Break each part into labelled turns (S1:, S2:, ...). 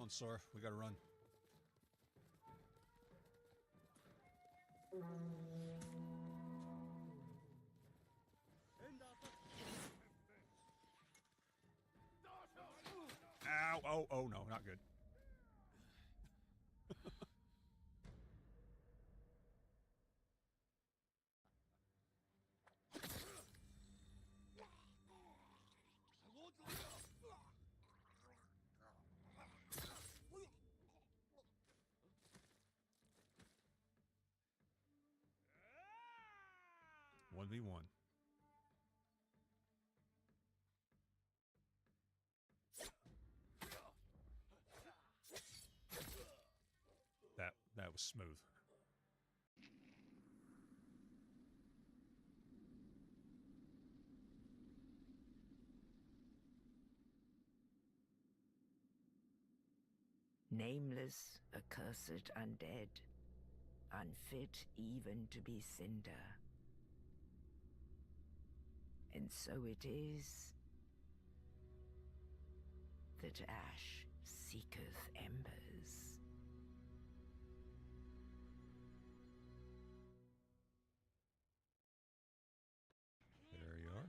S1: on, sir. We gotta run. Ow! Oh, no, not good. One v one. That was smooth.
S2: Nameless, accursed undead, unfit even to be cinder. And so it is that ash seeketh embers.
S1: There you are.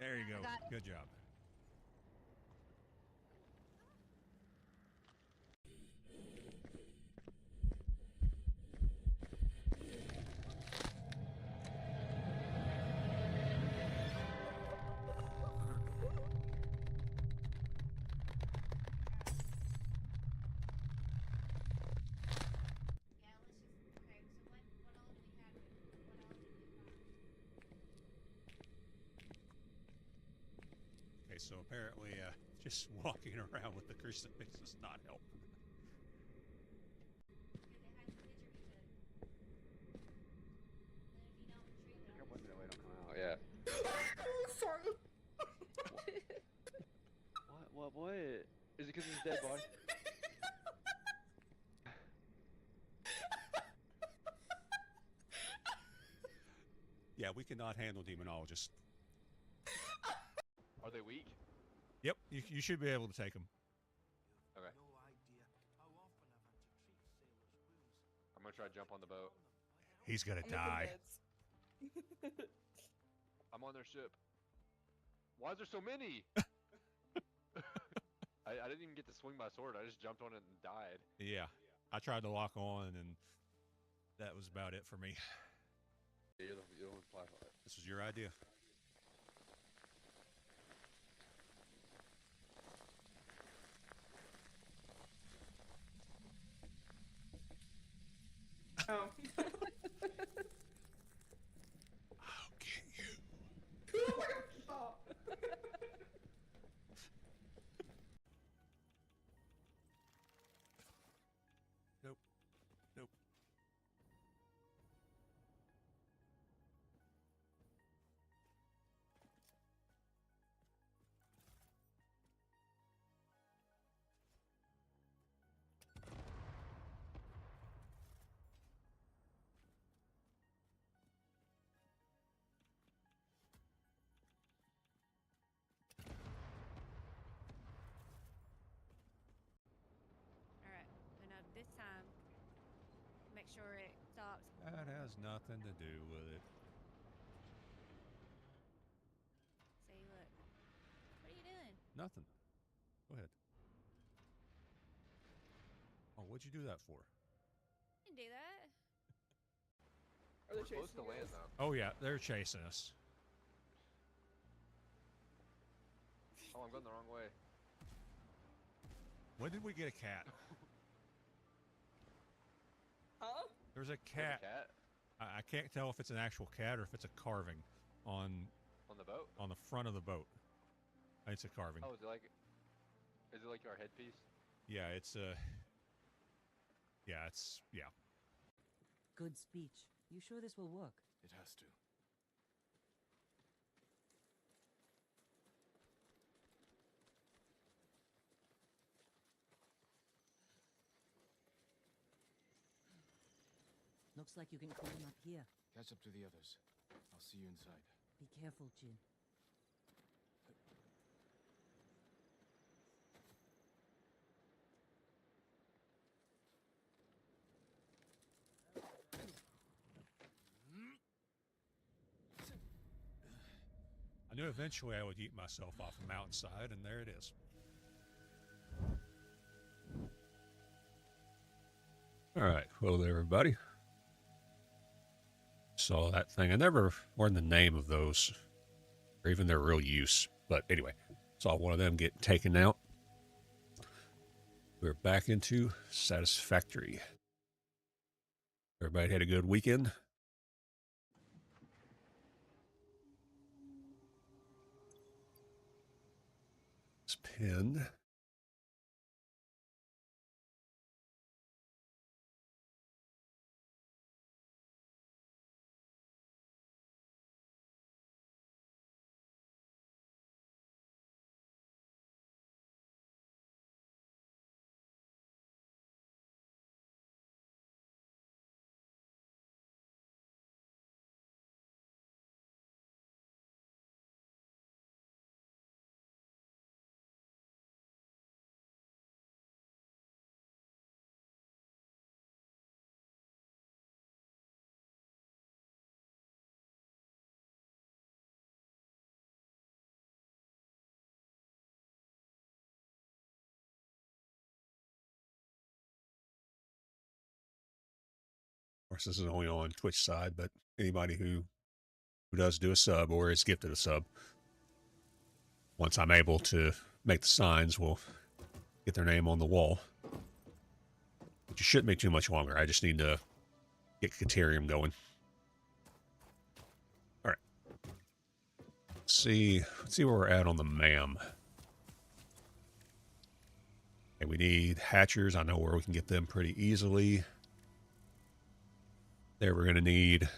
S1: There you go. Good job. Okay, so apparently just walking around with the crucifix does not help.
S3: Oh, yeah.
S4: Sorry.
S3: What? Is it because he's dead, boy?
S1: Yeah, we cannot handle demonologists.
S3: Are they weak?
S1: Yep, you should be able to take them.
S3: Okay. I'm gonna try to jump on the boat.
S1: He's gonna die.
S3: I'm on their ship. Why is there so many? I didn't even get to swing my sword. I just jumped on it and died.
S1: Yeah, I tried to lock on, and that was about it for me.
S3: Yeah, you're the one flashlight.
S1: This was your idea.
S4: Oh.
S1: I'll get you.
S4: Stop.
S1: Nope. Nope.
S5: Alright, and now this time, make sure it stops.
S1: That has nothing to do with it.
S5: See, look. What are you doing?
S1: Nothing. Go ahead. Oh, what'd you do that for?
S5: Didn't do that.
S4: Are they
S3: We're close
S4: chasing
S3: to
S4: you
S3: land
S4: guys?
S3: though.
S1: Oh yeah, they're chasing us.
S3: Oh, I'm going the wrong way.
S1: When did we get a cat?
S4: Huh?
S1: There's a
S3: There's
S1: cat.
S3: a cat
S1: I can't tell if it's an actual cat or if it's a carving on
S3: on the boat.
S1: the front of the boat. It's a carving.
S3: Oh, is it like our headpiece?
S1: Yeah, it's yeah, yeah.
S6: Good speech. You sure this will work?
S7: It has to.
S6: Looks like you can climb up here.
S7: Catch up to the others. I'll see you inside.
S6: Be careful, Jin.
S1: I knew eventually I would eat myself off a mountainside, and there it is. All right, hello there, everybody. Saw that thing. I never learned the name of those, or even their real use. But anyway, saw one of them get taken out. We're back into Satisfactory. Everybody had a good weekend. It's pinned. Of course, this is only on Twitch side, but anybody who does do a sub or is gifted a sub, once I'm able to make the signs, will get their name on the wall. Which shouldn't be too much longer. I just need to get Caterium going. All right. Let's see where we're at on the MAM. Okay, we need hatchers. I know where we can get them pretty easily. There, we're going to need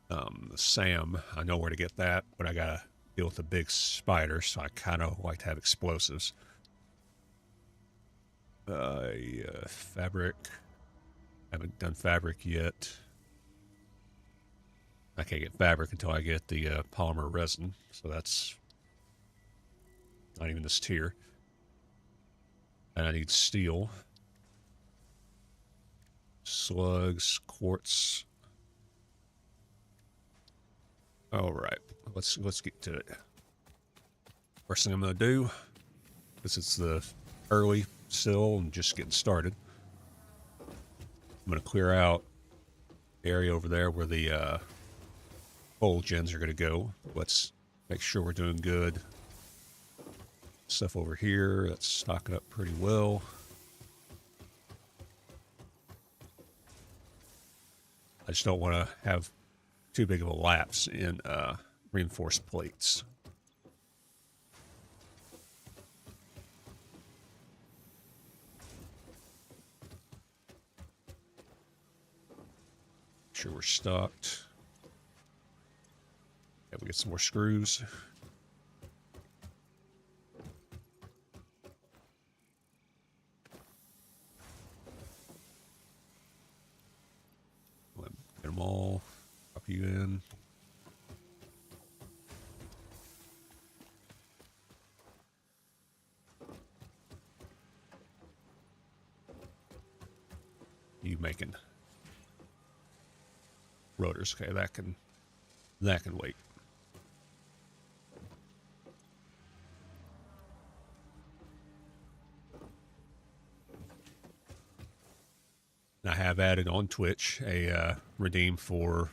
S1: the SAM. I know where to get that, but I got to deal with the big spider, so I kind of like to have explosives. Fabric. Haven't done fabric yet. I can't get fabric until I get the polymer resin, so that's not even this tier. And I need steel. Slugs, quartz. All right, let's get to it. First thing I'm going to do, this is the early still and just getting started. I'm going to clear out the area over there where the coal gens are going to go. Let's make sure we're doing good. Stuff over here, that's stocking up pretty well. I just don't want to have too big of a lapse in reinforced plates. Make sure we're stocked. Yeah, we get some more screws. Get them all. Drop you in. You making rotors? Okay, that can wait. And I have added on Twitch a redeem for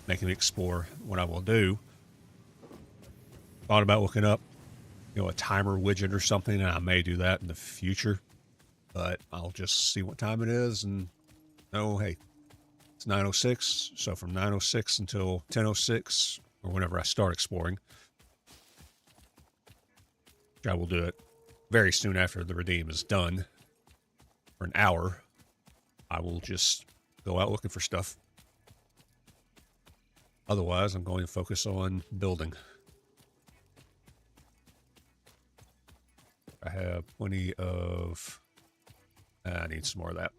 S1: making me explore. What I will do, thought about looking up, a timer widget or something, and I may do that in the future. But I'll just see what time it is, and hey, it's 9:06. So from 9:06 until 10:06, or whenever I start exploring, I will do it very soon after the redeem is done. For an hour, I will just go out looking for stuff. Otherwise, I'm going to focus on building. I have plenty of... I need some more of that.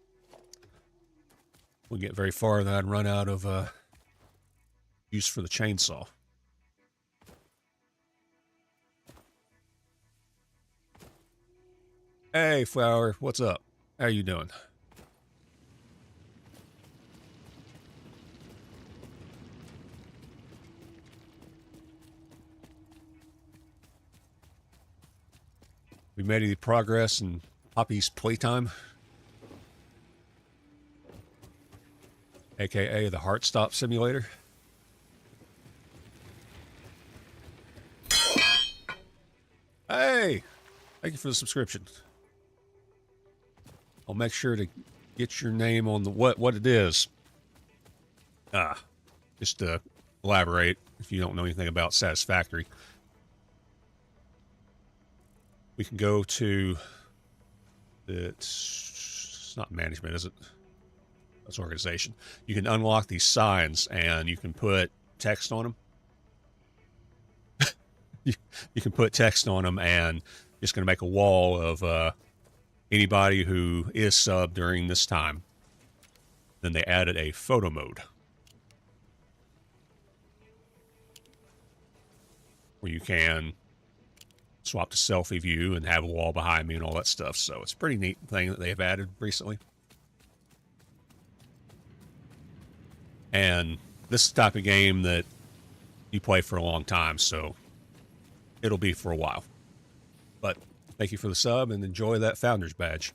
S1: Wouldn't get very far, then I'd run out of use for the chainsaw. Hey, Flower, what's up? How you doing? We made any progress in Poppy's playtime? AKA the Heart Stop Simulator? Hey! Thank you for the subscription. I'll make sure to get your name on the what it is. Just to elaborate, if you don't know anything about Satisfactory, we can go to it's not management, is it? That's organization. You can unlock these signs and you can put text on them. You can put text on them, and just going to make a wall of anybody who is subbed during this time. Then they added a photo mode where you can swap to selfie view and have a wall behind me and all that stuff. So it's a pretty neat thing that they have added recently. And this is the type of game that you play for a long time, so it'll be for a while. But thank you for the sub and enjoy that Founder's Badge.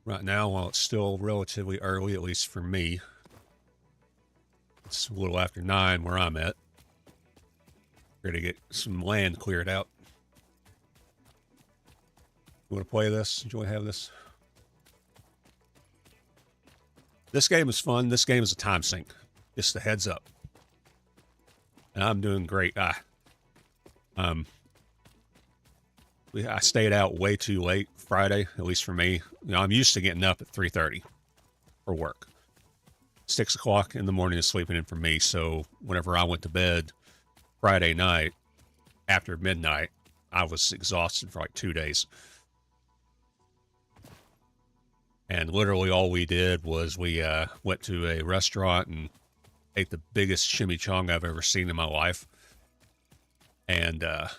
S1: Right now, while it's still relatively early, at least for me, it's a little after 9 where I'm at. Ready to get some land cleared out. You want to play this? Do you want to have this? This game is fun. This game is a time sink. Just a heads up. And I'm doing great. I stayed out way too late Friday, at least for me. You know, I'm used to getting up at 3:30 for work. 6 o'clock in the morning is sleeping in for me. So whenever I went to bed Friday night after midnight, I was exhausted for like 2 days. And literally all we did was we went to a restaurant and ate the biggest chimichanga I've ever seen in my life. And then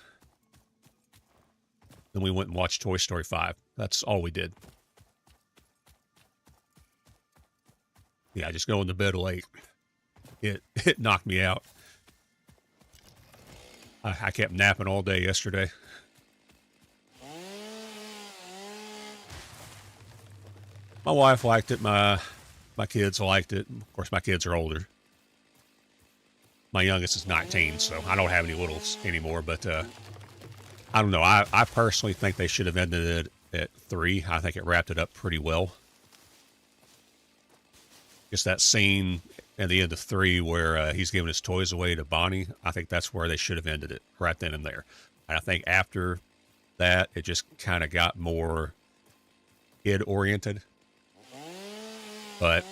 S1: we went and watched Toy Story 5. That's all we did. Yeah, just going to bed late. It knocked me out. I kept napping all day yesterday. My wife liked it. My kids liked it. Of course, my kids are older. My youngest is 19, so I don't have any littles anymore. But I don't know. I personally think they should have ended it at 3. I think it wrapped it up pretty well. Just that scene at the end of 3 where he's giving his toys away to Bonnie. I think that's where they should have ended it, right then and there. And I think after that, it just kind of got more kid-oriented. But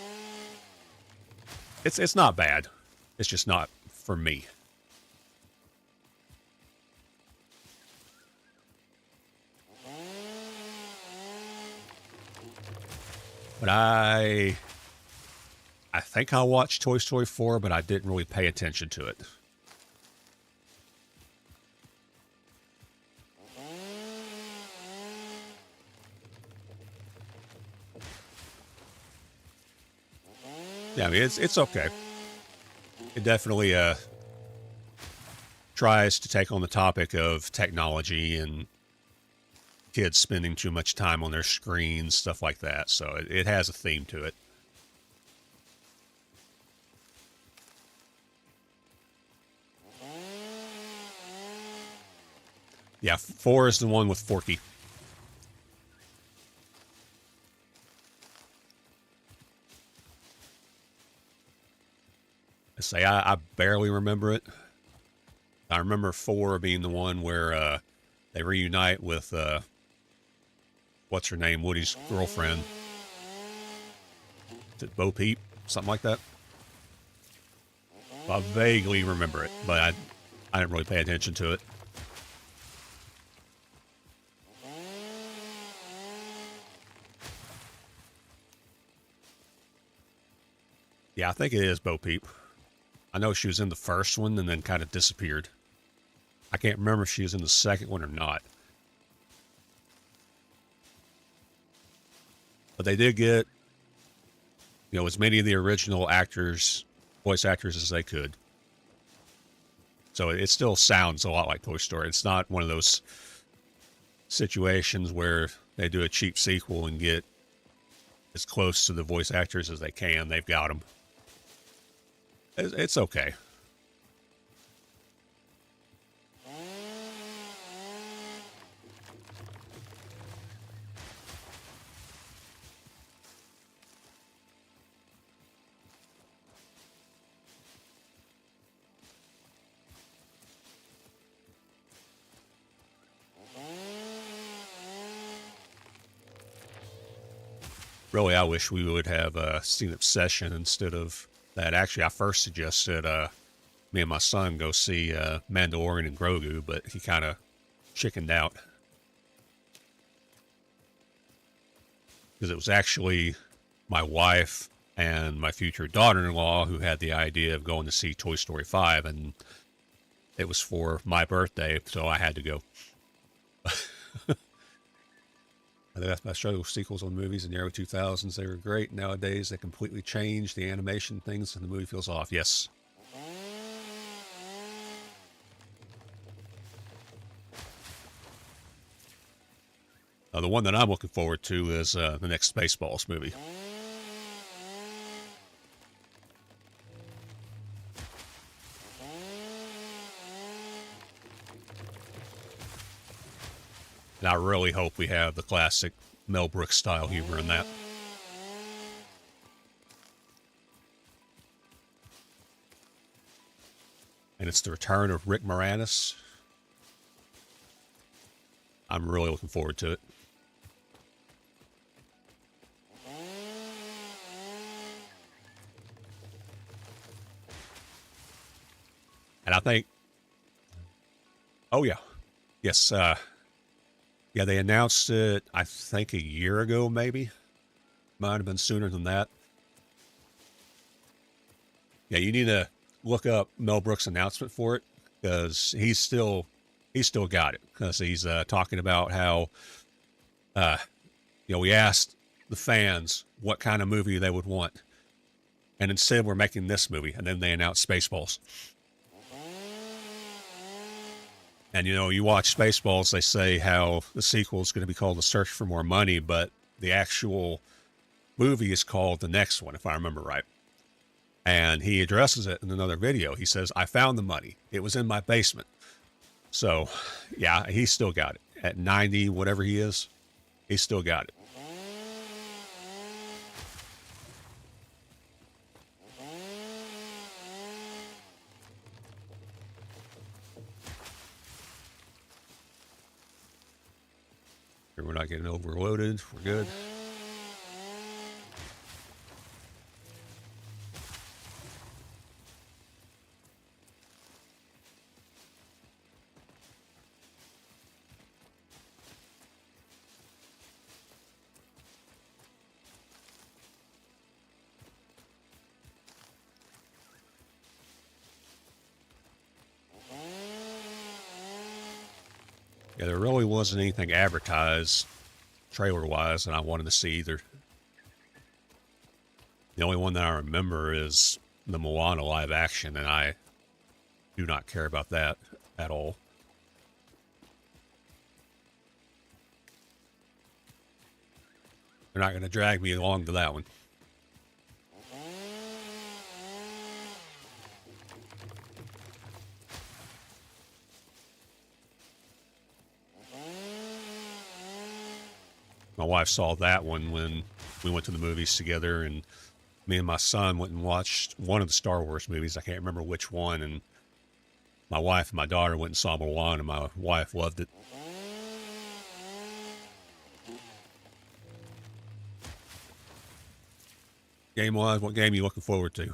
S1: it's not bad. It's just not for me. But I think I watched Toy Story 4, but I didn't really pay attention to it. Yeah, I mean, it's okay. It definitely tries to take on the topic of technology and kids spending too much time on their screens, stuff like that. So it has a theme to it. Yeah, 4 is the one with Forky. I barely remember it. I remember 4 being the one where they reunite with what's her name, Woody's girlfriend. Is it Bo Peep? something like that. I vaguely remember it, but I didn't really pay attention to it. Yeah, I think it is Bo Peep. I know she was in the first one and then kind of disappeared. I can't remember if she was in the second one or not. But they did get, you know, as many of the original actors, voice actors as they could. So it still sounds a lot like Toy Story. It's not one of those situations where they do a cheap sequel and get as close to the voice actors as they can. They've got them. It's okay. Really, I wish we would have seen Obsession instead of that. Actually, I first suggested me and my son go see Mandalorian and Grogu, but he kind of chickened out. Because it was actually my wife and my future daughter-in-law who had the idea of going to see Toy Story 5, and it was for my birthday, so I had to go. I showed sequels on movies in the early 2000s. They were great. Nowadays, they completely changed the animation things, and the movie feels off. Yes. The one that I'm looking forward to is the next Spaceballs movie. And I really hope we have the classic Mel Brooks style humor in that. And it's the return of Rick Moranis. I'm really looking forward to it. And I think, oh yeah, yes, yeah, they announced it, I think, a year ago, maybe. Might have been sooner than that. Yeah, you need to look up Mel Brooks' announcement for it, because he's still got it. Because he's talking about how, we asked the fans what kind of movie they would want, and instead we're making this movie, and then they announced Spaceballs. And, you watch Spaceballs, they say how the sequel is going to be called The Search for More Money, but the actual movie is called the next one, if I remember right. And he addresses it in another video. He says, I found the money. It was in my basement. So, yeah, he's still got it. At 90, whatever he is, he's still got it. We're not getting overloaded. We're good. Yeah, there really wasn't anything advertised trailer-wise that I wanted to see either. The only one that I remember is the Moana live action, and I do not care about that at all. They're not going to drag me along to that one. My wife saw that one when we went to the movies together, and me and my son went and watched one of the Star Wars movies. I can't remember which one, and my wife and my daughter went and saw Moana, and my wife loved it. Game-wise, what game are you looking forward to?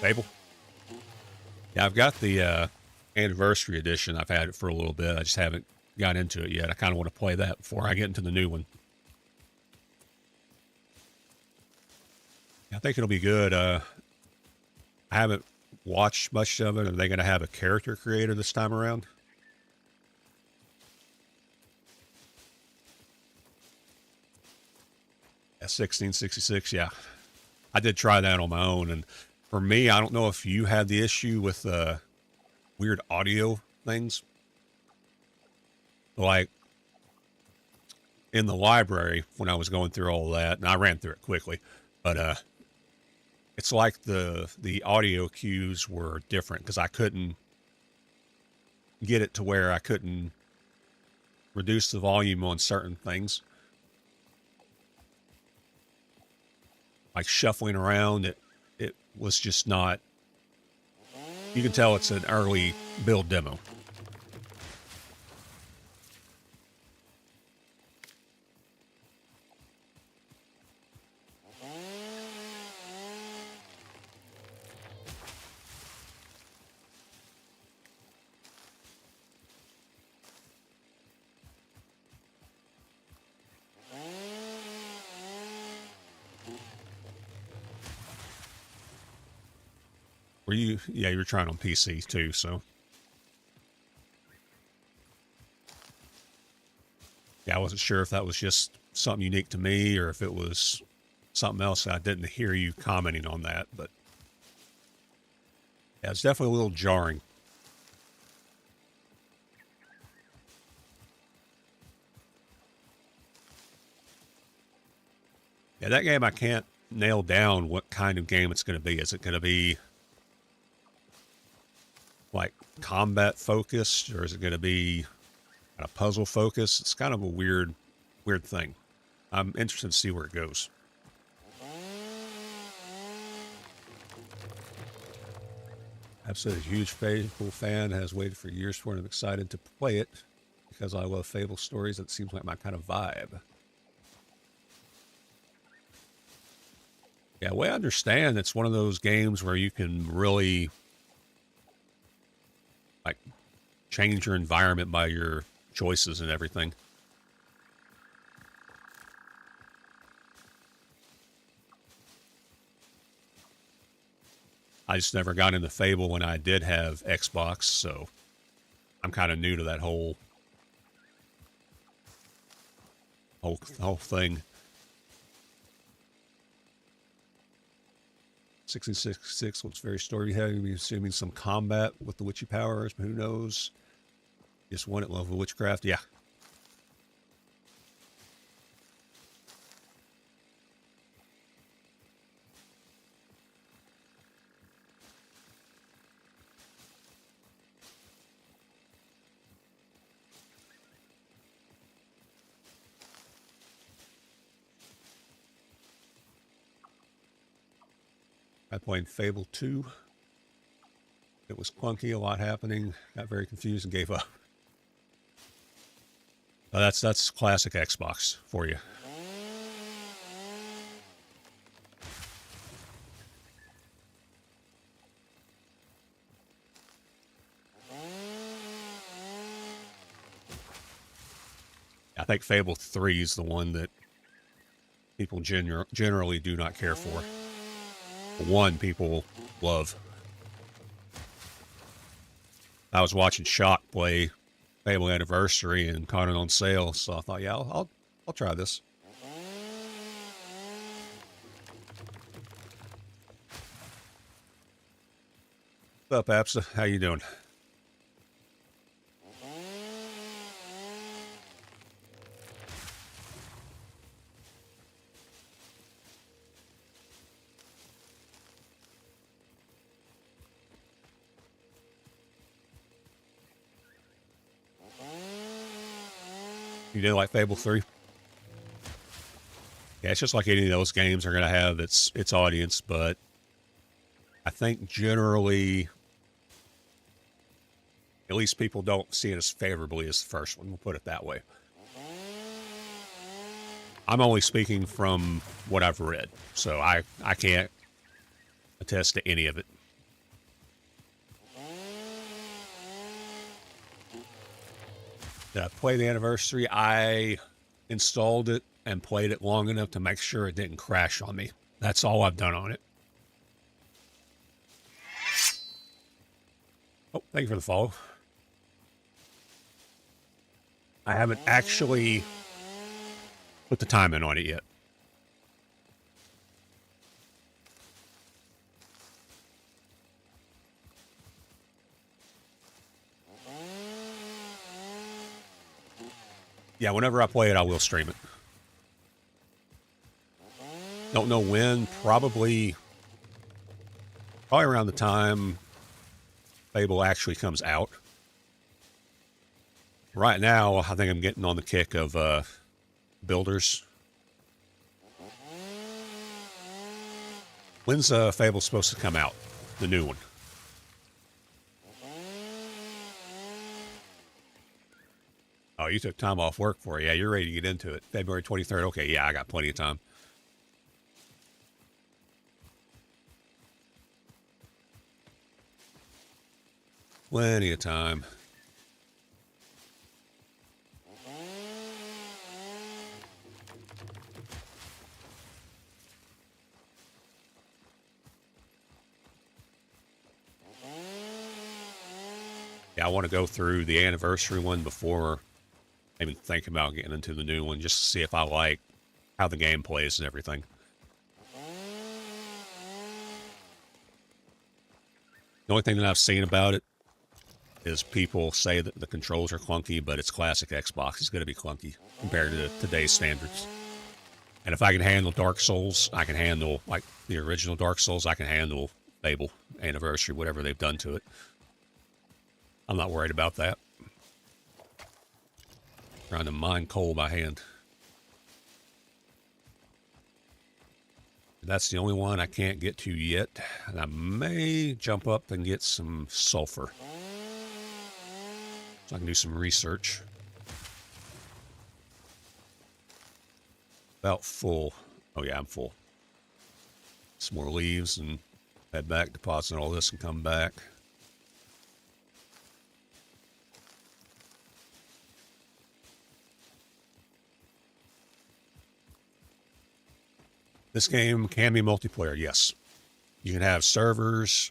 S1: Fable? Yeah, I've got the anniversary edition. I've had it for a little bit. I just haven't got into it yet. I kind of want to play that before I get into the new one. I think it'll be good. I haven't watched much of it. Are they going to have a character creator this time around? Yeah, 1666, yeah. I did try that on my own, and for me, I don't know if you had the issue with weird audio things. Like in the library when I was going through all that, and I ran through it quickly, but it's like the audio cues were different because I couldn't get it to where I couldn't reduce the volume on certain things. Like shuffling around, it was just not. You can tell it's an early build demo. Were you? Yeah, you were trying on PC too, so. Yeah, I wasn't sure if that was just something unique to me or if it was something else. I didn't hear you commenting on that, but yeah, it's definitely a little jarring. Yeah, that game I can't nail down what kind of game it's going to be. Is it going to be like combat focused, or is it going to be kind of puzzle focused? It's kind of a weird thing. I'm interested to see where it goes. I've said a huge Fable fan, has waited for years for it. I'm excited to play it because I love Fable stories. It seems like my kind of vibe. Yeah, the way I understand, it's one of those games where you can really like change your environment by your choices and everything. I just never got into Fable when I did have Xbox, so I'm kind of new to that whole thing. 1666 looks very story heavy. I'm assuming some combat with the witchy powers, but who knows? Just one at level of witchcraft. Yeah. I played Fable 2. It was clunky, a lot happening, got very confused and gave up. That's classic Xbox for you. I think Fable 3 is the one that people generally do not care for. One people love. I was watching Shock play Fable Anniversary and caught it on sale, so I thought, yeah, I'll try this. What's up, Absa? How you doing? You did like Fable 3? Yeah, it's just like any of those games are going to have its audience, but I think generally, at least people don't see it as favorably as the first one. We'll put it that way. I'm only speaking from what I've read, so I can't attest to any of it. Did I play the anniversary? I installed it and played it long enough to make sure it didn't crash on me. That's all I've done on it. Oh, thank you for the follow. I haven't actually put the time in on it yet. Yeah, whenever I play it, I will stream it. Don't know when. Probably around the time Fable actually comes out. Right now, I think I'm getting on the kick of Builders. When's Fable supposed to come out? The new one. Oh, you took time off work for it. Yeah, you're ready to get into it. February 23rd. Okay, yeah, I got plenty of time. Plenty of time. Yeah, I want to go through the anniversary one before even thinking about getting into the new one, just to see if I like how the game plays and everything. The only thing that I've seen about it is people say that the controls are clunky, but it's classic Xbox. It's going to be clunky compared to today's standards. And if I can handle Dark Souls, I can handle, like, the original Dark Souls, I can handle Fable Anniversary, whatever they've done to it. I'm not worried about that. Trying to mine coal by hand. That's the only one I can't get to yet. And I may jump up and get some sulfur, so I can do some research. About full. Oh yeah, I'm full. Some more leaves and head back, deposit all this and come back. This game can be multiplayer, yes. You can have servers,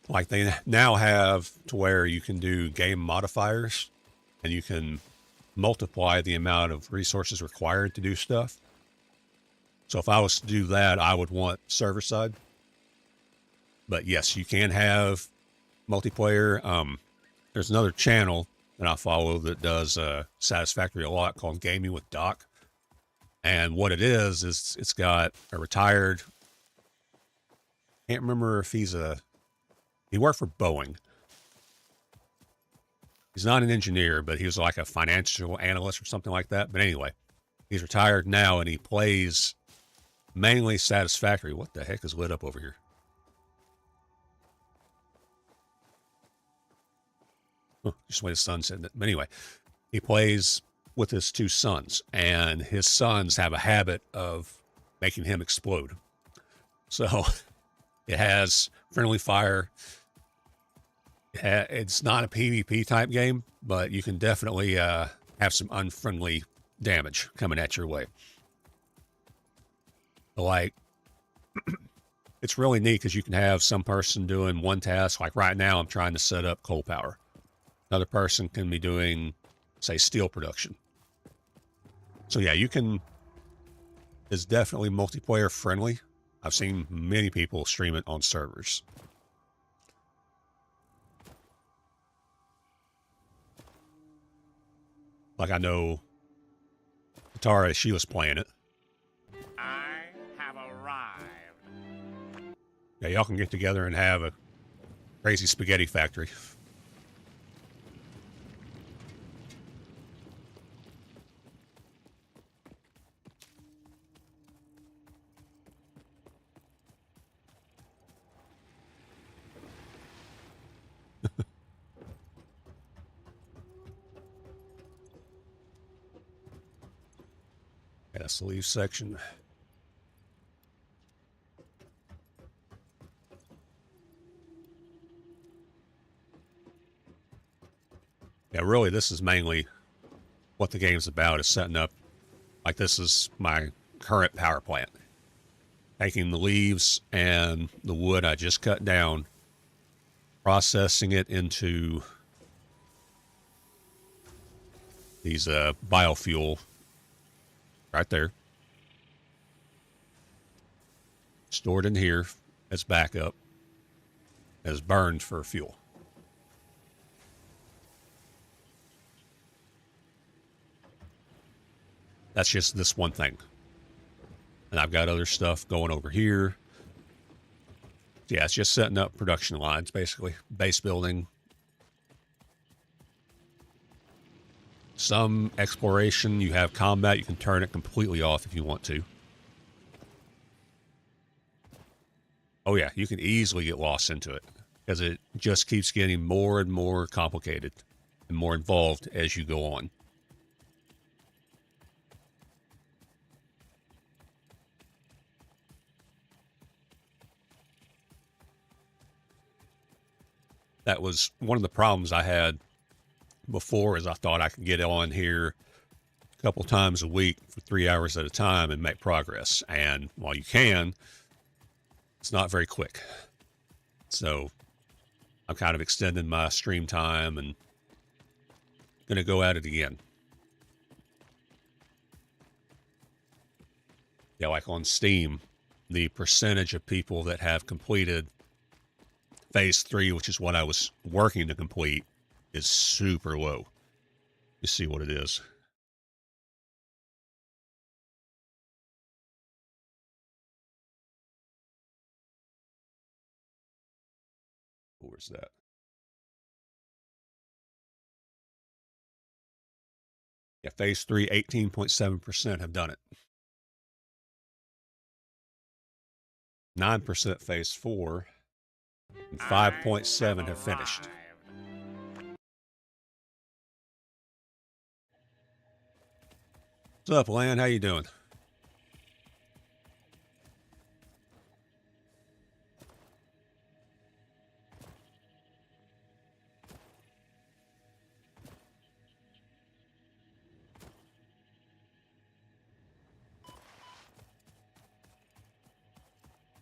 S1: like they now have to where you can do game modifiers, and you can multiply the amount of resources required to do stuff. So if I was to do that, I would want server side. But yes, you can have multiplayer. There's another channel that I follow that does Satisfactory a lot called Gaming with Doc. And what it is it's got a retired, can't remember if he worked for Boeing. He's not an engineer, but he was like a financial analyst or something like that. But anyway, he's retired now and he plays mainly Satisfactory. What the heck is lit up over here? Just the way the sun's hitting it. But anyway, he plays with his two sons, and his sons have a habit of making him explode. So it has friendly fire. It's not a PvP type game, but you can definitely have some unfriendly damage coming at your way. Like, it's really neat because you can have some person doing one task. Like right now, I'm trying to set up coal power. Another person can be doing, say, steel production. So yeah, it's definitely multiplayer friendly. I've seen many people stream it on servers. Like I know Tara, she was playing it.
S8: I have arrived.
S1: Yeah, y'all can get together and have a crazy spaghetti factory. That's the leave section. Yeah, really, this is mainly what the game's about, is setting up, like this is my current power plant. Taking the leaves and the wood I just cut down, processing it into these biofuel right there. Stored in here as backup, as burned for fuel. That's just this one thing. And I've got other stuff going over here. Yeah, it's just setting up production lines, basically. Base building. Some exploration. You have combat. You can turn it completely off if you want to. Oh, yeah, you can easily get lost into it because it just keeps getting more and more complicated and more involved as you go on. That was one of the problems I had before, is I thought I could get on here a couple times a week for 3 hours at a time and make progress. And while you can, it's not very quick. So I'm kind of extending my stream time and going to go at it again. Yeah, like on Steam, the percentage of people that have completed Phase 3, which is what I was working to complete, is super low. You see what it is. Where's that? Yeah, Phase 3, 18.7% have done it. 9% Phase 4, and 5.7 have finished. What's up, Lan? How you doing?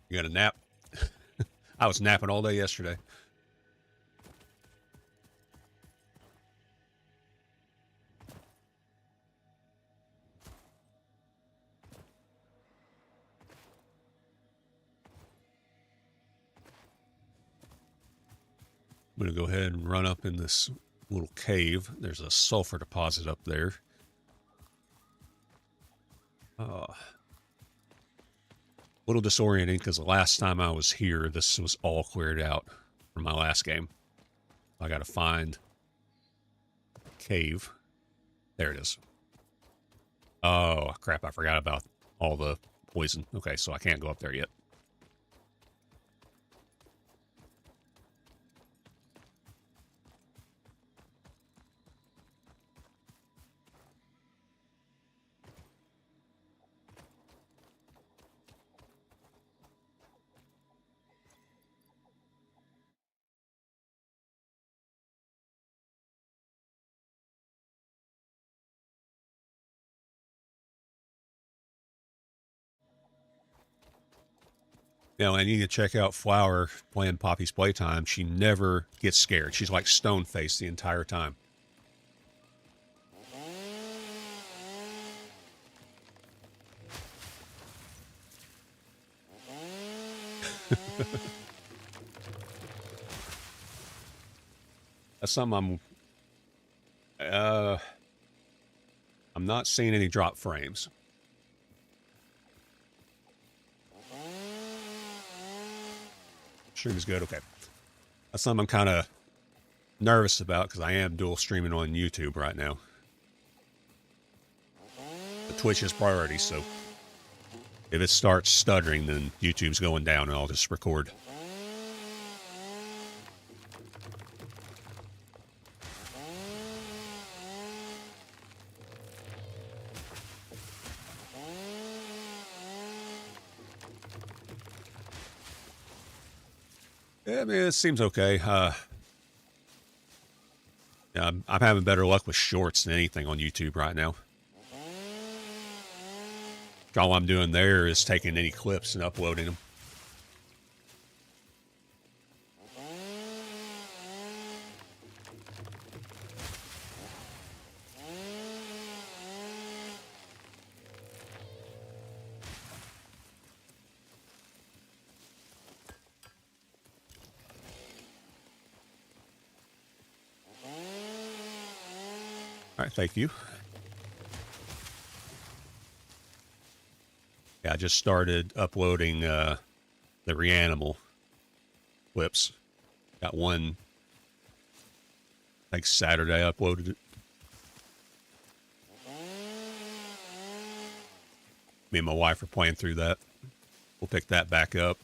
S1: You got a nap? I was napping all day yesterday. I'm going to go ahead and run up in this little cave. There's a sulfur deposit up there. A little disorienting because the last time I was here, this was all cleared out from my last game. I got to find a cave. There it is. Oh, crap. I forgot about all the poison. Okay, so I can't go up there yet. You know, and you can check out Flower playing Poppy's Playtime. She never gets scared. She's like stone-faced the entire time. That's something I'm not seeing any drop frames. Stream is good. Okay. That's something I'm kind of nervous about because I am dual streaming on YouTube right now. The Twitch is priority, so if it starts stuttering, then YouTube's going down and I'll just record. Yeah, I mean, it seems okay. Yeah, I'm having better luck with shorts than anything on YouTube right now. All I'm doing there is taking any clips and uploading them. All right, thank you. Yeah, I just started uploading the Reanimal clips. Got one, like Saturday, I uploaded it. Me and my wife are playing through that. We'll pick that back up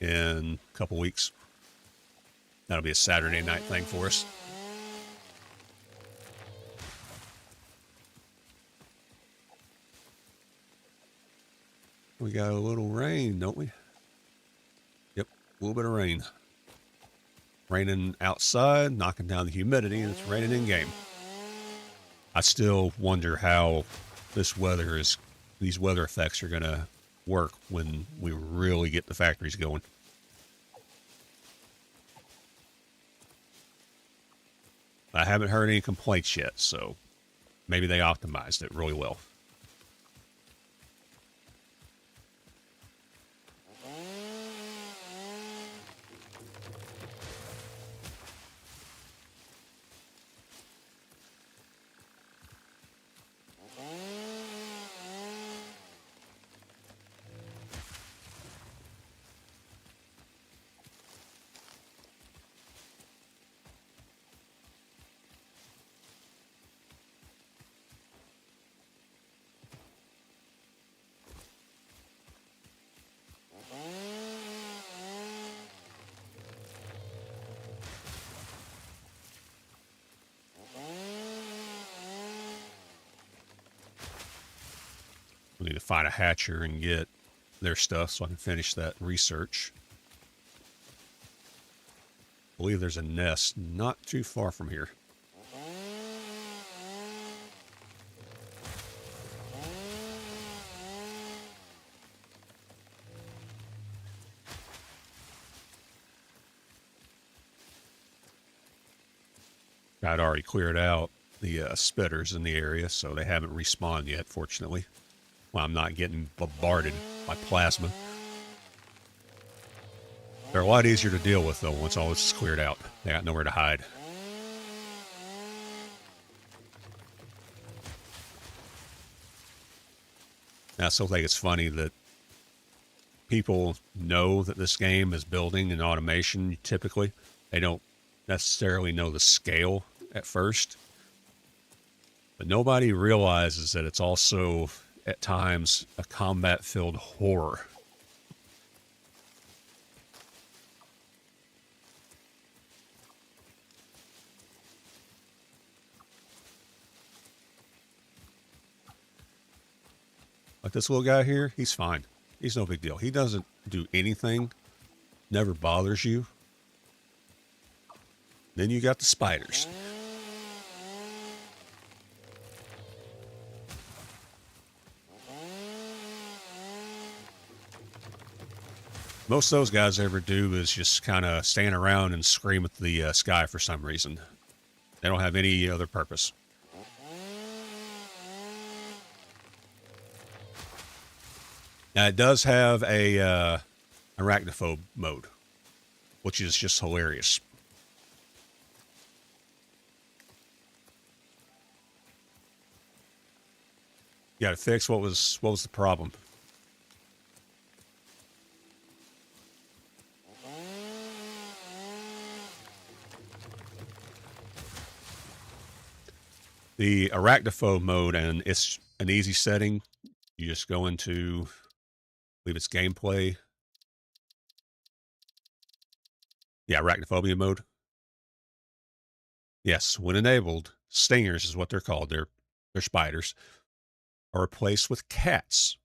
S1: in a couple weeks. That'll be a Saturday night thing for us. We got a little rain, don't we? Yep, a little bit of rain. Raining outside, knocking down the humidity, and it's raining in game. I still wonder how these weather effects are going to work when we really get the factories going. I haven't heard any complaints yet, so maybe they optimized it really well. We need to find a hatcher and get their stuff so I can finish that research. I believe there's a nest not too far from here. I'd already cleared out the spitters in the area, so they haven't respawned yet, fortunately. Well, I'm not getting bombarded by plasma. They're a lot easier to deal with, though, once all this is cleared out. They got nowhere to hide. I still think it's funny that people know that this game is building in automation, typically. They don't necessarily know the scale at first. But nobody realizes that it's also, at times, a combat-filled horror. Like this little guy here, he's fine. He's no big deal. He doesn't do anything, never bothers you. Then you got the spiders. Most of those guys ever do is just kind of stand around and scream at the sky for some reason. They don't have any other purpose. Now, it does have a arachnophobe mode, which is just hilarious. You got to fix what was the problem? The arachnophobe mode, and it's an easy setting. You just go into, I believe it's gameplay. Yeah, arachnophobia mode. Yes, when enabled, stingers is what they're called. They're spiders. Are replaced with cats.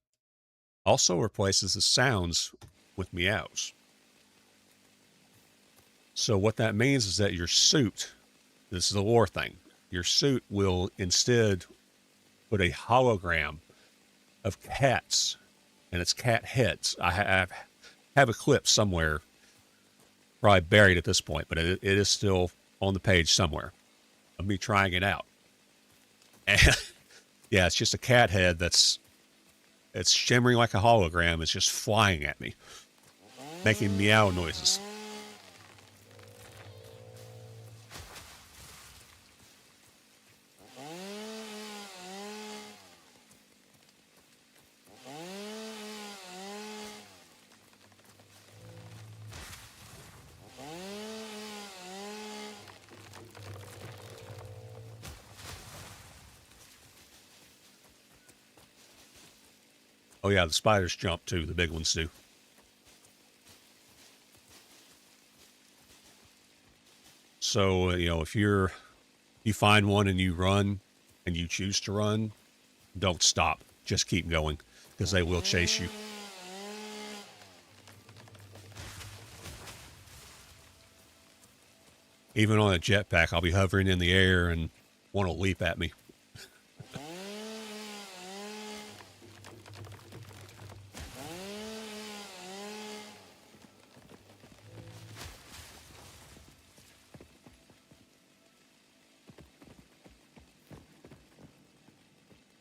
S1: Also replaces the sounds with meows. So what that means is that your suit, this is a lore thing, your suit will instead put a hologram of cats, and it's cat heads. I have a clip somewhere, probably buried at this point, but it is still on the page somewhere of me trying it out. And yeah, it's just a cat head it's shimmering like a hologram. It's just flying at me, making meow noises. Oh yeah, the spiders jump too. The big ones do. So, if you find one and you run and you choose to run, don't stop. Just keep going because they will chase you. Even on a jetpack, I'll be hovering in the air and one will leap at me.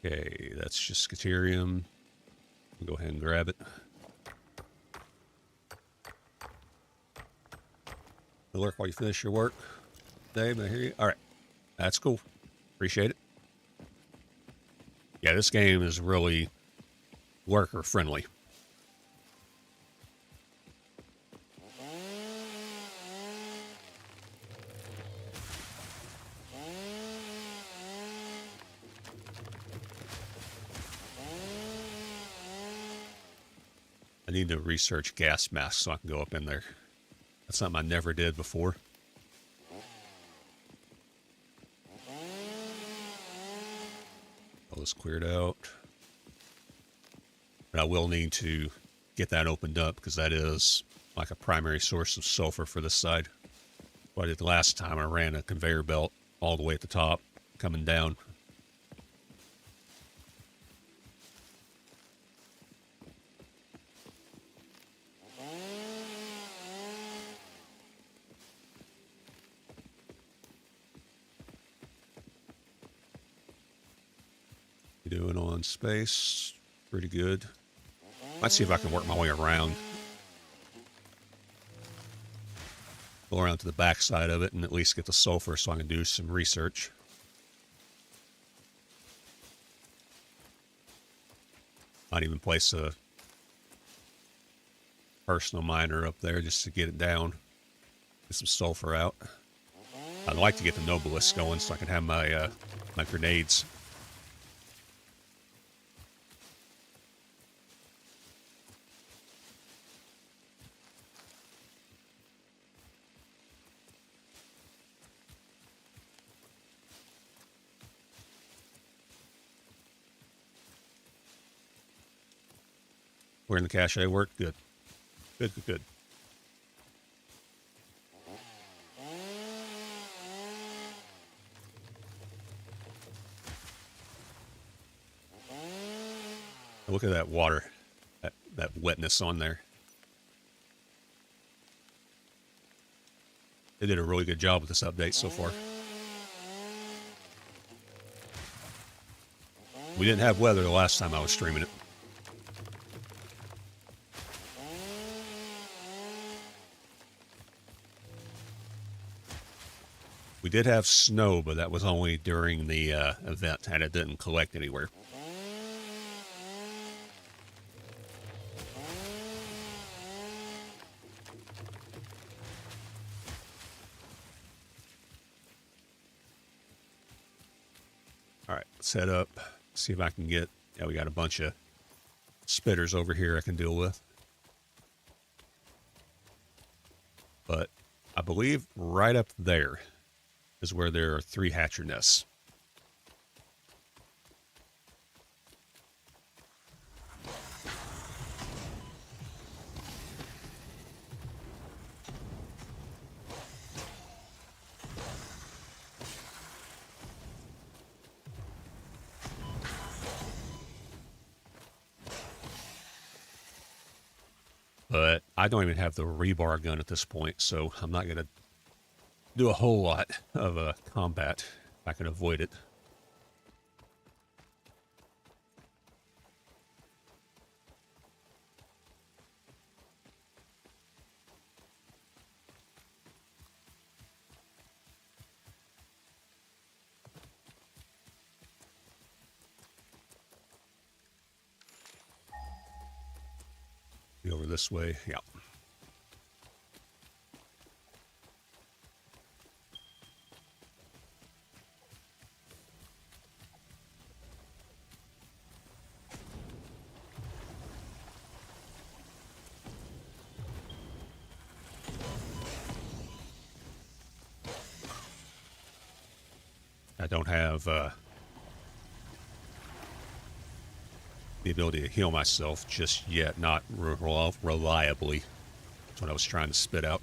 S1: Okay, that's just Scaterium. Go ahead and grab it. It'll work while you finish your work. Dave, I hear you. All right. That's cool. Appreciate it. Yeah, this game is really worker friendly. I need to research gas masks so I can go up in there. That's something I never did before. All this cleared out. But I will need to get that opened up because that is like a primary source of sulfur for this side. What I did the last time, I ran a conveyor belt all the way at the top, coming down. Doing on space, pretty good. Let's see if I can work my way around. Go around to the back side of it and at least get the sulfur so I can do some research. Might even place a personal miner up there just to get it down. Get some sulfur out. I'd like to get the Nobilis going so I can have my my grenades. We're in the cache work. Good. Good, good, good. Look at that water, that wetness on there. They did a really good job with this update so far. We didn't have weather the last time I was streaming it. We did have snow, but that was only during the event, and it didn't collect anywhere. All right, let's head up, see if I can get... Yeah, we got a bunch of spitters over here I can deal with. But I believe right up there is where there are 3 hatcher nests. But I don't even have the rebar gun at this point, so I'm not going to do a whole lot of combat if I can avoid it. Be over this way. Yeah. I don't have the ability to heal myself just yet, not reliably. That's what I was trying to spit out.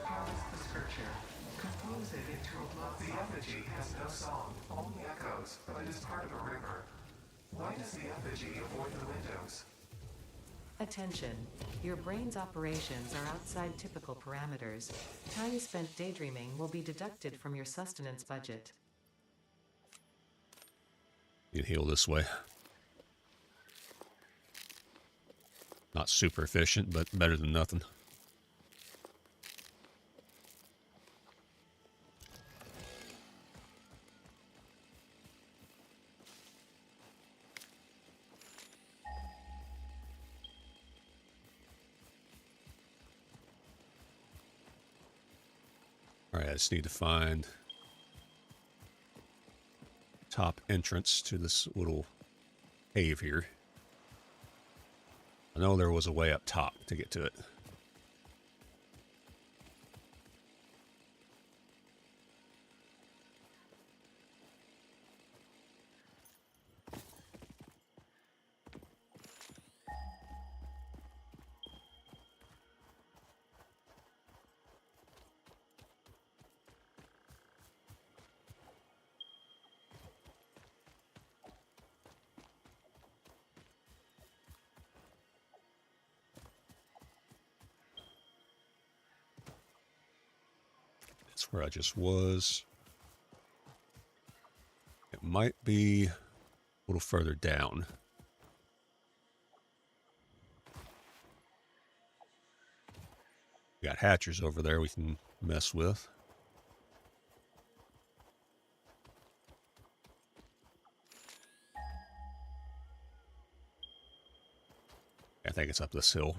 S9: How is the scripture? Compose it into a love. The effigy has no song, only echoes, but it is part of a river. Why does the effigy avoid the windows?
S10: Attention. Your brain's operations are outside typical parameters. Time spent daydreaming will be deducted from your sustenance budget.
S1: You can heal this way. Not super efficient, but better than nothing. All right, I just need to find top entrance to this little cave here. I know there was a way up top to get to it. That's where I just was. It might be a little further down. We got hatchers over there we can mess with. I think it's up this hill.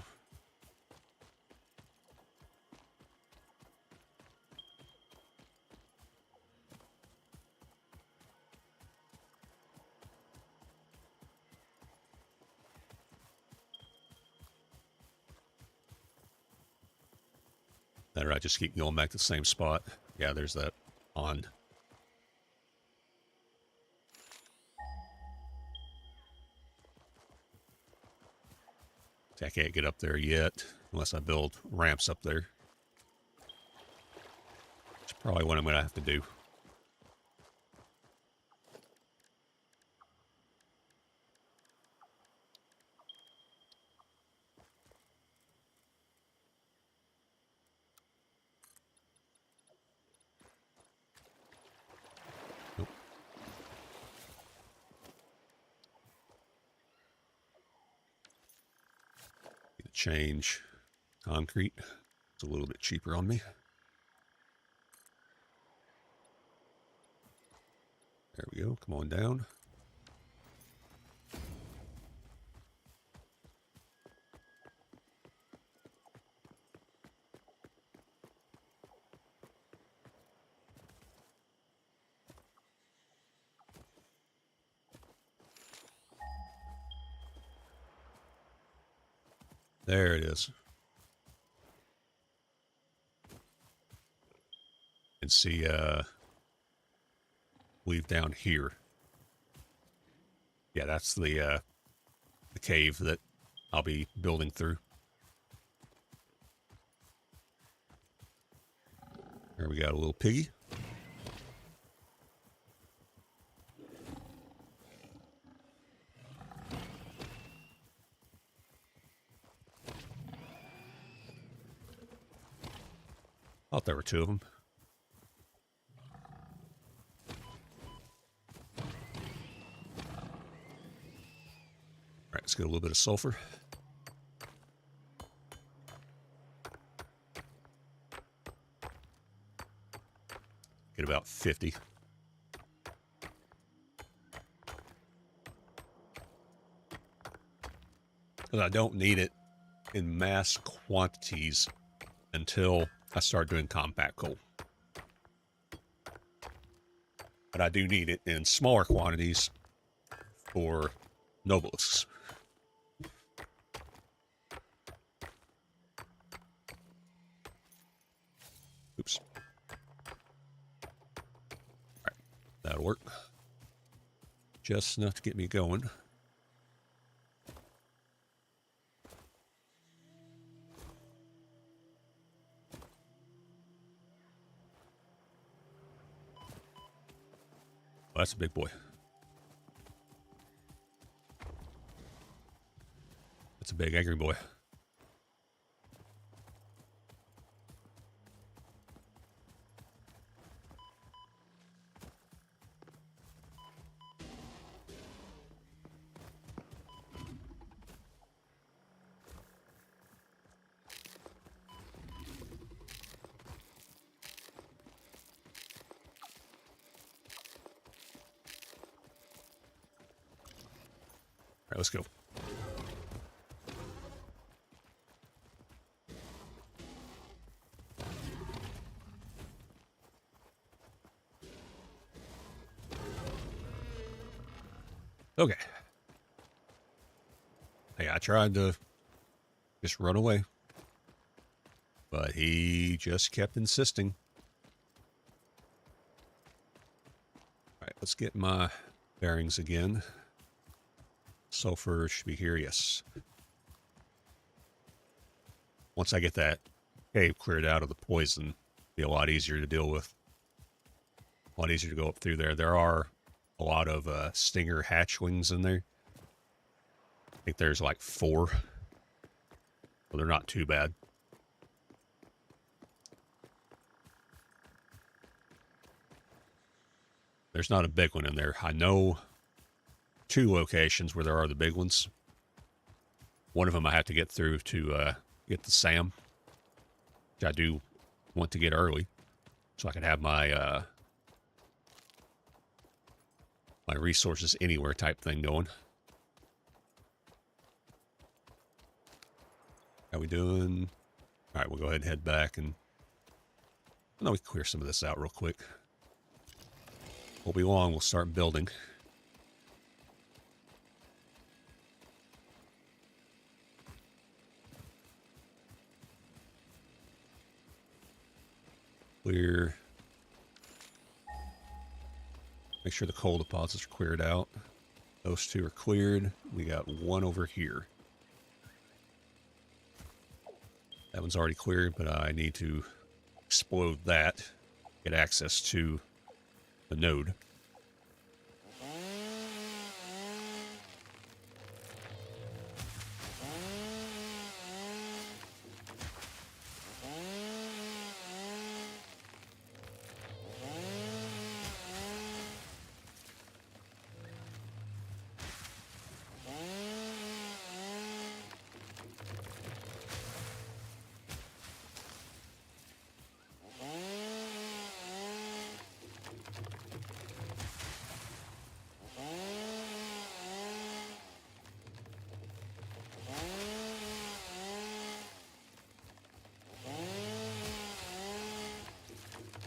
S1: Or I just keep going back to the same spot. Yeah, there's that pond. See, I can't get up there yet unless I build ramps up there. It's probably what I'm going to have to do. Change concrete. It's a little bit cheaper on me. There we go. Come on down. There it is. And see, leave down here. Yeah, that's the cave that I'll be building through. There we got a little piggy. Thought there were two of them. All right, let's get a little bit of sulfur. Get about 50. Because I don't need it in mass quantities until I start doing compact coal. But I do need it in smaller quantities for nobelisks. Oops. All right, that'll work. Just enough to get me going. Oh, that's a big boy. That's a big angry boy. All right, let's go. Okay. Hey, I tried to just run away, but he just kept insisting. All right, let's get my bearings again. Sulfur should be here, yes. Once I get that cave cleared out of the poison, it'll be a lot easier to deal with. A lot easier to go up through there. There are a lot of stinger hatchlings in there. I think there's like 4. Well, they're not too bad. There's not a big one in there. I know 2 locations where there are the big ones. One of them I have to get through to get the SAM, which I do want to get early, so I can have my my resources anywhere type thing going. How we doing? All right, we'll go ahead and head back, and I know we can clear some of this out real quick. Won't be long. We'll start building. Clear. Make sure the coal deposits are cleared out. Those 2 are cleared. We got 1 over here. That one's already cleared, but I need to explode that, get access to the node.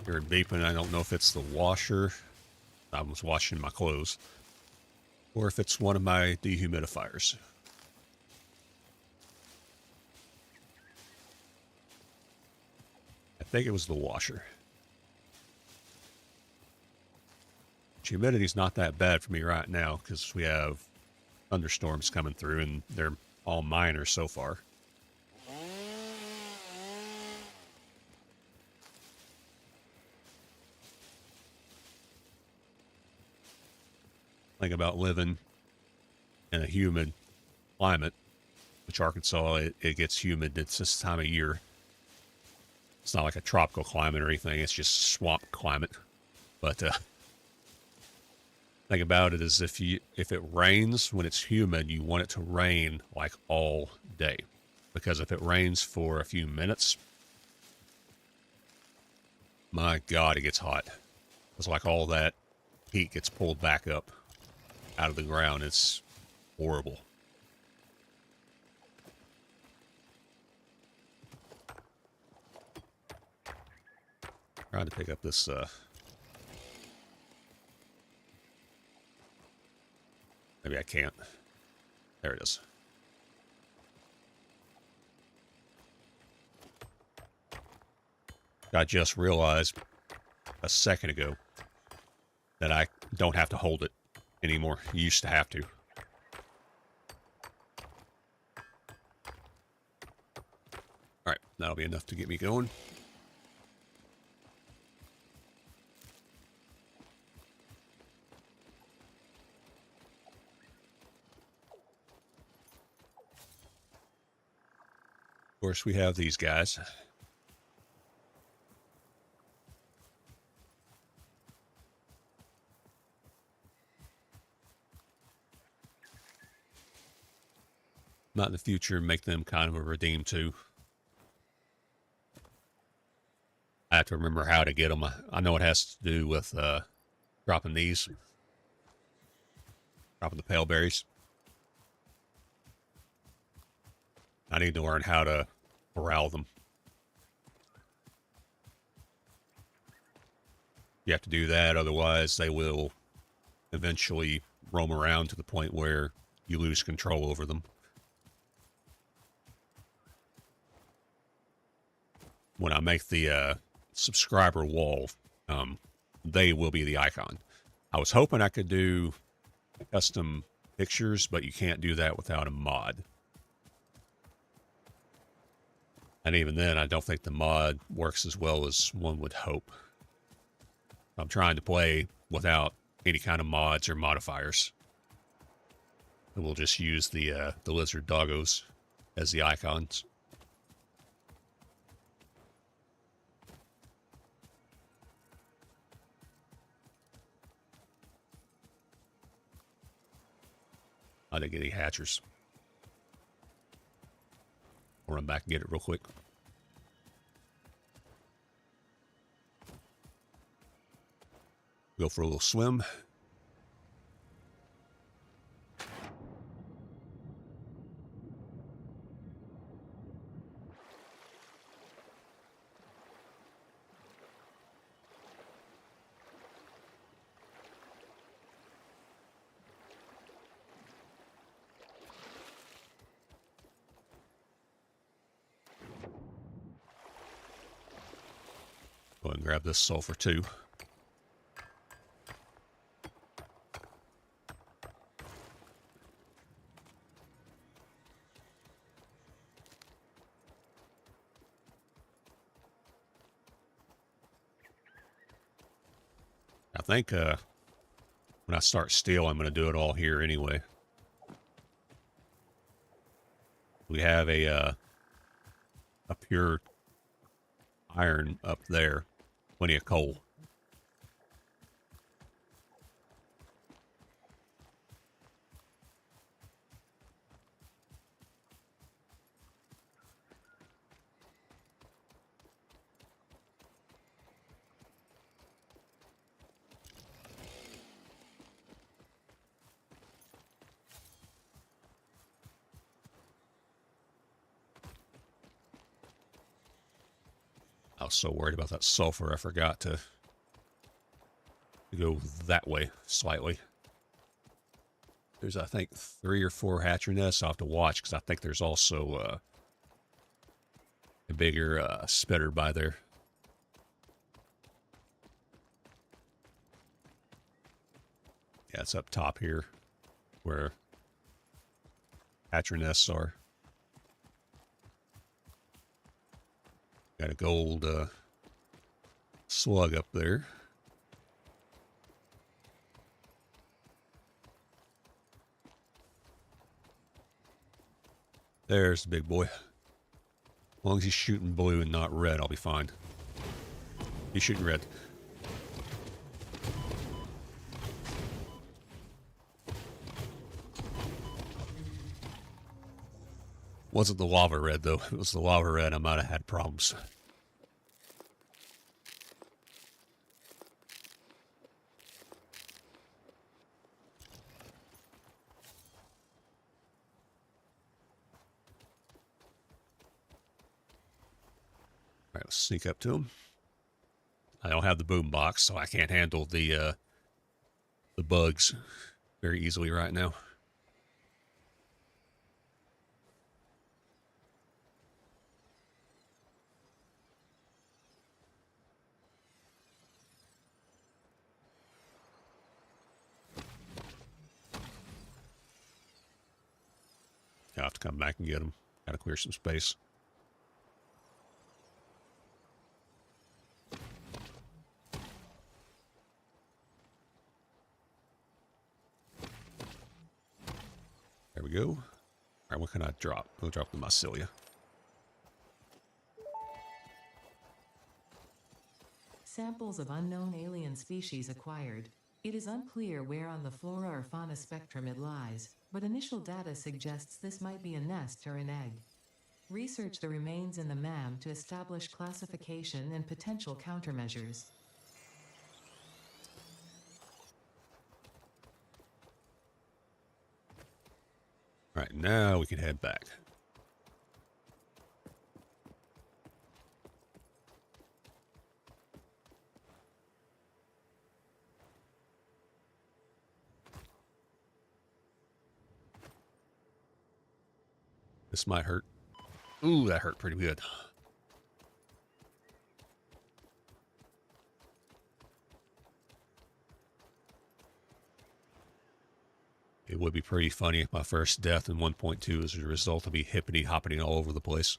S1: Heard beeping. I don't know if it's the washer. I was washing my clothes. Or if it's one of my dehumidifiers. I think it was the washer. Humidity's not that bad for me right now because we have thunderstorms coming through and they're all minor so far. Think about living in a humid climate, which Arkansas, it gets humid. It's this time of year. It's not like a tropical climate or anything. It's just swamp climate. But thing about it is if it rains when it's humid, you want it to rain like all day. Because if it rains for a few minutes, my God, it gets hot. It's like all that heat gets pulled back up out of the ground. It's horrible. Trying to pick up this maybe I can't. There it is. I just realized a second ago that I don't have to hold it anymore. You used to have to. Alright, that'll be enough to get me going. Of course, we have these guys. Not in the future, make them kind of a redeem too. I have to remember how to get them. I know it has to do with dropping these. Dropping the pale berries. I need to learn how to corral them. You have to do that, otherwise they will eventually roam around to the point where you lose control over them. When I make the subscriber wall, they will be the icon. I was hoping I could do custom pictures, but you can't do that without a mod. And even then, I don't think the mod works as well as one would hope. I'm trying to play without any kind of mods or modifiers. And we'll just use the lizard doggos as the icons. I didn't get any hatchers. I'll run back and get it real quick. Go for a little swim. Go ahead and grab this sulfur too. I think when I start steel, I'm going to do it all here anyway. We have a pure iron up there, plenty of coal. I was so worried about that sulfur, I forgot to go that way slightly. There's, I think, 3 or 4 hatcher nests. I'll have to watch because I think there's also a bigger spitter by there. Yeah, it's up top here where hatcher nests are. Got a gold slug up there. There's the big boy. As long as he's shooting blue and not red, I'll be fine. He's shooting red. Wasn't the lava red, though. If it was the lava red, I might have had problems. All right, let's sneak up to him. I don't have the boom box, so I can't handle the bugs very easily right now. I'll have to come back and get him. Gotta clear some space. There we go. All right, what can I drop? I'll drop the mycelia.
S10: Samples of unknown alien species acquired. It is unclear where on the flora or fauna spectrum it lies, but initial data suggests this might be a nest or an egg. Research the remains in the MAM to establish classification and potential countermeasures.
S1: All right, now we can head back. This might hurt. Ooh, that hurt pretty good. It would be pretty funny if my first death in 1.2 is a result of me hippity-hopping all over the place.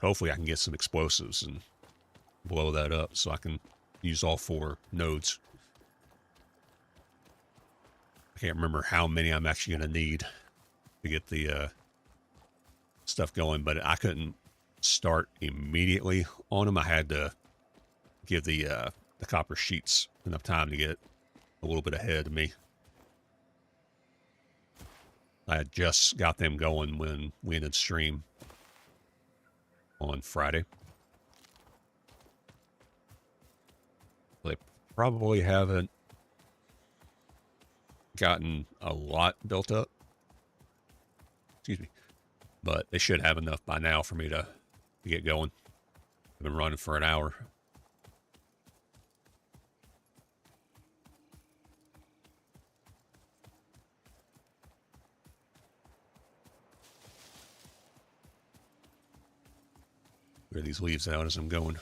S1: Hopefully I can get some explosives and blow that up so I can use all 4 nodes. I can't remember how many I'm actually going to need to get the stuff going, but I couldn't start immediately on them. I had to give the copper sheets enough time to get a little bit ahead of me. I had just got them going when we ended stream on Friday. They probably haven't gotten a lot built up. Excuse me. But they should have enough by now for me to get going. I've been running for an hour. Clear these leaves out as I'm going.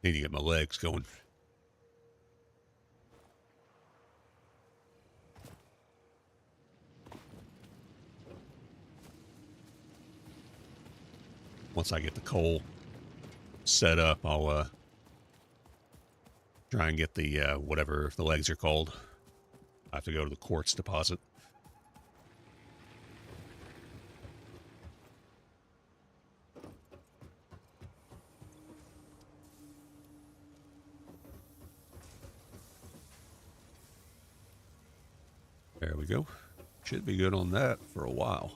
S1: Need to get my legs going. Once I get the coal set up, I'll try and get the whatever the legs are called. I have to go to the quartz deposit. There we go. Should be good on that for a while.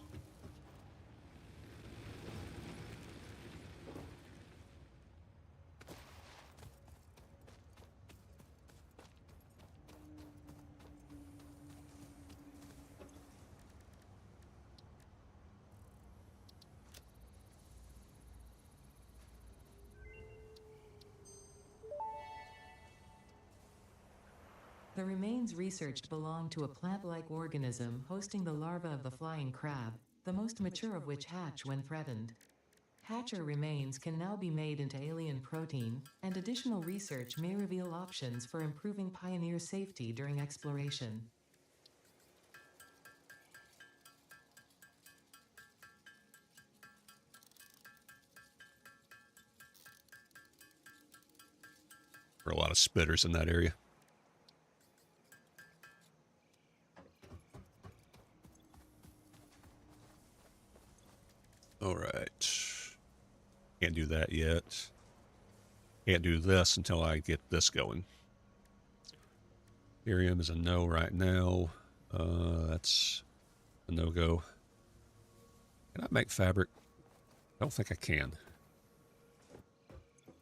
S10: The remains researched belong to a plant-like organism hosting the larva of the flying crab, the most mature of which hatch when threatened. Hatcher remains can now be made into alien protein, and additional research may reveal options for improving Pioneer safety during exploration.
S1: There are a lot of spitters in that area. All right. Can't do that yet. Can't do this until I get this going. Ethereum is a no right now. That's a no-go. Can I make fabric? I don't think I can.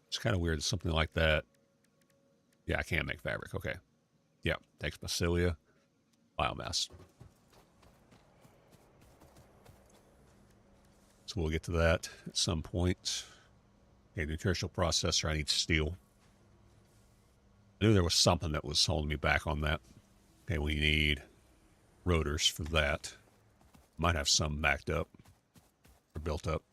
S1: It's kind of weird, something like that. Yeah, I can make fabric. Okay. Yeah, takes basilia, biomass. So we'll get to that at some point. Okay, nutritional processor, I need steel. I knew there was something that was holding me back on that. Okay, we need rotors for that. Might have some backed up or built up.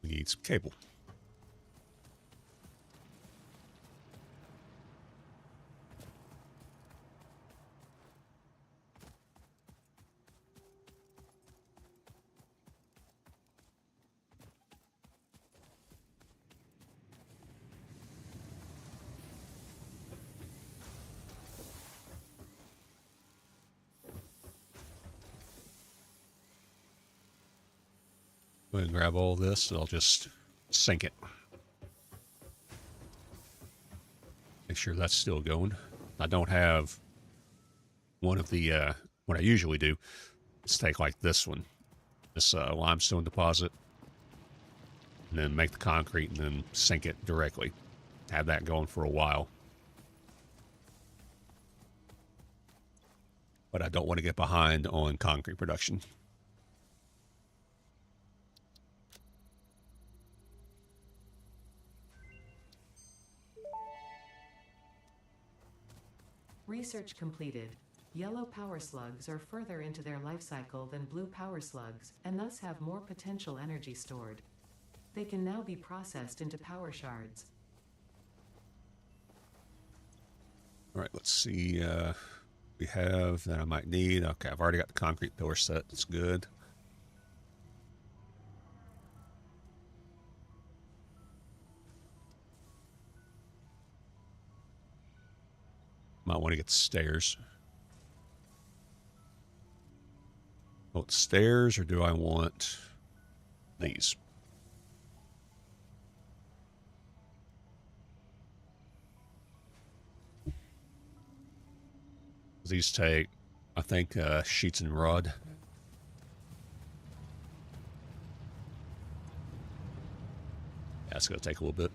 S1: We need some cable. Go ahead and grab all this, and I'll just sink it. Make sure that's still going. I don't have one of the, what I usually do is take like this one, this limestone deposit, and then make the concrete and then sink it directly. Have that going for a while. But I don't want to get behind on concrete production.
S10: Research completed. Yellow power slugs are further into their life cycle than blue power slugs, and thus have more potential energy stored. They can now be processed into power shards.
S1: All right, let's see. We have that I might need. Okay, I've already got the concrete pillar set. That's good. Might want to get the stairs. Want stairs, or do I want these? These take, I think, sheets and rod. That's going to take a little bit.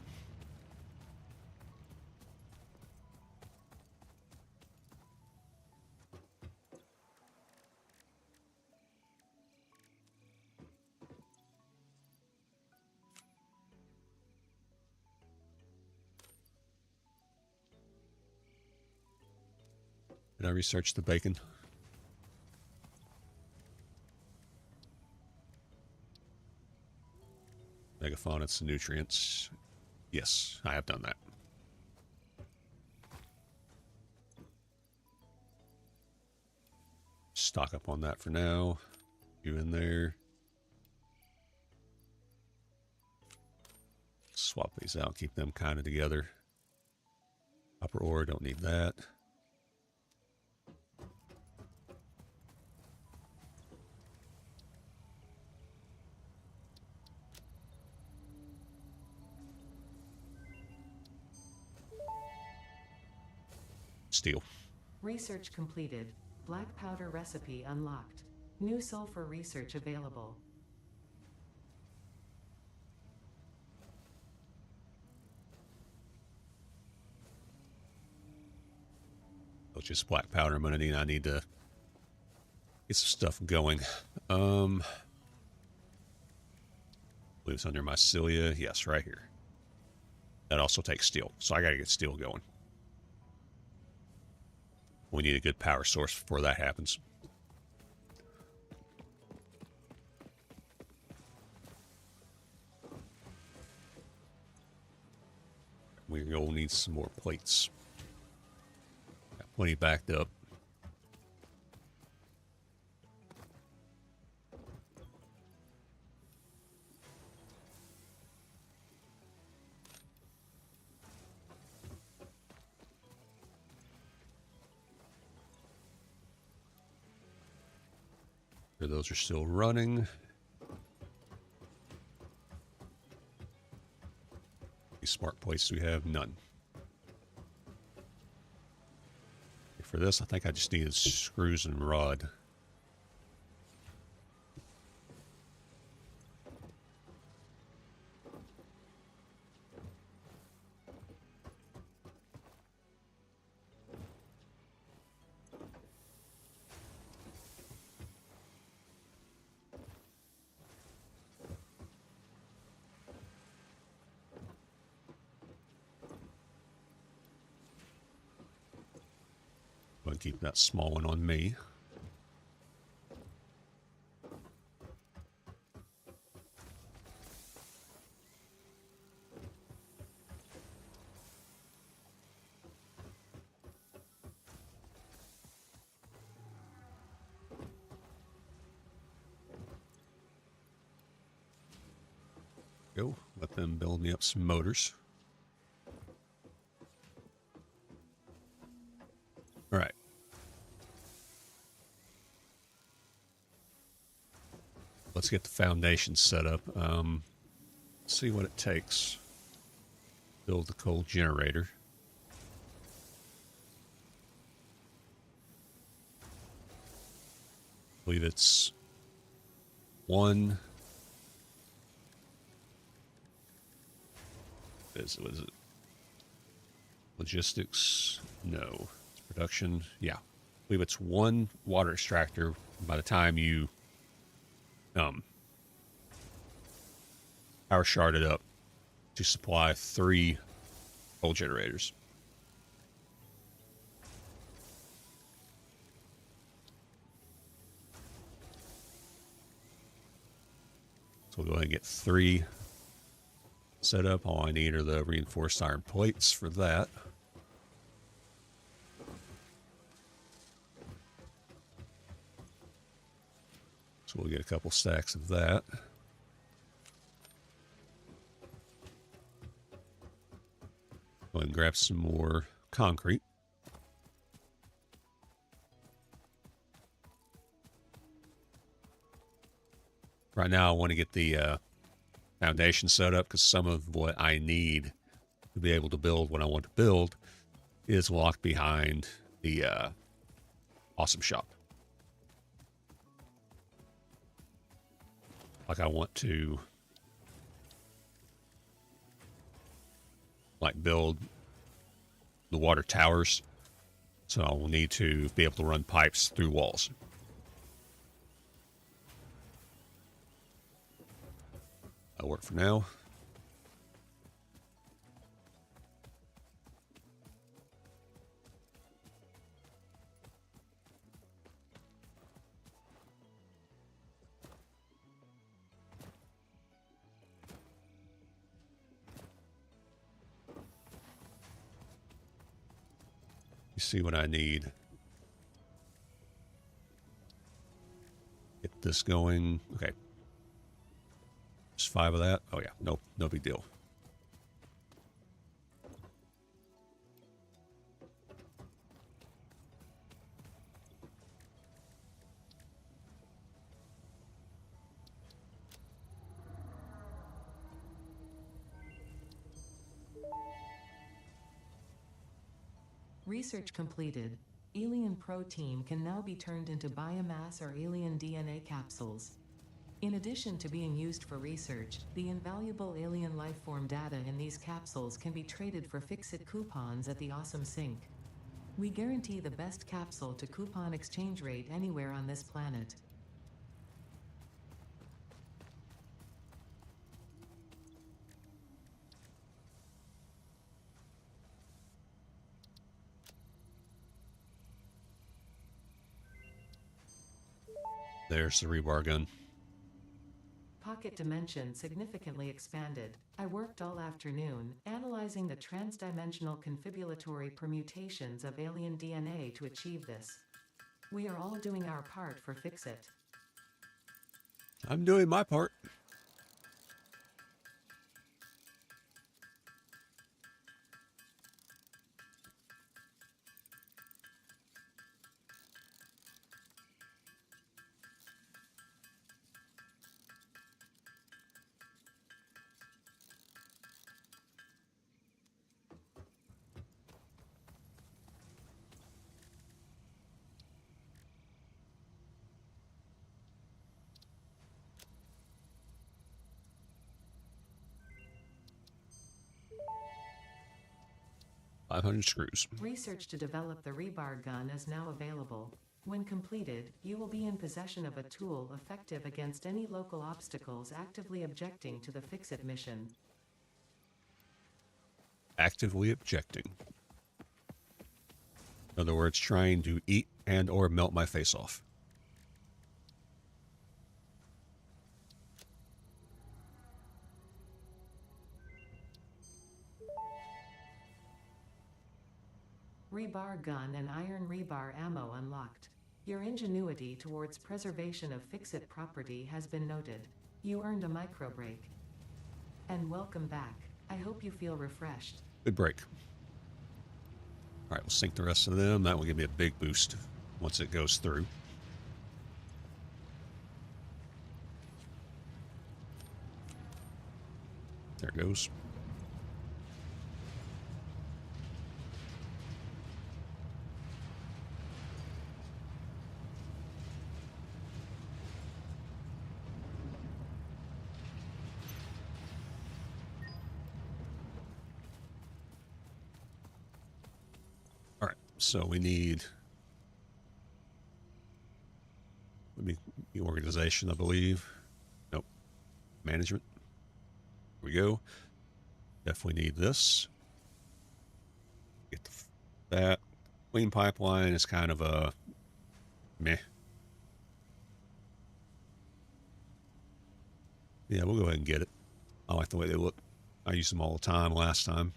S1: Did I research the bacon? Megafaunus and nutrients. Yes, I have done that. Stock up on that for now. You in there. Swap these out, keep them kind of together. Upper ore, don't need that. Steel.
S10: Research completed. Black powder recipe unlocked. New sulfur research available.
S1: which is black powder I'm going to need. I need to get some stuff going. I believe it's under my cilia. Yes, right here. That also takes steel, so I got to get steel going. We need a good power source before that happens. We're going to need some more plates. Got plenty backed up. Those are still running. These smart plates we have none. For this, I think I just needed screws and rod. I'll keep that small one on me. Go, let them build me up some motors. All right. Let's get the foundation set up. See what it takes. Build the coal generator. I believe it's one. What is it? Logistics? No. It's production. Yeah. I believe it's one water extractor. By the time you power shard it up to supply 3 coal generators. So we'll go ahead and get 3 set up. All I need are the reinforced iron plates for that. So we'll get a couple stacks of that. Go ahead and grab some more concrete. Right now I want to get the foundation set up because some of what I need to be able to build what I want to build is locked behind the awesome shop. Like I want to build the water towers, so I will need to be able to run pipes through walls. That'll work for now. See what I need. Get this going. Okay. Just 5 of that. Oh yeah, nope, no big deal.
S10: Research completed. Alien protein can now be turned into biomass or alien DNA capsules. In addition to being used for research, the invaluable alien lifeform data in these capsules can be traded for fix-it coupons at the Awesome Sink. We guarantee the best capsule to coupon exchange rate anywhere on this planet.
S1: There's the rebar gun.
S10: Pocket dimension significantly expanded. I worked all afternoon, analyzing the transdimensional confibulatory permutations of alien DNA to achieve this. We are all doing our part for Fix-It.
S1: I'm doing my part. $500 screws.
S10: Research to develop the rebar gun is now available. When completed, you will be in possession of a tool effective against any local obstacles actively objecting to the Fix-It mission.
S1: Actively objecting. In other words, trying to eat and or melt my face off.
S10: Rebar gun and iron rebar ammo unlocked. Your ingenuity towards preservation of Fix-It property has been noted. You earned a micro break. And welcome back. I hope you feel refreshed.
S1: Good break. All right, we'll sink the rest of them. That will give me a big boost once it goes through. There it goes. All right, so we need the organization, I believe. Nope. Management. Here we go. Definitely need this. Get that. Clean pipeline is kind of a meh. Yeah, we'll go ahead and get it. I like the way they look. I used them all the time last time.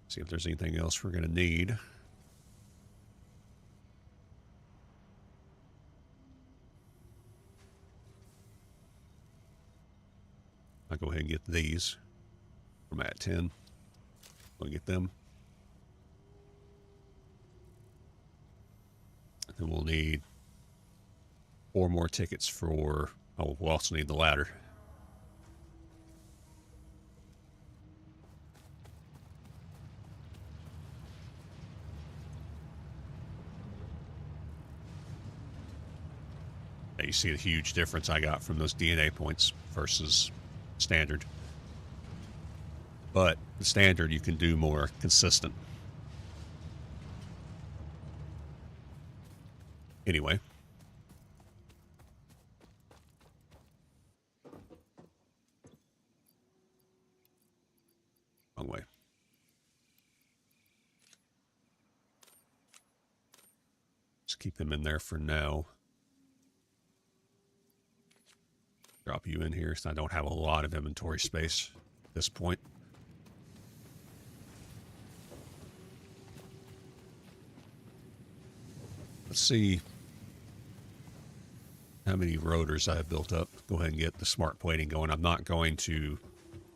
S1: See if there's anything else we're going to need. I'll go ahead and get these from at 10. We'll get them. And then we'll need 4 more tickets for... Oh, we'll also need the ladder. Now you see the huge difference I got from those DNA points versus standard. But the standard you can do more consistent. Anyway. Wrong way. Just keep them in there for now. Drop you in here, so I don't have a lot of inventory space at this point. Let's see how many rotors I have built up. Go ahead and get the smart plating going. I'm not going to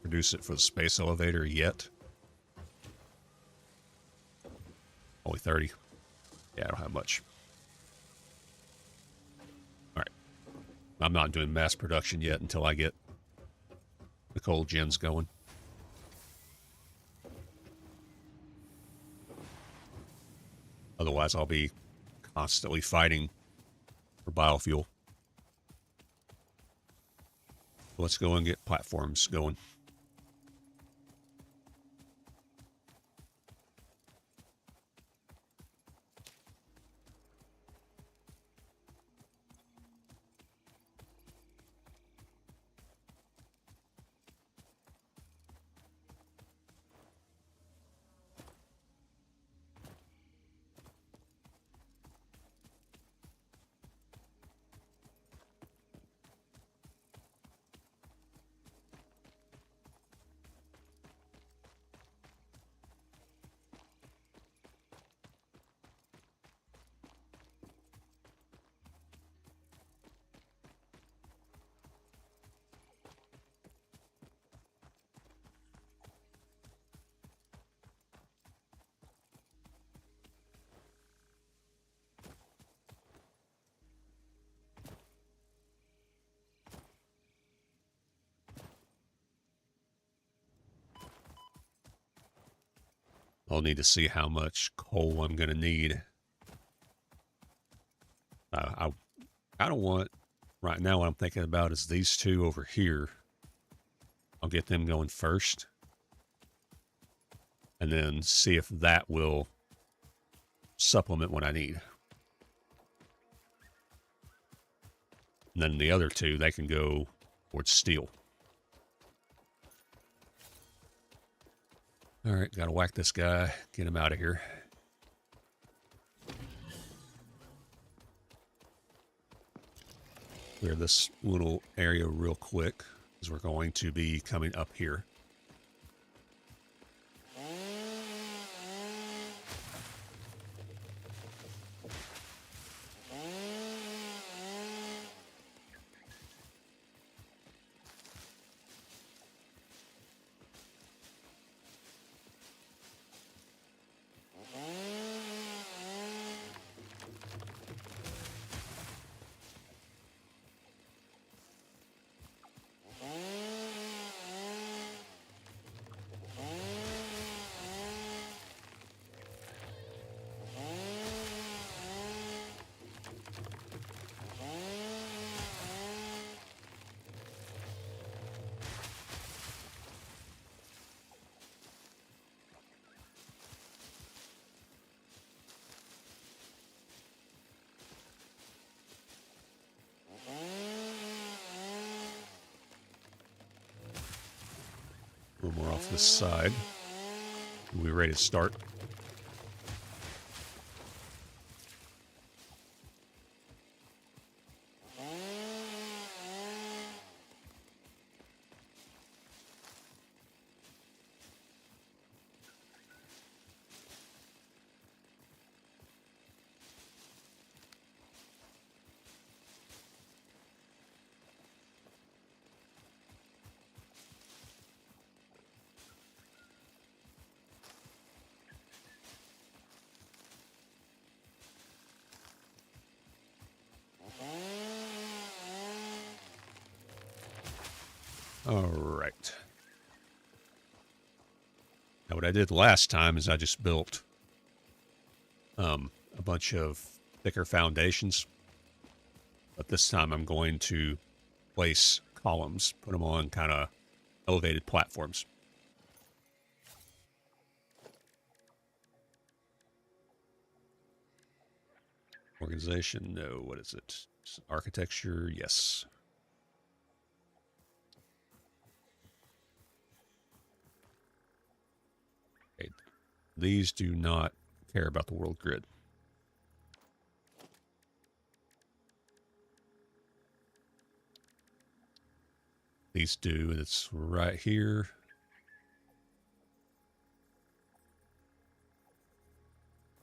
S1: produce it for the space elevator yet. Only 30. Yeah, I don't have much. I'm not doing mass production yet until I get the cold gens going. Otherwise, I'll be constantly fighting for biofuel. Let's go and get platforms going. I'll need to see how much coal I'm going to need. I don't want, right now what I'm thinking about is these two over here. I'll get them going first. And then see if that will supplement what I need. And then the other two, they can go towards steel. All right, got to whack this guy, get him out of here. Clear this little area real quick, because we're going to be coming up here. A little more off this side. We ready to start? All right. Now what I did last time is I just built a bunch of thicker foundations. But this time I'm going to place columns, put them on kind of elevated platforms. Organization, no. What is it? Architecture, yes. Okay. These do not care about the world grid. These do, and it's right here.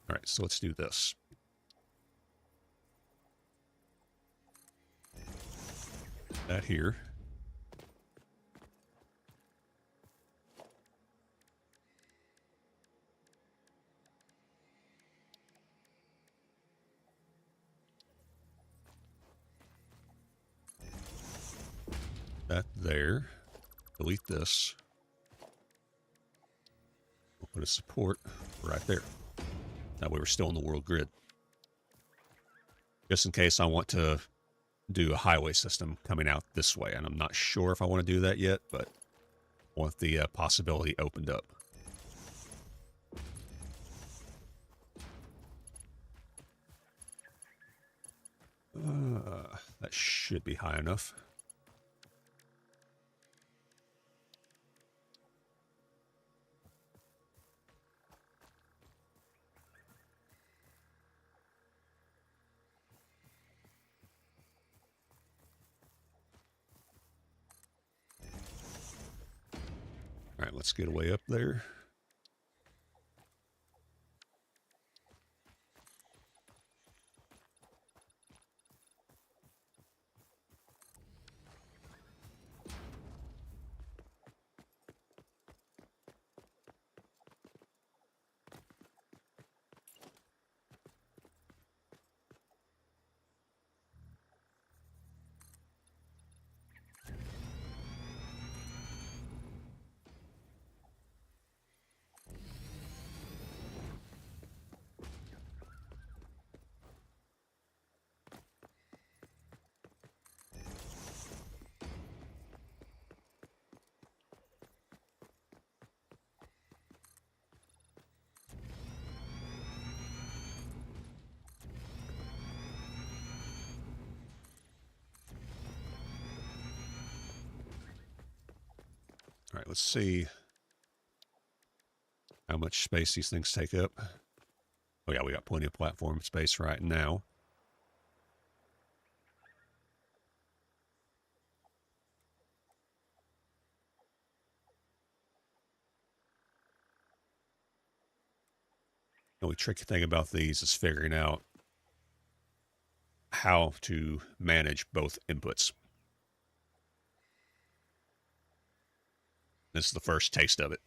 S1: All right, so let's do this. That here. That there. Delete this. We'll put a support right there. That way we're still in the world grid. Just in case I want to do a highway system coming out this way, and I'm not sure if I want to do that yet, but I want the possibility opened up. That should be high enough. All right, let's get way up there. All right, let's see how much space these things take up. Oh yeah, we got plenty of platform space right now. The only tricky thing about these is figuring out how to manage both inputs. This is the first taste of it.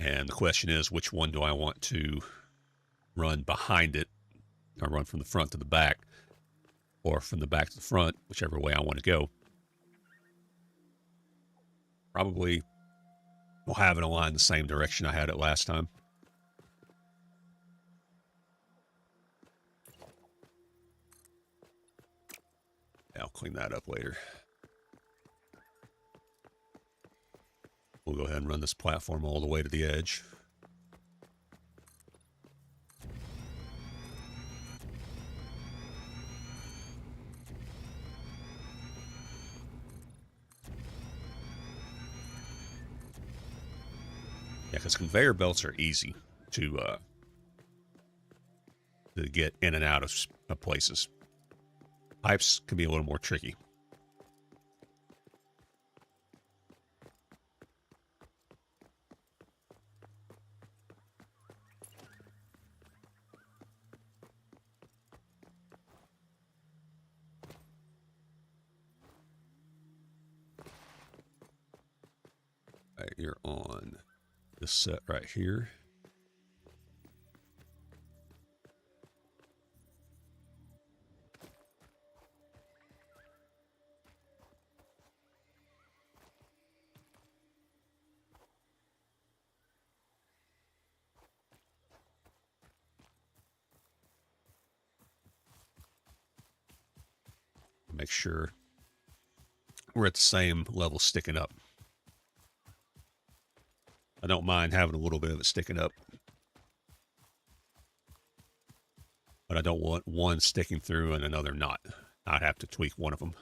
S1: And the question is, which one do I want to run behind it, or run from the front to the back, or from the back to the front, whichever way I want to go. Probably will have it aligned the same direction I had it last time. I'll clean that up later. We'll go ahead and run this platform all the way to the edge. Yeah, because conveyor belts are easy to get in and out of places. Pipes can be a little more tricky. All right, you're on this set right here. Make sure we're at the same level sticking up. I don't mind having a little bit of it sticking up, but I don't want one sticking through and another not. I'd have to tweak one of them.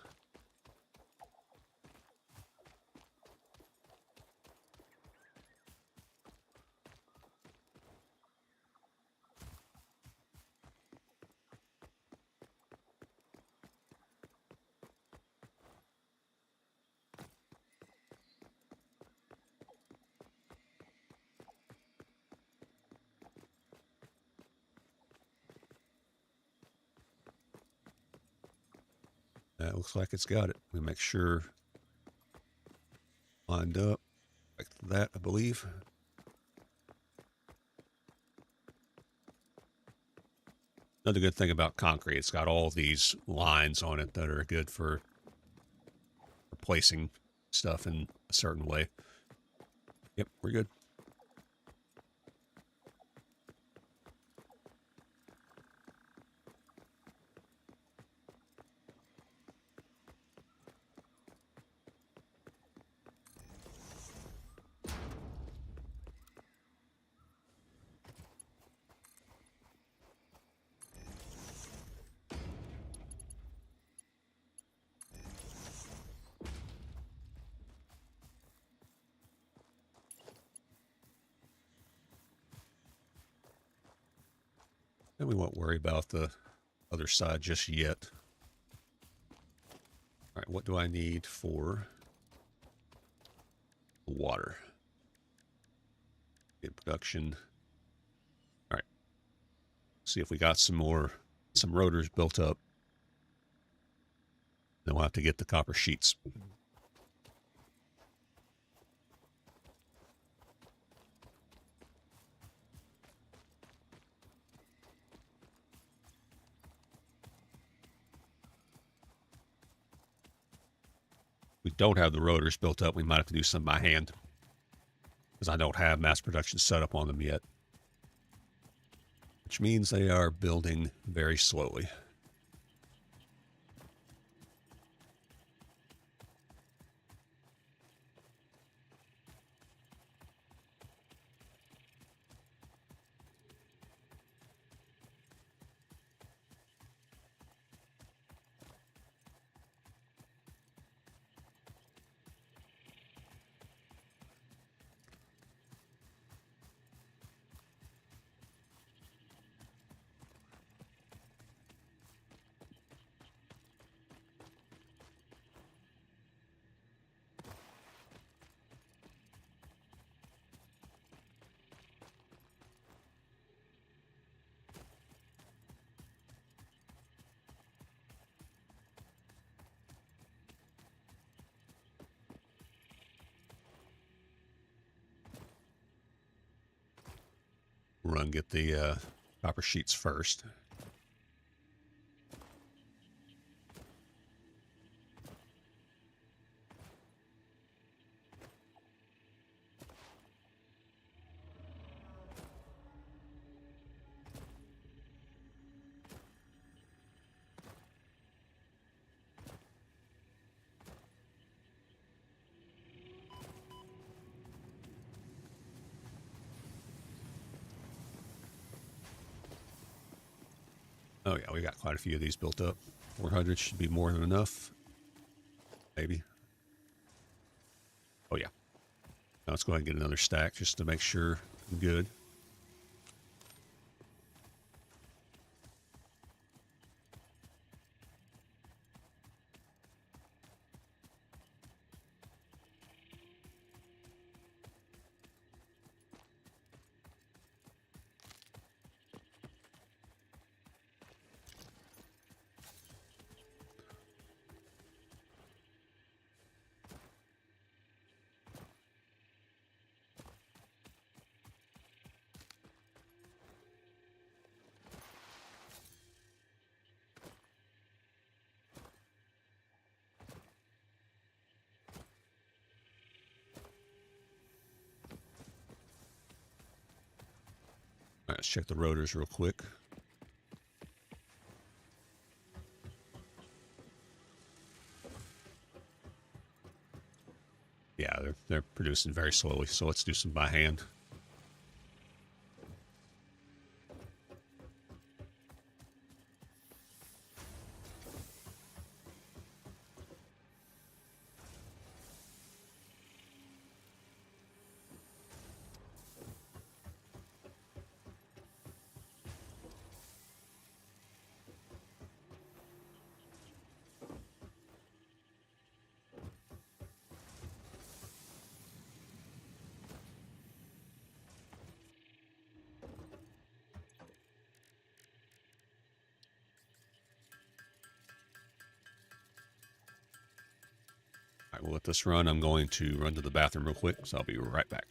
S1: That looks like it's got it. We make sure lined up like that, I believe. Another good thing about concrete, it's got all these lines on it that are good for placing stuff in a certain way. Yep, we're good. And we won't worry about the other side just yet. All right, what do I need for the water? Get production. All right. See if we got some rotors built up. Then we'll have to get the copper sheets. We don't have the rotors built up. We might have to do some by hand because I don't have mass production set up on them yet, which means they are building very slowly. Run, get the copper sheets first. Oh yeah, we got quite a few of these built up. 400 should be more than enough. Maybe. Oh yeah. Now let's go ahead and get another stack just to make sure I'm good. All right, let's check the rotors real quick. Yeah, they're producing very slowly, so let's do some by hand. All right, we'll let this run. I'm going to run to the bathroom real quick, so I'll be right back.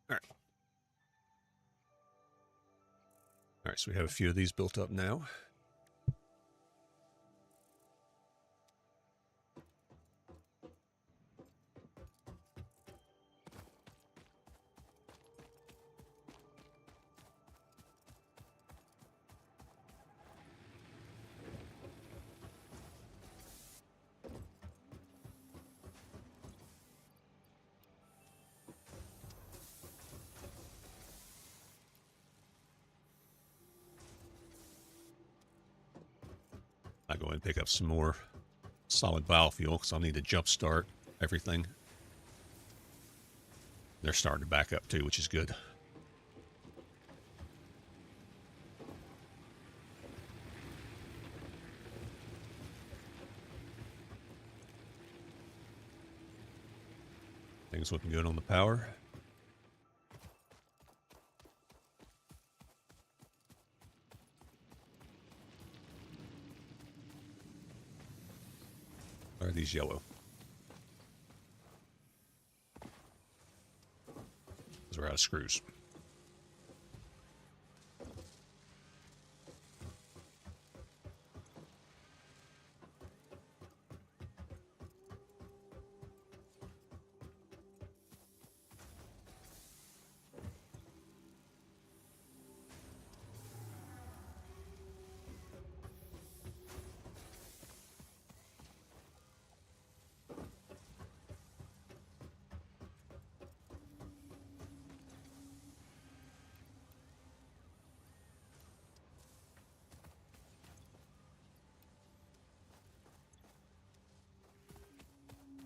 S1: All right. All right, so we have a few of these built up now. I'll go ahead and pick up some more solid biofuel because I'll need to jumpstart everything. They're starting to back up too, which is good. Things looking good on the power. Or are these yellow? Because we're out of screws.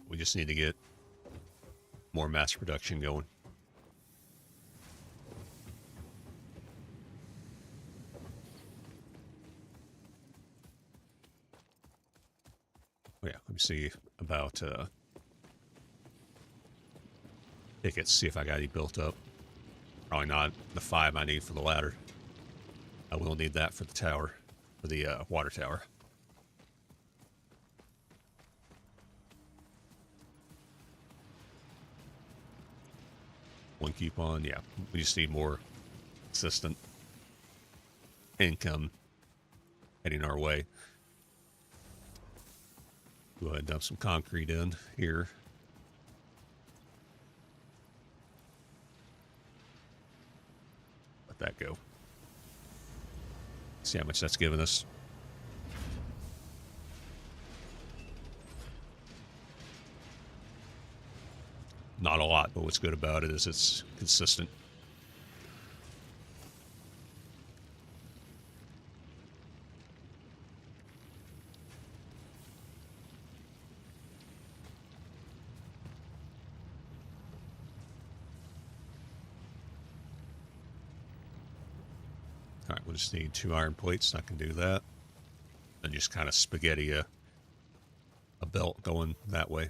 S1: We just need to get more mass production going. Oh yeah, let me see about tickets, see if I got any built up. Probably not the 5 I need for the ladder. I will need that for the tower, for the water tower. One coupon, yeah. We just need more consistent income heading our way. Go ahead and dump some concrete in here. Let that go. See how much that's given us. Not a lot, but what's good about it is it's consistent. All right, we'll just need 2 iron plates. I can do that. And just kind of spaghetti a belt going that way.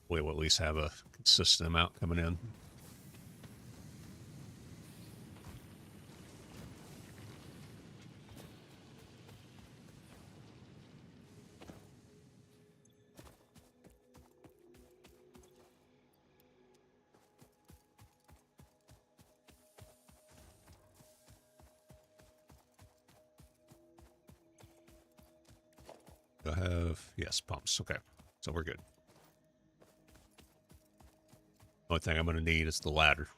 S1: We'll at least have a consistent amount coming in. Do I have, yes, pumps. Okay, so we're good. Only thing I'm going to need is the ladder.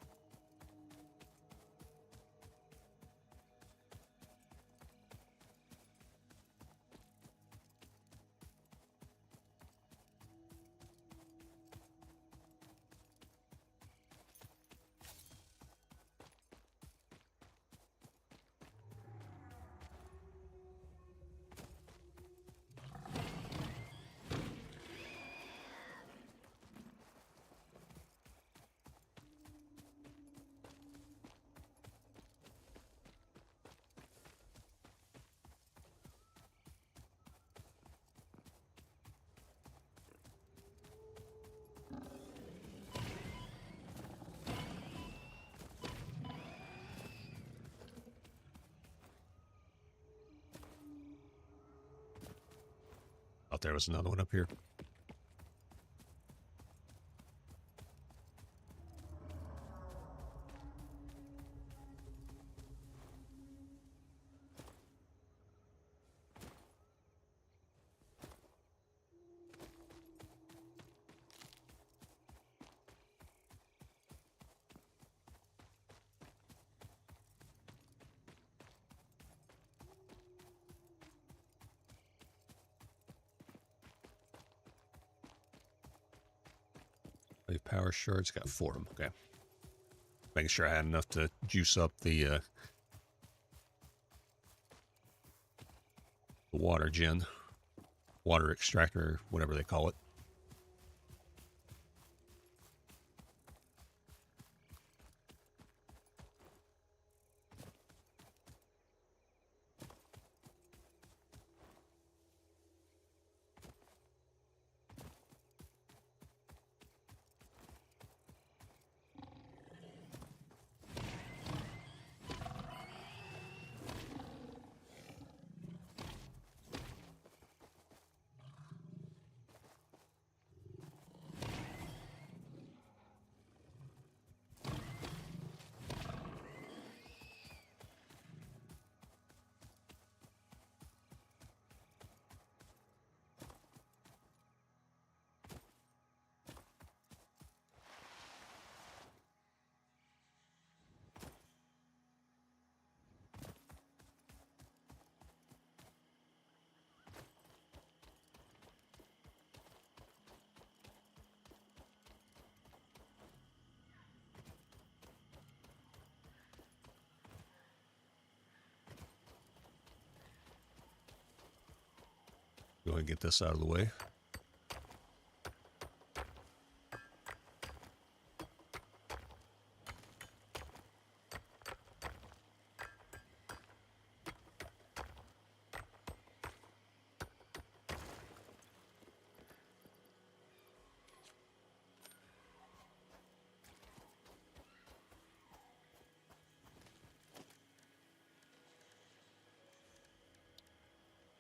S1: Thought there was another one up here. Power shards, got 4 of them. Okay. Making sure I had enough to juice up the water gen, water extractor, whatever they call it. Go ahead and get this out of the way.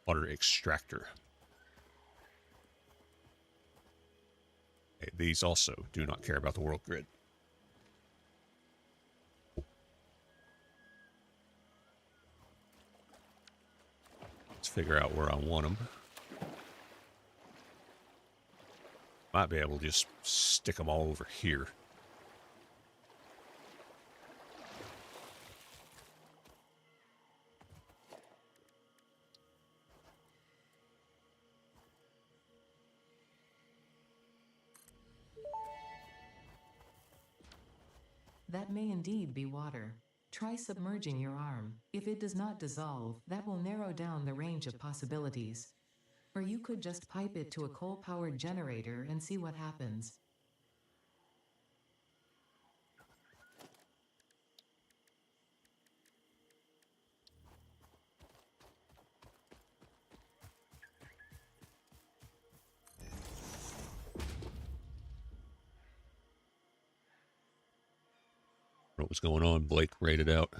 S1: Water extractor. Okay, these also do not care about the world grid. Let's figure out where I want them. Might be able to just stick them all over here.
S10: That may indeed be water. Try submerging your arm. If it does not dissolve, that will narrow down the range of possibilities. Or you could just pipe it to a coal-powered generator and see what happens.
S1: What was going on? Blake raided out.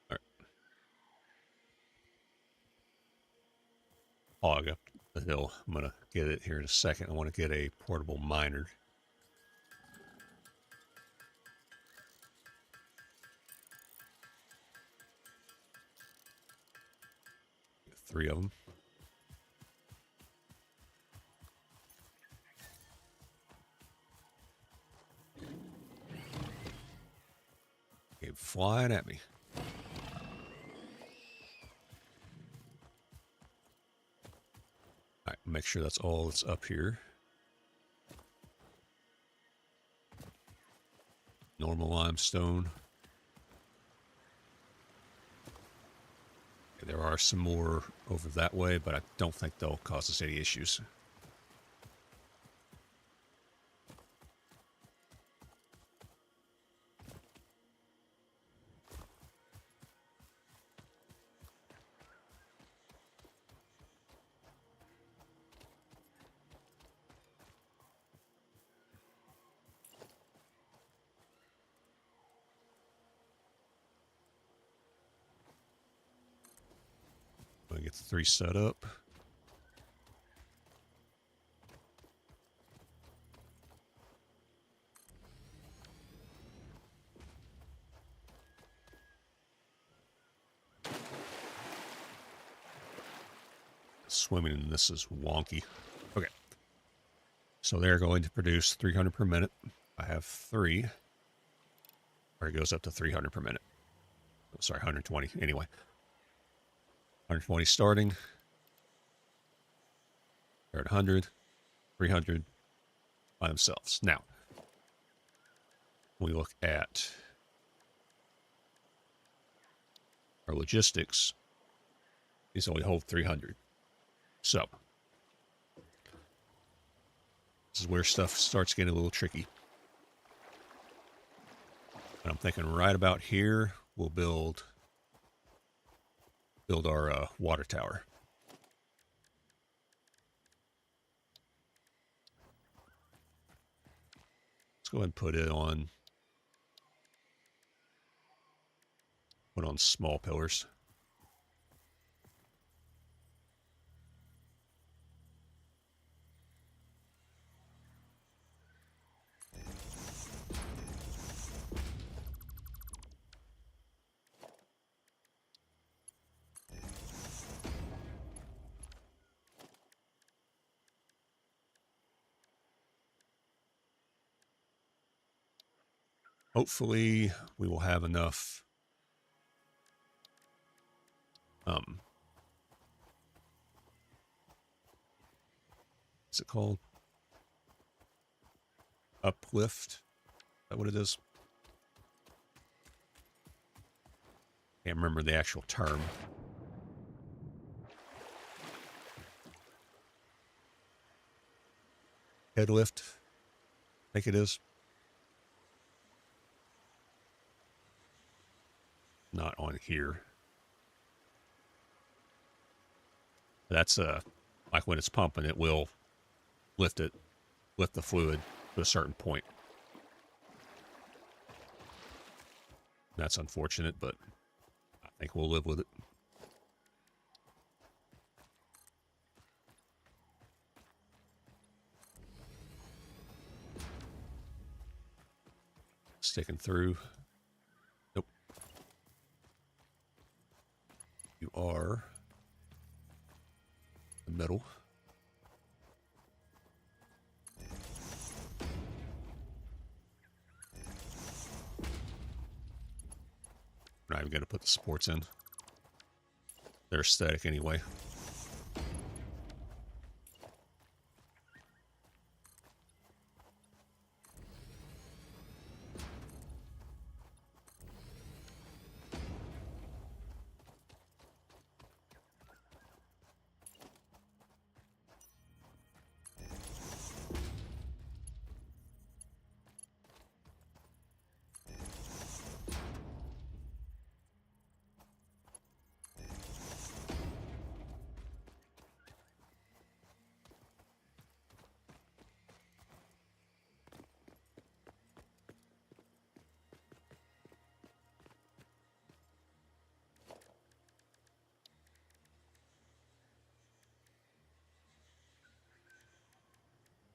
S1: All right. Hog up the hill. I'm going to get it here in a second. I want to get a portable miner. Get 3 of them. Came flying at me. All right, make sure that's all that's up here. Normal limestone. Okay, there are some more over that way, but I don't think they'll cause us any issues. Get the 3 set up. Swimming in this is wonky. Okay. So they're going to produce 300 per minute. I have 3. Or it goes up to 300 per minute. Oh, sorry, 120. Anyway. 120 starting. They're at 100. 300 by themselves. Now, when we look at our logistics, these only hold 300. So, this is where stuff starts getting a little tricky. And I'm thinking right about here, we'll build our water tower. Let's go ahead and put on small pillars. Hopefully, we will have enough what's it called? Uplift? Is that what it is? Can't remember the actual term. Headlift? I think it is. Not on here. That's like when it's pumping, it will lift the fluid to a certain point. That's unfortunate, but I think we'll live with it. Sticking through. Nope. You are the middle. We're not even going to put the supports in. They're static anyway.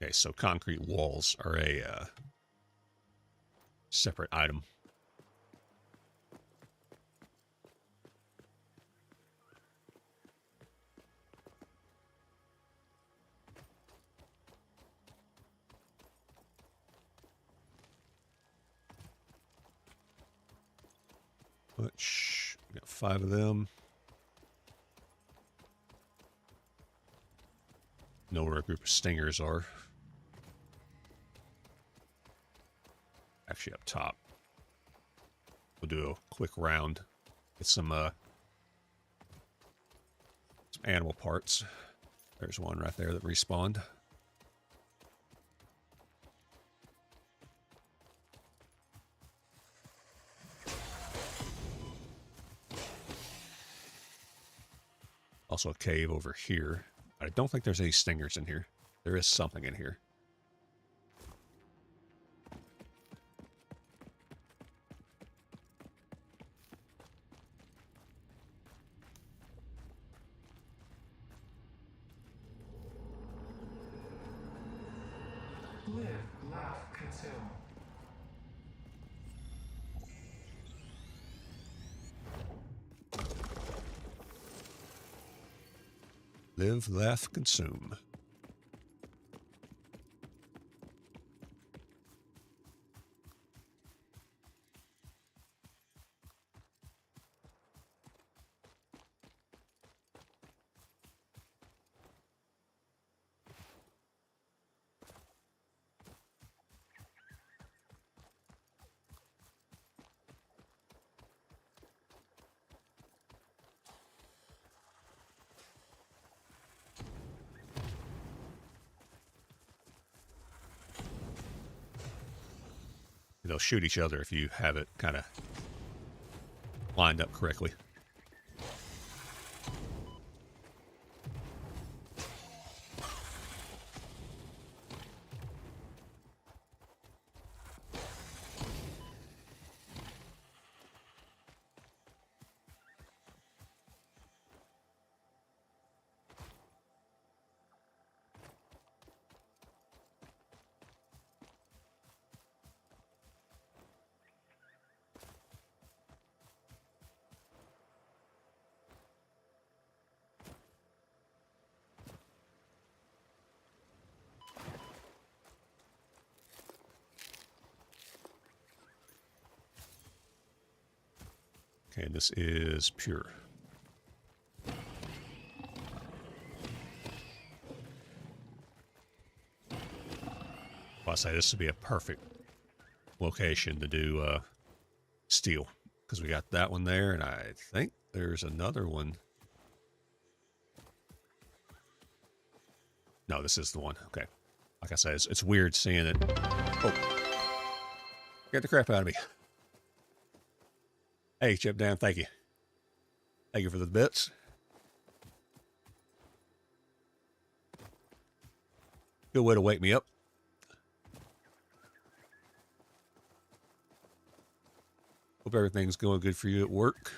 S1: Okay, so concrete walls are a separate item. Which, we got 5 of them. Know where a group of stingers are. Actually up top. We'll do a quick round. Get some animal parts. There's one right there that respawned. Also a cave over here. I don't think there's any stingers in here. There is something in here.
S9: Live, laugh, consume.
S1: Live, laugh, consume. They'll shoot each other if you have it kind of lined up correctly. Okay, this is pure. Well, I say this would be a perfect location to do steel, because we got that one there, and I think there's another one. No, this is the one. Okay. Like I said, it's weird seeing it. Oh. Get the crap out of me. Hey, Chip Dan, thank you. Thank you for the bits. Good way to wake me up. Hope everything's going good for you at work.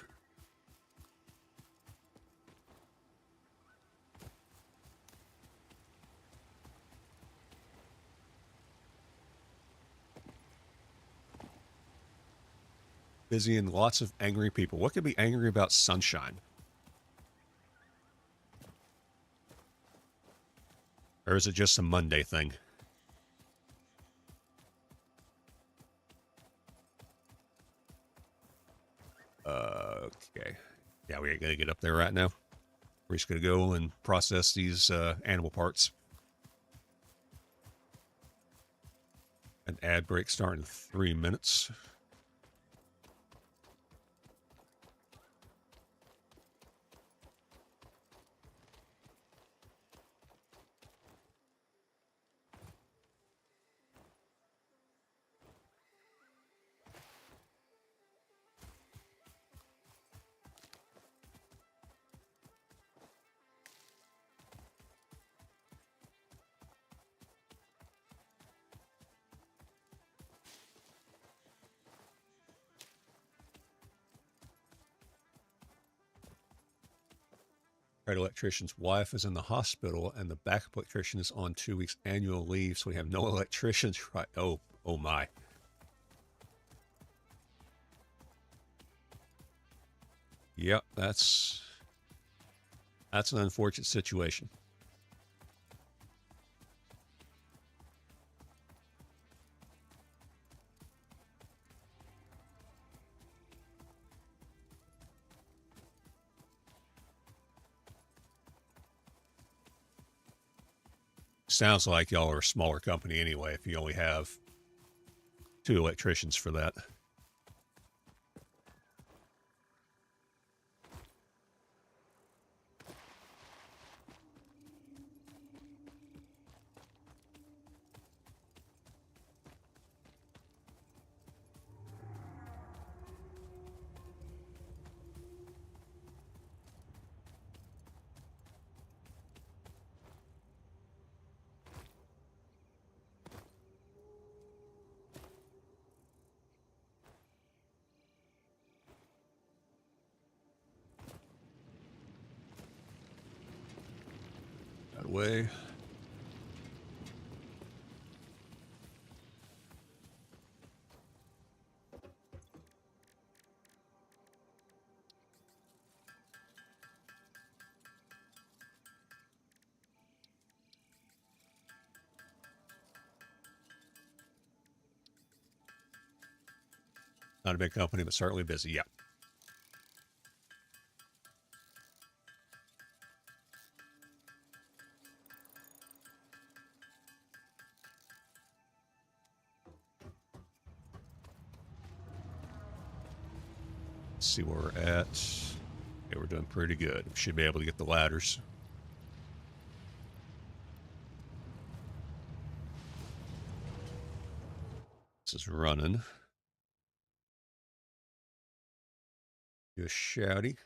S1: Busy and lots of angry people. What could be angry about sunshine? Or is it just a Monday thing? Okay. Yeah, we ain't gonna get up there right now. We're just gonna go and process these animal parts. An ad break starting in 3 minutes. Our electrician's wife is in the hospital, and the backup electrician is on 2 weeks annual leave, so we have no electricians. Right? Oh my. Yep, that's an unfortunate situation. Sounds like y'all are a smaller company anyway, if you only have 2 electricians for that. That way. Not a big company, but certainly busy. Yeah. Let's see where we're at. Yeah, we're doing pretty good. We should be able to get the ladders. This is running. You a shouty.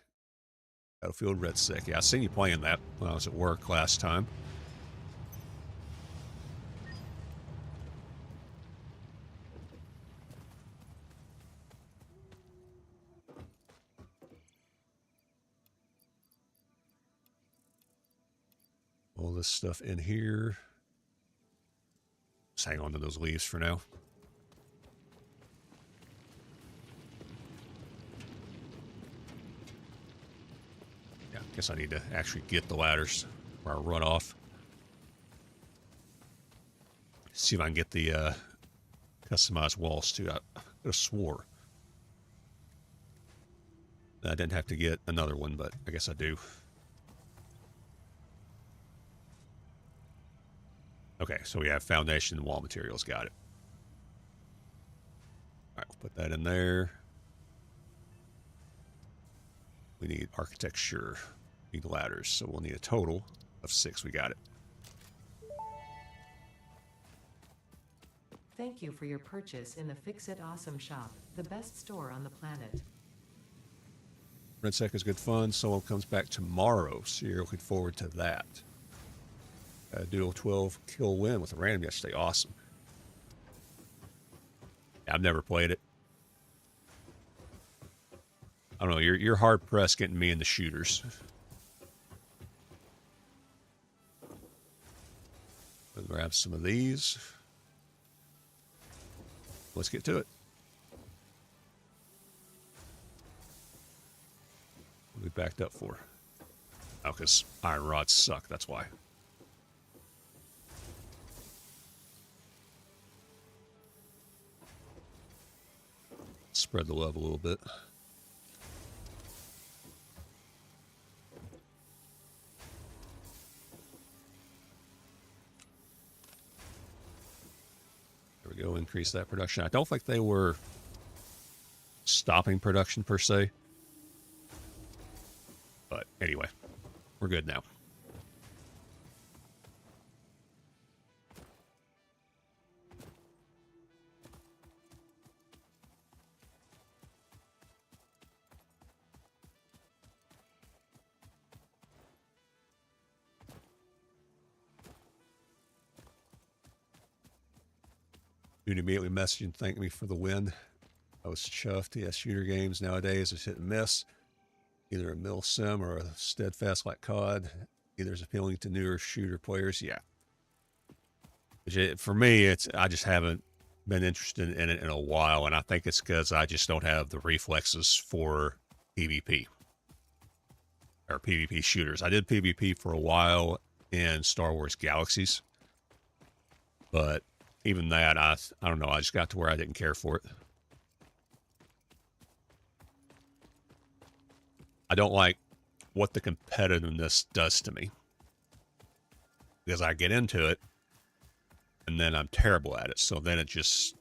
S1: Battlefield Red Sick. Yeah, I seen you playing that when I was at work last time. All this stuff in here. Just hang on to those leaves for now. Yeah, I guess I need to actually get the ladders where I run off. See if I can get the customized walls too. I could have swore that I didn't have to get another one, but I guess I do. Okay, so we have foundation and wall materials. Got it. All right, we'll put that in there. We need architecture. We need ladders, so we'll need a total of 6. We got it.
S10: Thank you for your purchase in the Fix-It Awesome shop, the best store on the planet.
S1: Red Sec is good fun. Solo comes back tomorrow, so you're looking forward to that. Dual 12 kill win with a random yesterday. Awesome. Yeah, I've never played it. I don't know. You're hard pressed getting me into shooters. We'll grab some of these. Let's get to it. What are we backed up for? Oh, because iron rods suck. That's why. Spread the love a little bit. There we go. Increase that production. I don't think they were stopping production per se. But anyway, we're good now. Dude immediately messaged and thanked me for the win. I was chuffed. Yeah, shooter games nowadays is hit and miss. Either a mill sim or a steadfast like COD. Either is appealing to newer shooter players. Yeah. For me, I just haven't been interested in it in a while, and I think it's because I just don't have the reflexes for PvP. Or PvP shooters. I did PvP for a while in Star Wars Galaxies. But even that, I don't know, I just got to where I didn't care for it. I don't like what the competitiveness does to me. Because I get into it, and then I'm terrible at it. So then it just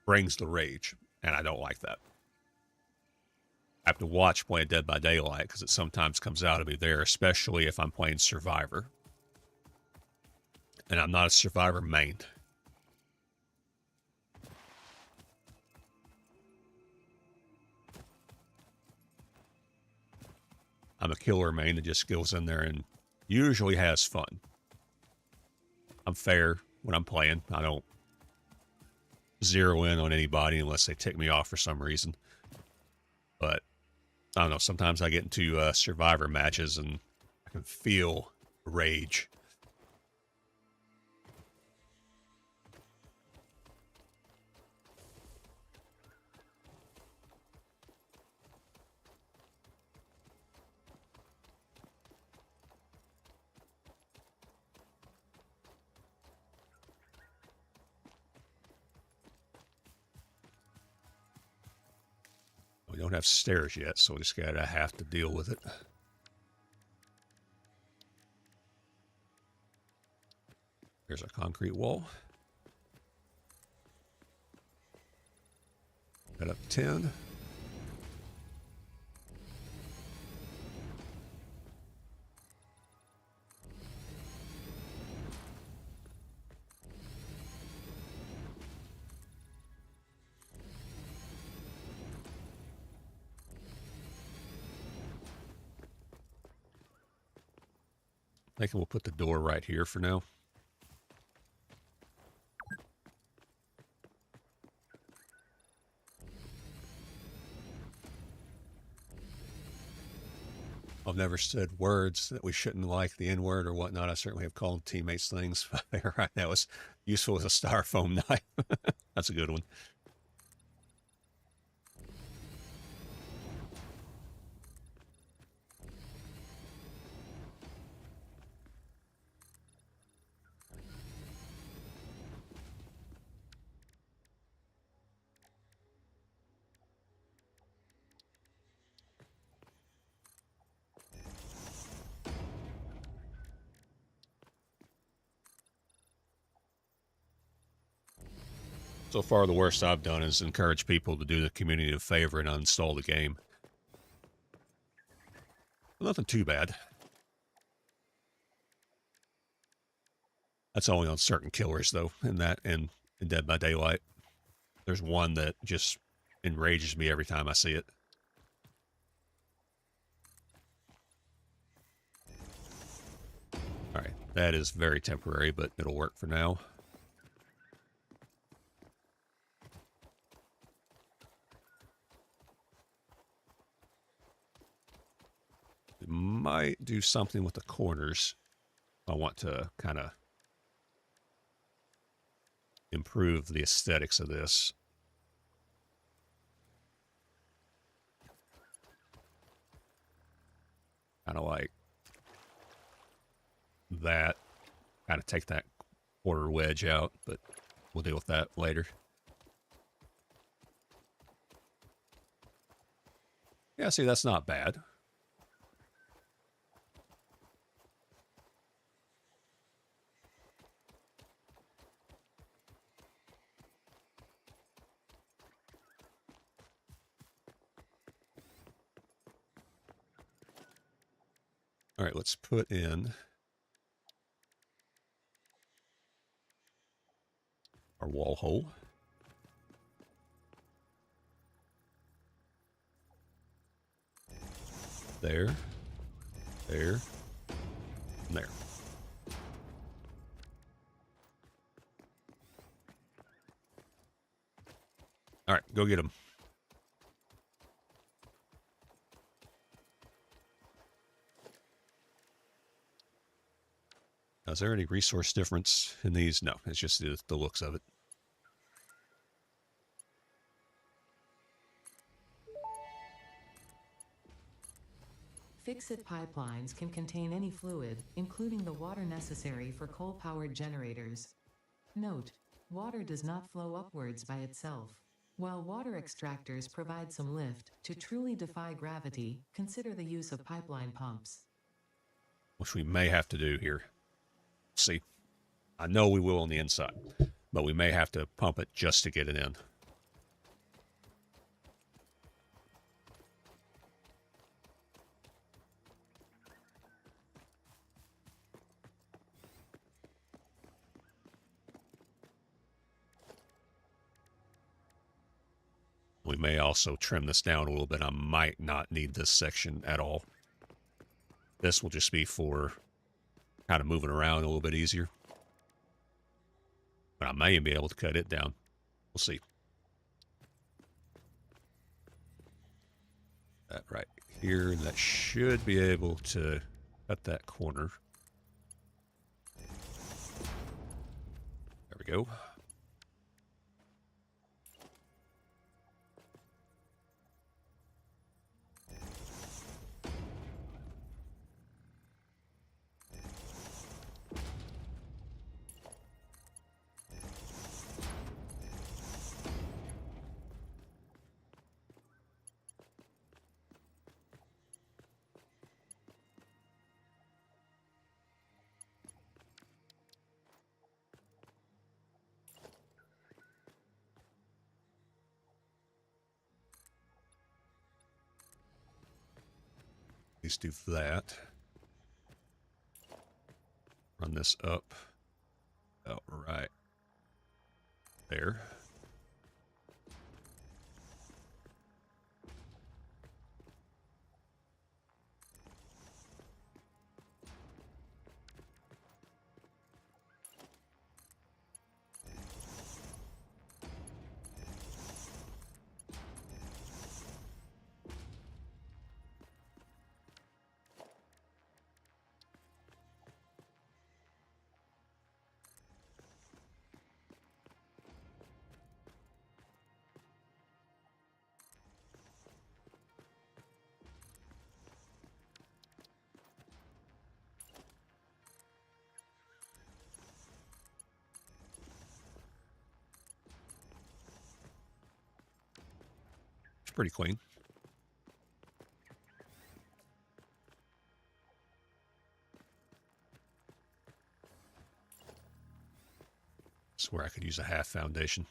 S1: brings the rage, and I don't like that. I have to watch playing Dead by Daylight, because it sometimes comes out of me there, especially if I'm playing Survivor. And I'm not a Survivor main. I'm a killer main that just goes in there and usually has fun. I'm fair when I'm playing. I don't zero in on anybody unless they tick me off for some reason. But I don't know. Sometimes I get into Survivor matches and I can feel rage. We don't have stairs yet, so we just gotta have to deal with it. There's a concrete wall. Got up 10. I think we'll put the door right here for now. I've never said words that we shouldn't like, the N-word or whatnot. I certainly have called teammates things. Right now, it's useful as a styrofoam knife. That's a good one. So far, the worst I've done is encourage people to do the community a favor and uninstall the game. Nothing too bad. That's only on certain killers, though, in Dead by Daylight. There's one that just enrages me every time I see it. Alright, that is very temporary, but it'll work for now. We might do something with the corners. I want to kind of improve the aesthetics of this. Kind of like that. Kind of take that quarter wedge out, but we'll deal with that later. Yeah, see, that's not bad. All right, let's put in our wall hole. There, there, and there. All right, go get them. Now, is there any resource difference in these? No, it's just the looks of it.
S10: Fix-it pipelines can contain any fluid, including the water necessary for coal-powered generators. Note: water does not flow upwards by itself. While water extractors provide some lift, to truly defy gravity, consider the use of pipeline pumps.
S1: Which we may have to do here. See, I know we will on the inside, but we may have to pump it just to get it in. We may also trim this down a little bit. I might not need this section at all. This will just be for kind of moving around a little bit easier. But I may be able to cut it down. We'll see. That right here, and that should be able to cut that corner. There we go. least do that. Run this up. Oh, right there. It's pretty clean. Swear I could use a half foundation.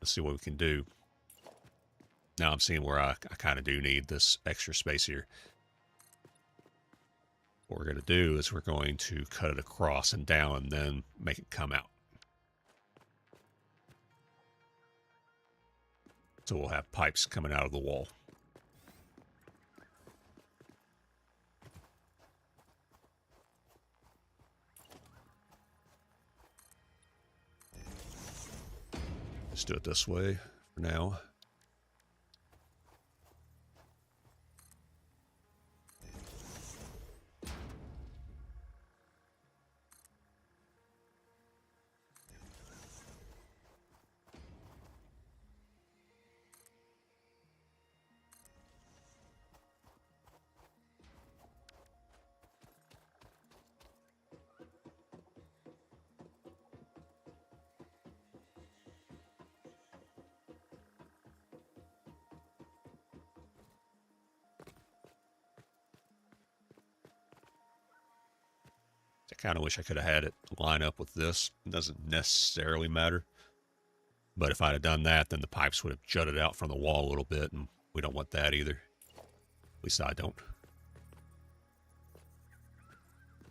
S1: Let's see what we can do. Now I'm seeing where I kind of do need this extra space here. What we're going to do is we're going to cut it across and down and then make it come out. So we'll have pipes coming out of the wall. Let's do it this way for now. I kind of wish I could have had it line up with this. It doesn't necessarily matter. But if I'd have done that, then the pipes would have jutted out from the wall a little bit, and we don't want that either. At least I don't.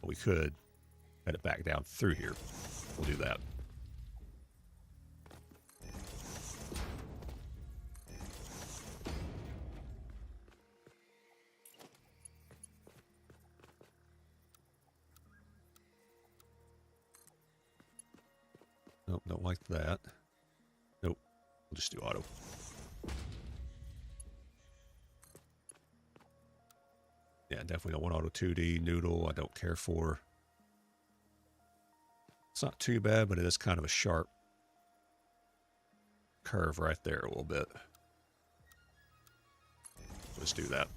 S1: But we could head it back down through here. We'll do that. Nope, don't like that. Nope, we'll just do auto. Yeah, definitely don't want auto 2D. Noodle, I don't care for. It's not too bad, but it is kind of a sharp curve right there a little bit. Let's do that.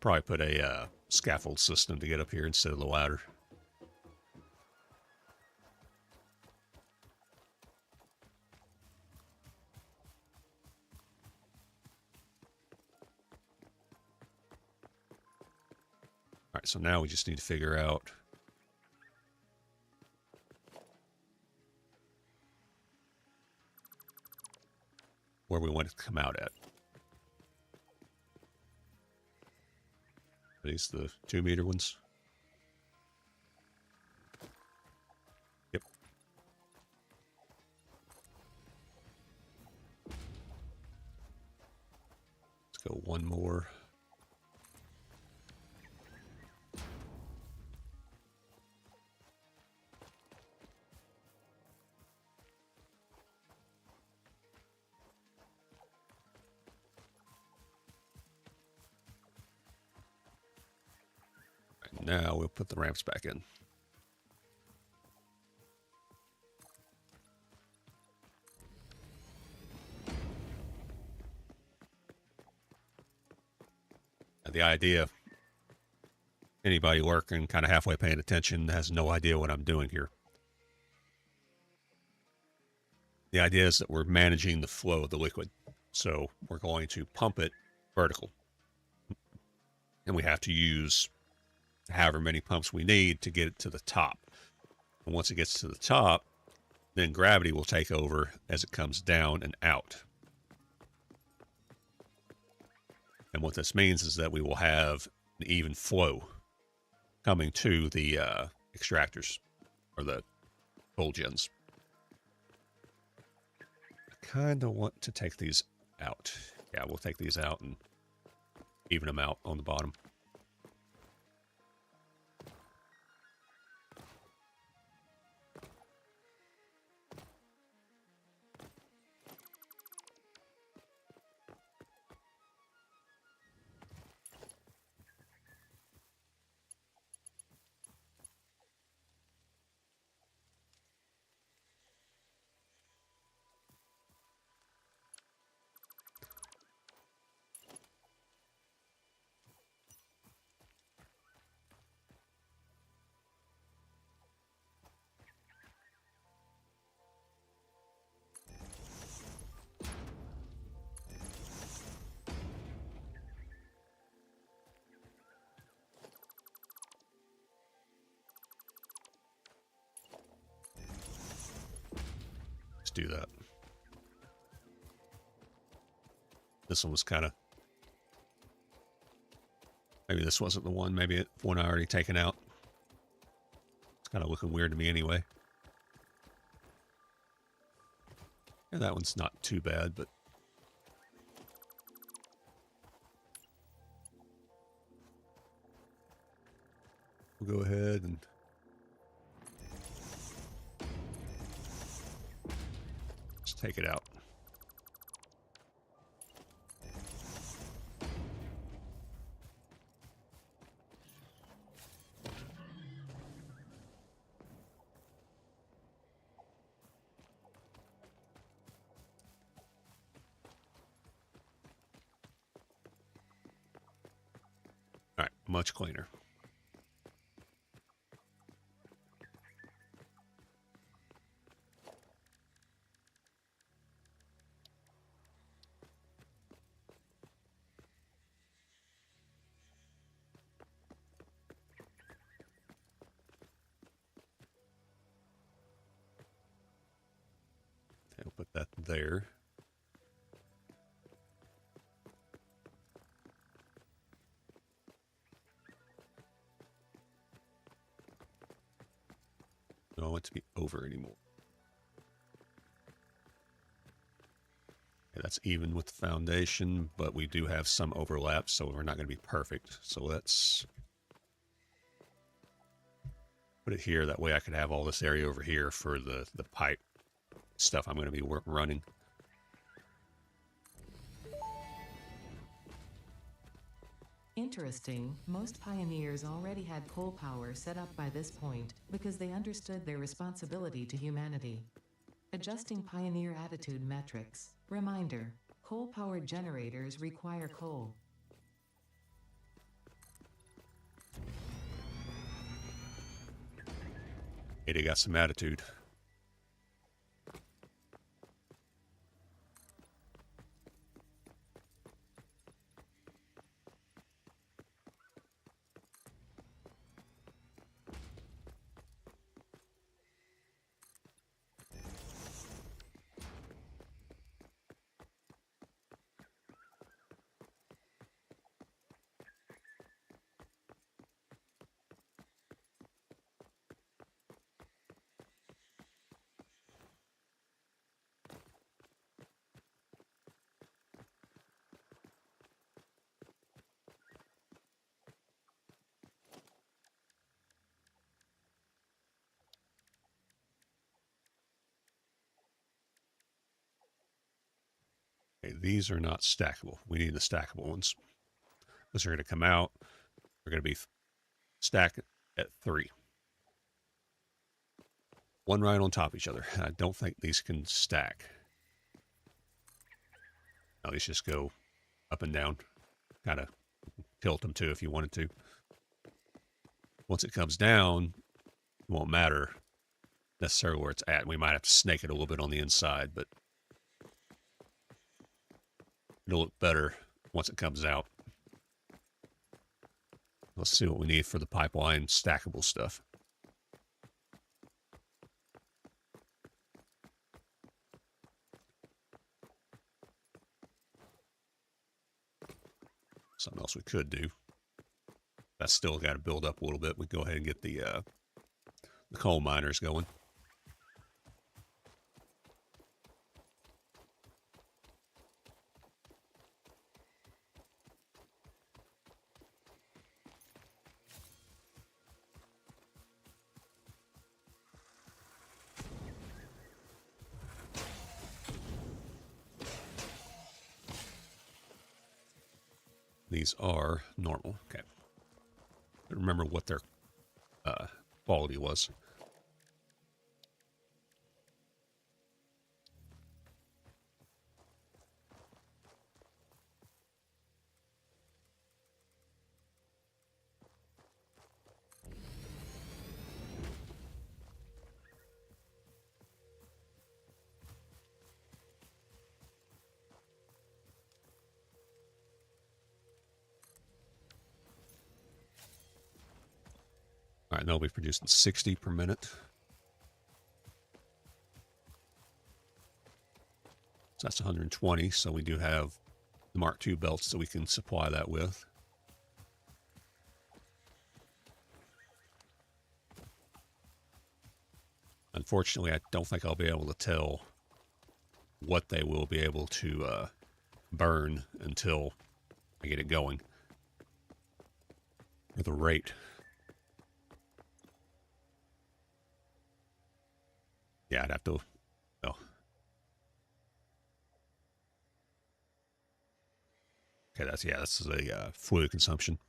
S1: Probably put a scaffold system to get up here instead of the ladder. All right, so now we just need to figure out where we want it to come out at. Are these the 2-meter ones? Yep. Let's go one more. Now we'll put the ramps back in. The idea, anybody working kind of halfway paying attention has no idea what I'm doing here. The idea is that we're managing the flow of the liquid. So we're going to pump it vertical. And we have to use however many pumps we need to get it to the top. And once it gets to the top, then gravity will take over as it comes down and out. And what this means is that we will have an even flow coming to the extractors or the coal gens. I kind of want to take these out. Yeah, we'll take these out and even them out on the bottom. Do that. This one was kind of, maybe this wasn't the one, maybe one I already taken out. It's kind of looking weird to me anyway. Yeah, that one's not too bad, but we'll go ahead and take it out. All right, much cleaner. I'll put that there. I don't want it to be over anymore. Okay, that's even with the foundation, but we do have some overlap, so we're not going to be perfect. So let's put it here. That way I could have all this area over here for the pipe stuff I'm going to be running.
S10: Interesting, most pioneers already had coal power set up by this point because they understood their responsibility to humanity. Adjusting pioneer attitude metrics. Reminder, coal-powered generators require coal.
S1: Hey, they got some attitude. Okay, these are not stackable. We need the stackable ones. Those are going to come out. They're going to be stack at 3. One right on top of each other. I don't think these can stack. Now these just go up and down. Kind of tilt them too if you wanted to. Once it comes down, it won't matter necessarily where it's at. We might have to snake it a little bit on the inside, but it'll look better once it comes out. Let's see what we need for the pipeline stackable stuff. Something else we could do. That's still got to build up a little bit. We go ahead and get the coal miners going. These are normal. Okay. Remember what their quality was. All right, they'll be producing 60 per minute. So that's 120. So we do have the Mark II belts that we can supply that with. Unfortunately, I don't think I'll be able to tell what they will be able to burn until I get it going. Or the rate. Yeah, I'd have to. Oh. Okay, that's a fluid consumption.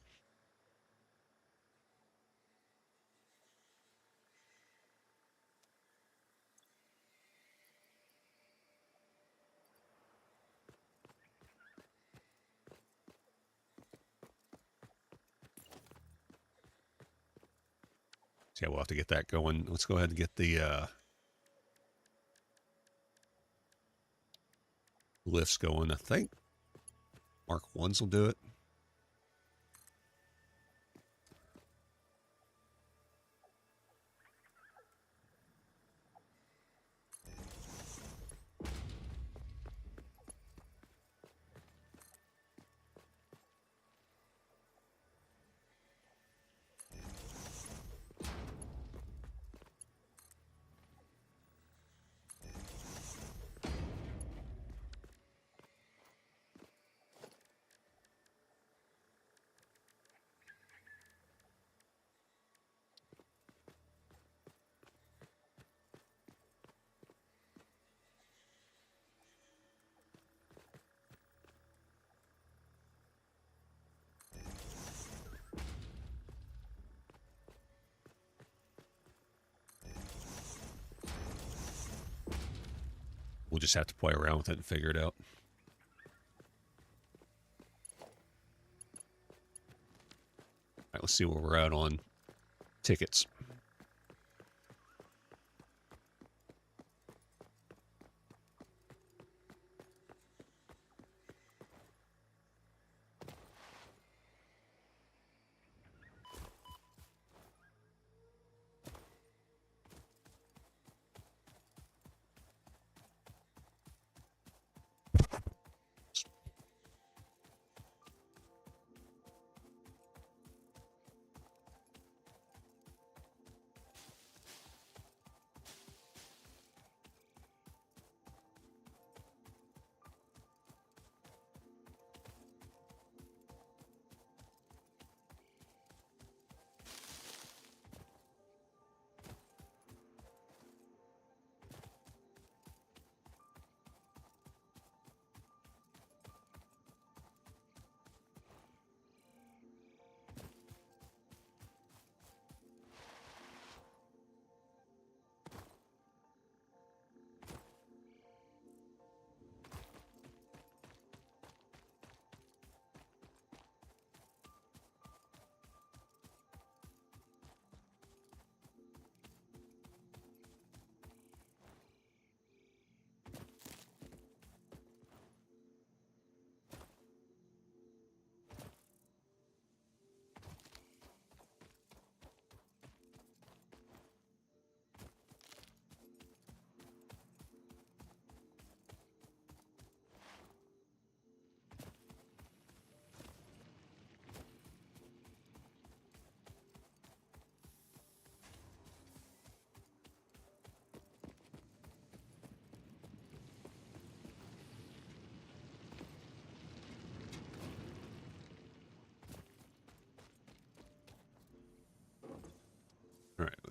S1: So yeah, we'll have to get that going. Let's go ahead and get the lifts going. I think Mark I's will do it. We'll just have to play around with it and figure it out. All right, let's see where we're at on tickets.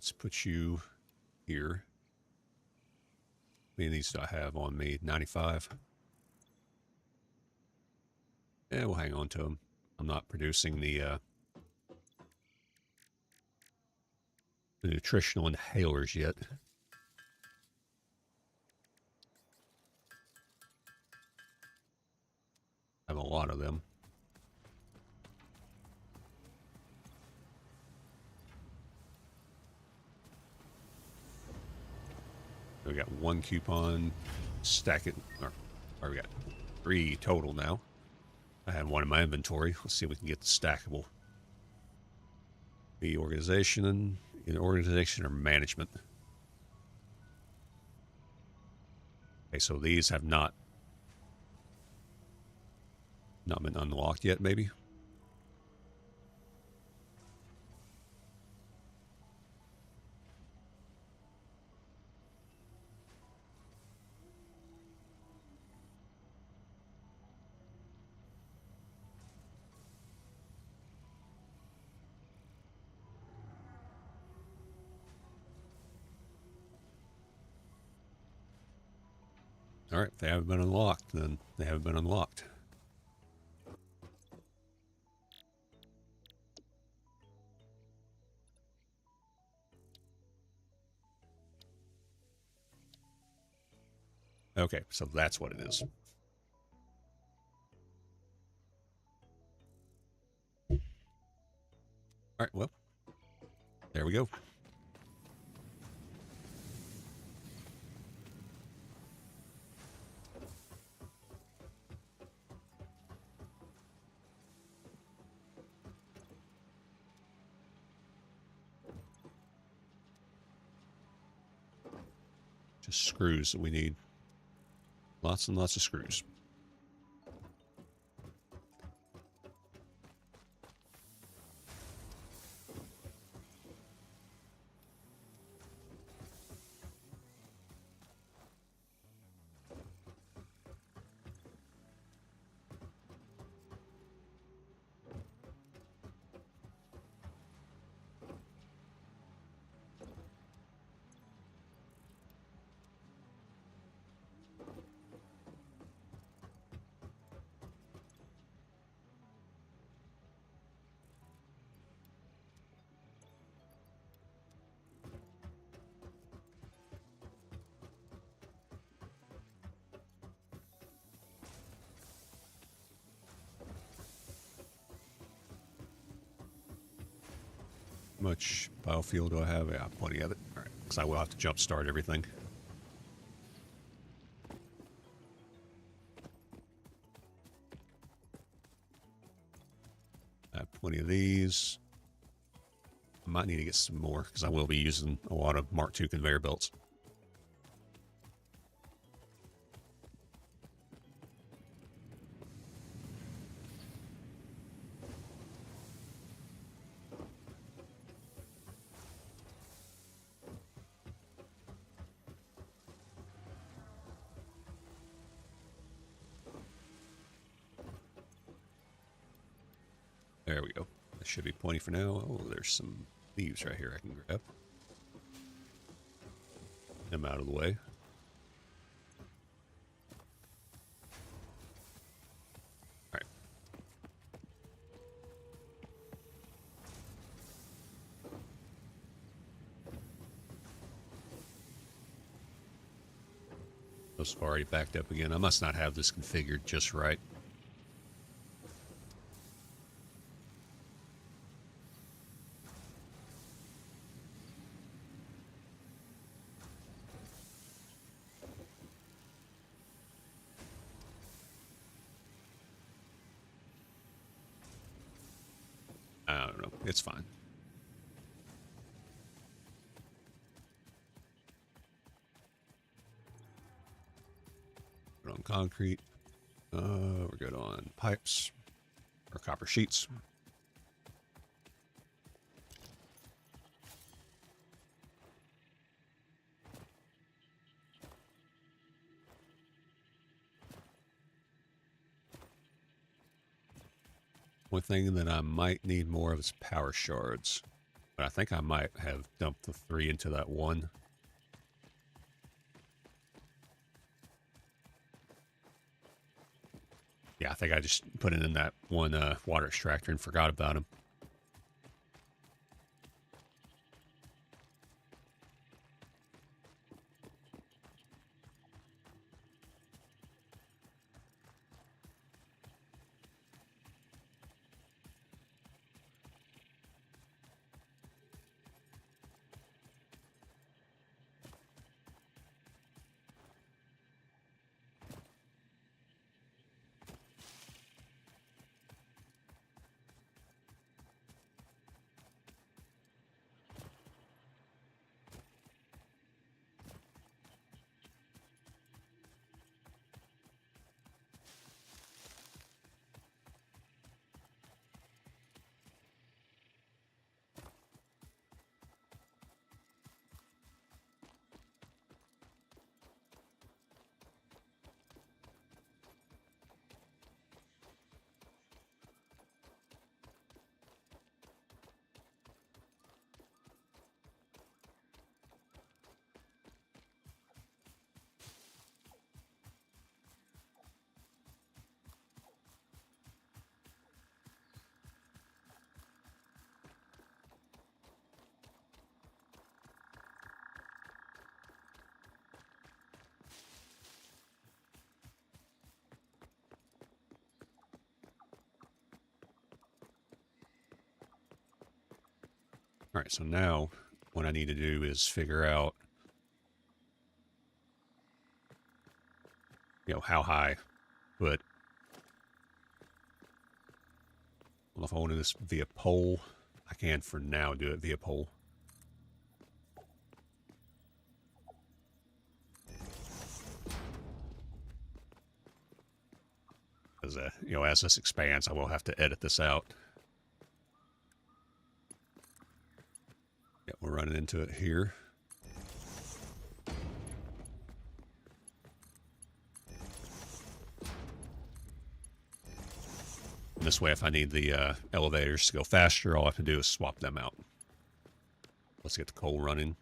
S1: let's put you here. How many of these do I have on me? 95. Yeah, we'll hang on to them. I'm not producing the nutritional inhalers yet. I have a lot of them. We got one coupon. Stack it. Or we got 3 total now. I had one in my inventory. Let's see if we can get the stackable. The organization, either organization or management. Okay, so these have not been unlocked yet, maybe. All right, if they haven't been unlocked, then they haven't been unlocked. Okay, so that's what it is. All right, well, there we go. Just screws that we need. Lots and lots of screws. How much biofuel do I have? Yeah, plenty of it. All right, because I will have to jump start everything. I have plenty of these. I might need to get some more because I will be using a lot of Mark II conveyor belts. There we go. That should be plenty for now. Oh, there's some leaves right here I can grab. Them out of the way. All right. Those are already backed up again. I must not have this configured just right. I don't know. It's fine. Put on concrete. We're good on pipes or copper sheets. One thing that I might need more of is power shards. But I think I might have dumped the 3 into that one. Yeah, I think I just put it in that one water extractor and forgot about him. All right, so now what I need to do is figure out, how high. But I don't know if I want to do this via pole. I can for now do it via pole. Because, as this expands, I will have to edit this out. Yeah, we're running into it here. And this way, if I need the elevators to go faster, all I have to do is swap them out. Let's get the coal running.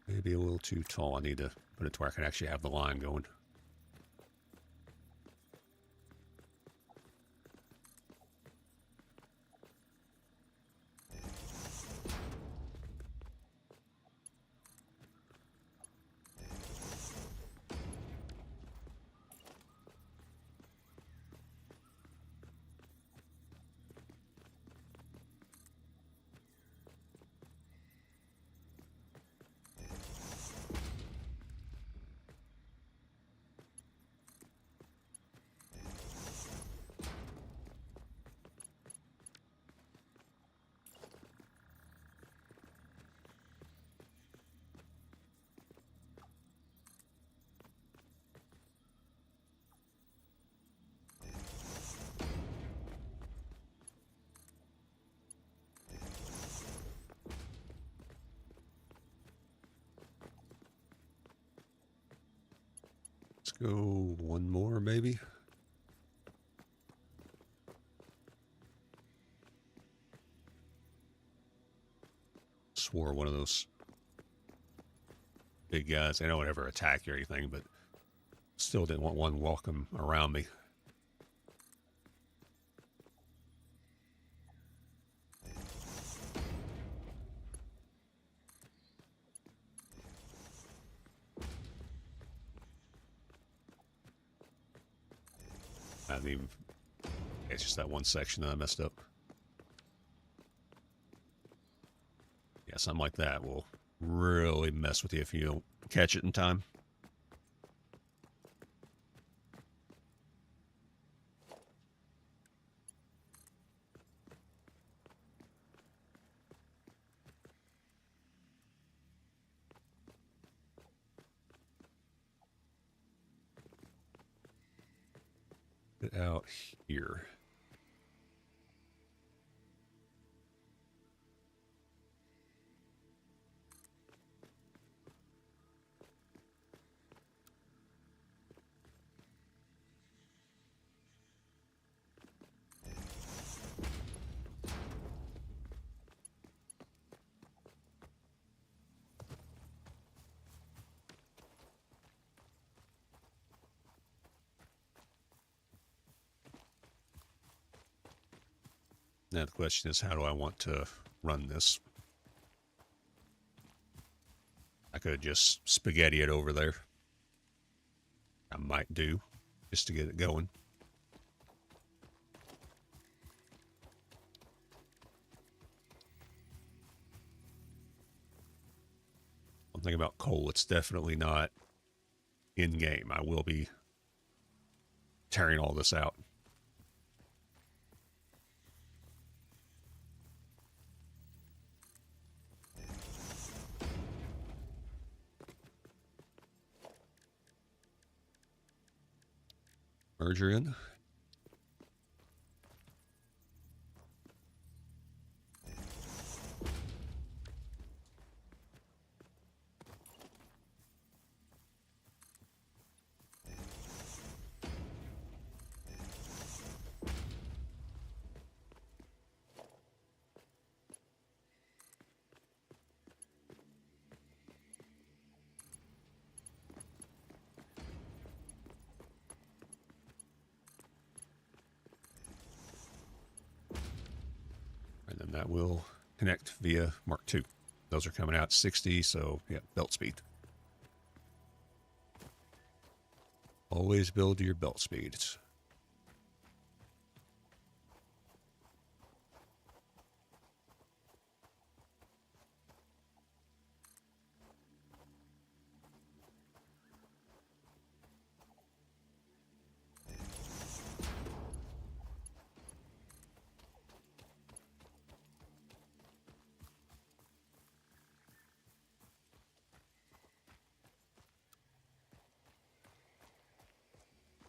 S1: Maybe a little too tall. I need to put it to where I can actually have the line going. Let's go one more, maybe. Swore one of those big guys. They don't ever attack you or anything, but still didn't want one walking around me. I didn't even. It's just that one section that I messed up. Yeah, something like that will really mess with you if you don't catch it in time. Out here. Now the question is, how do I want to run this? I could just spaghetti it over there. I might do, just to get it going. One thing about coal, it's definitely not in-game. I will be tearing all this out. Merger in. And then that will connect via Mark II. Those are coming out 60, so yeah, belt speed. Always build your belt speeds.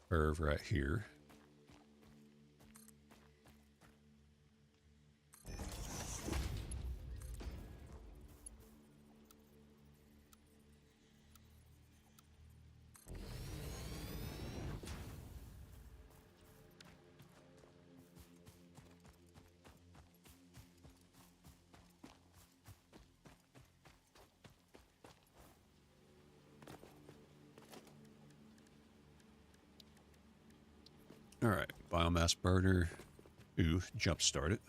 S1: Curve right here. All right, biomass burner to jump start it.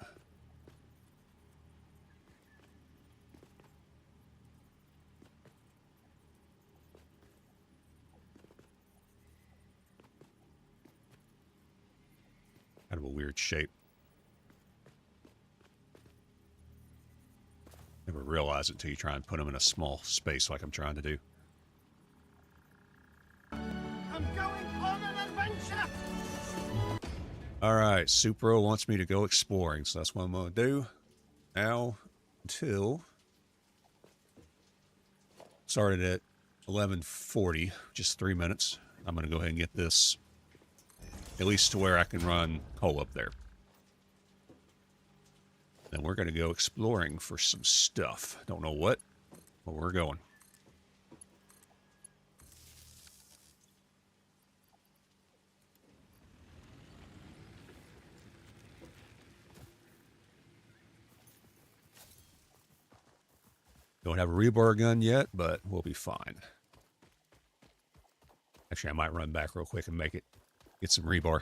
S1: Kind of a weird shape. Never realize it until you try and put them in a small space like I'm trying to do.
S8: I'm going on an adventure!
S1: All right, Supro wants me to go exploring, so that's what I'm going to do now until... Started at 11:40, just 3 minutes. I'm going to go ahead and get this at least to where I can run coal up there. Then we're going to go exploring for some stuff. Don't know what, but we're going. Don't have a rebar gun yet, but we'll be fine. Actually, I might run back real quick and get some rebar.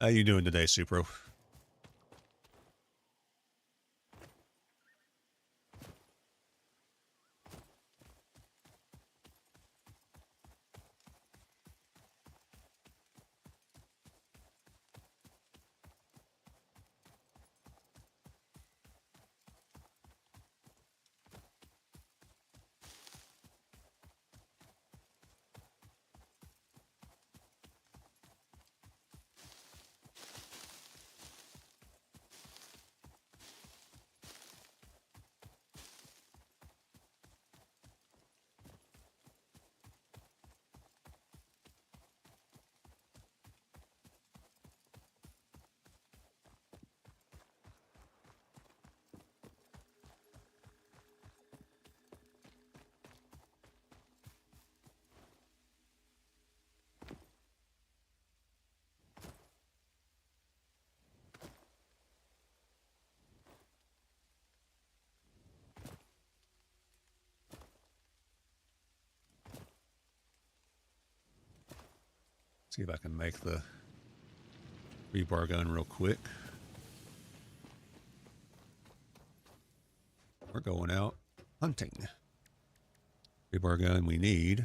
S1: How you doing today, Supro? See if I can make the rebar gun real quick. We're going out hunting. Rebar gun we need.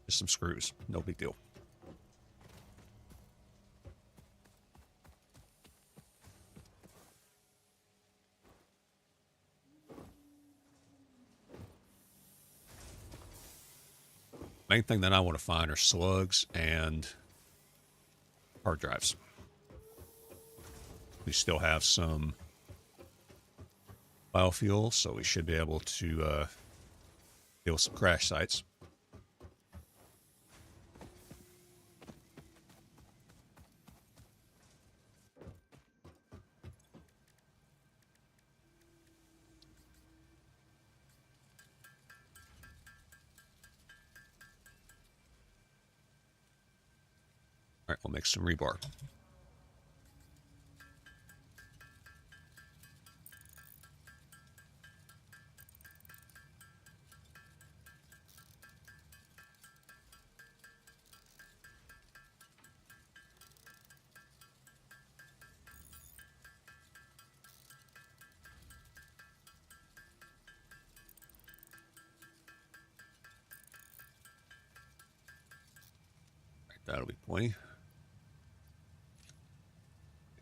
S1: Just some screws. No big deal. Main thing that I want to find are slugs and hard drives. We still have some biofuel, so we should be able to deal with some crash sites. All right, we'll make some rebar. Right, that'll be plenty.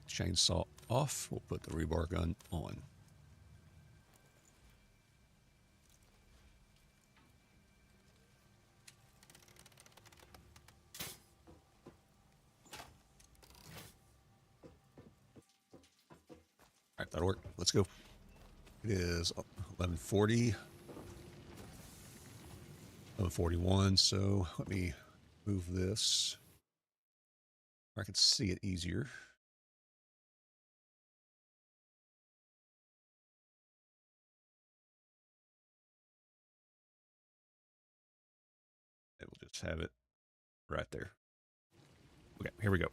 S1: Chainsaw off. We'll put the rebar gun on. All right, that'll work. Let's go. It is 11:40. 11:41. So let me move this where I can see it easier. And we'll just have it right there. Okay, here we go.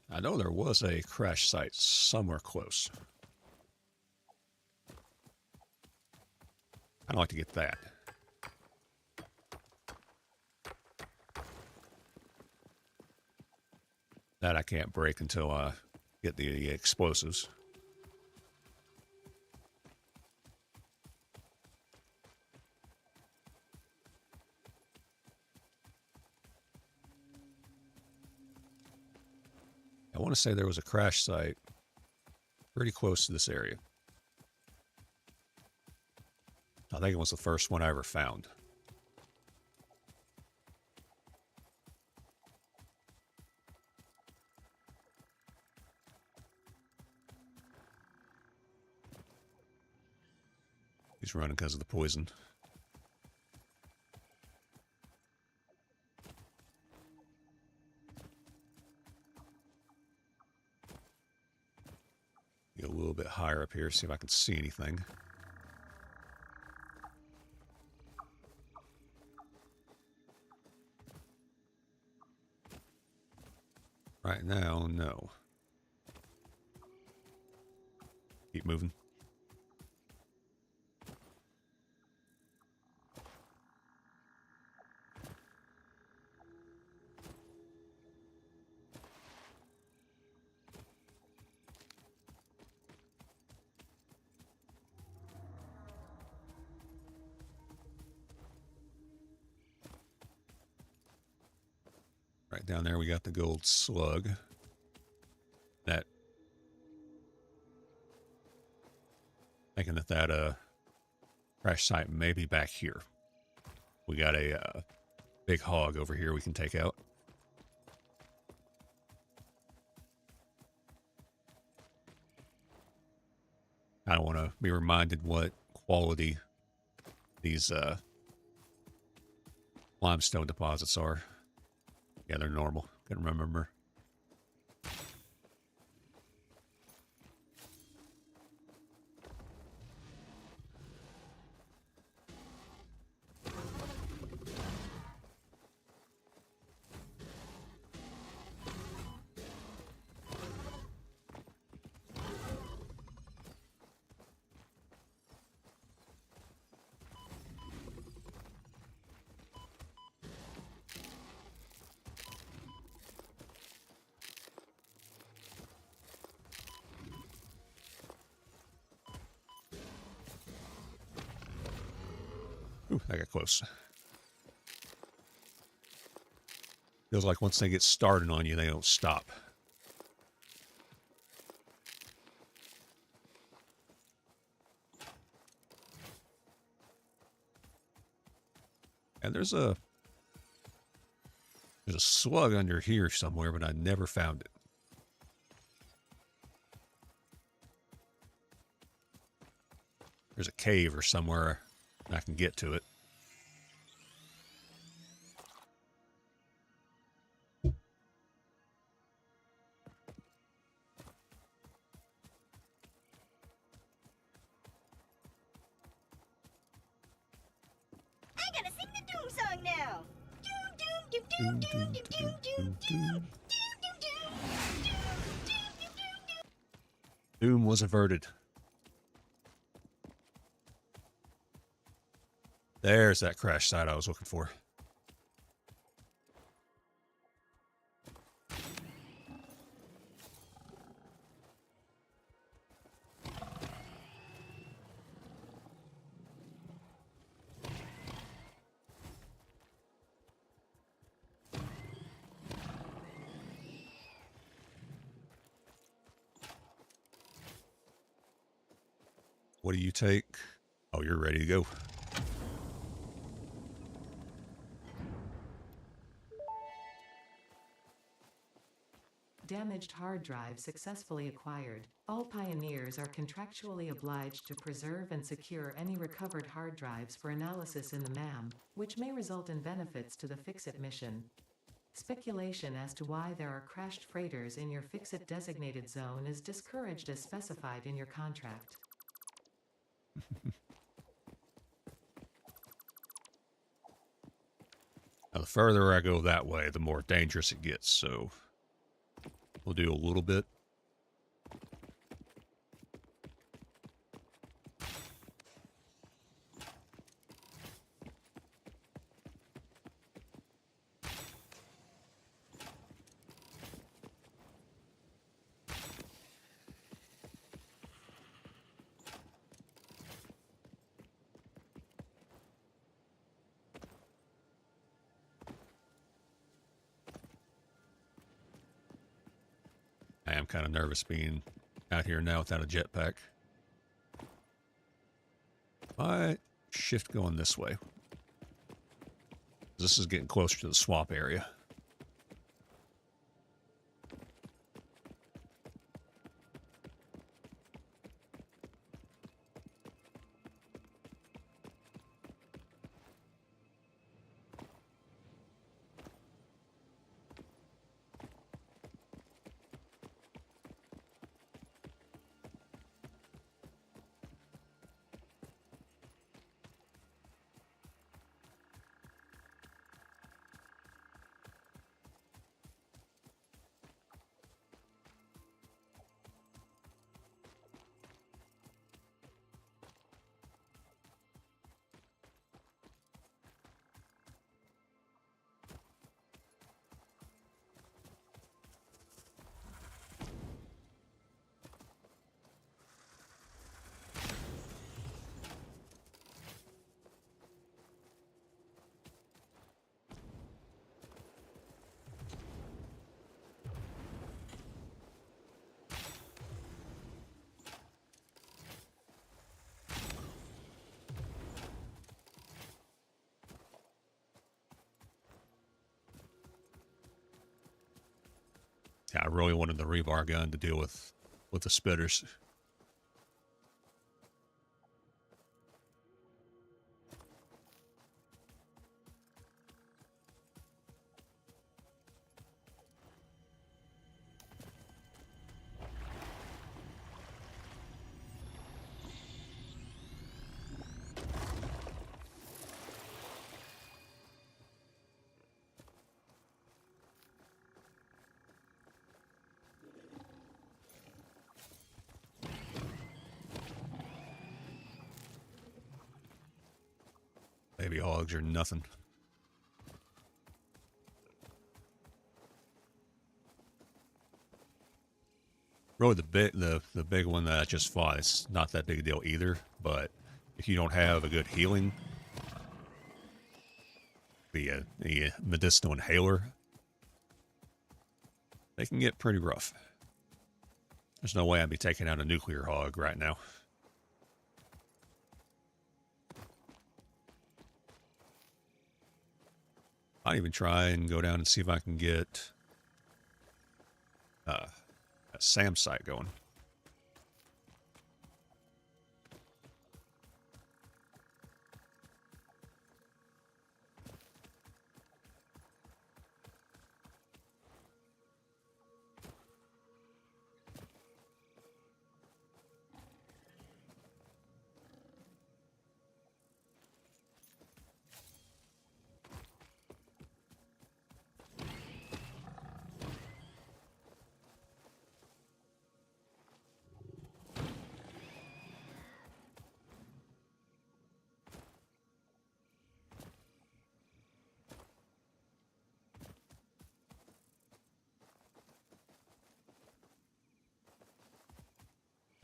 S1: I know there was a crash site somewhere close. I'd like to get that. That I can't break until I get the explosives. I want to say there was a crash site pretty close to this area. I think it was the first one I ever found. He's running because of the poison. Get a little bit higher up here, see if I can see anything. Right now, no. Keep moving. Right down there, we got the gold slug. That, thinking that crash site may be back here. We got a big hog over here we can take out. I don't want to be reminded what quality these limestone deposits are. Yeah, they're normal. Couldn't remember. I got close. Feels like once they get started on you, they don't stop. And there's a slug under here somewhere, but I never found it. There's a cave or somewhere I can get to it.
S11: I gotta sing the Doom song now. Doom, doom, doom, doom, doom, doom, doom, doom, doom,
S1: Doom was averted. There's that crash site I was looking for. What do you take? Oh, you're ready to go.
S10: Damaged hard drive successfully acquired. All pioneers are contractually obliged to preserve and secure any recovered hard drives for analysis in the MAM, which may result in benefits to the Fix-It mission. Speculation as to why there are crashed freighters in your Fix-It designated zone is discouraged as specified in your contract.
S1: Now, the further I go that way, the more dangerous it gets, so we'll do a little bit. I am kind of nervous being out here now without a jetpack. Might shift going this way. This is getting closer to the swamp area. Yeah, I really wanted the rebar gun to deal with the spitters. Baby hogs are nothing. Really, the big one that I just fought, it's not that big a deal either. But if you don't have a good healing the medicinal inhaler, they can get pretty rough. There's no way I'd be taking out a nuclear hog right now. I'll even try and go down and see if I can get a SAM site going.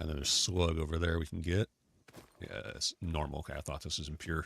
S1: And then there's a slug over there we can get. Yeah, it's normal. Okay, I thought this was impure.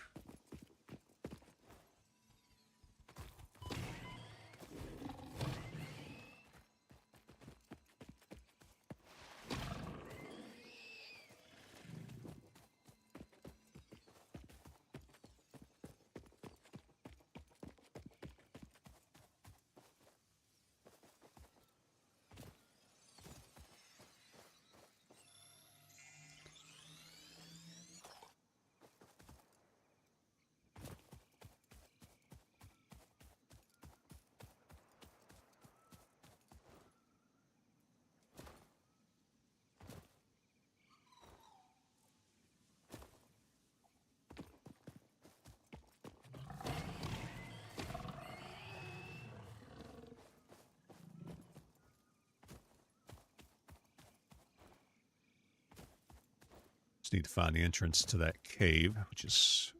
S1: Just need to find the entrance to that cave, which is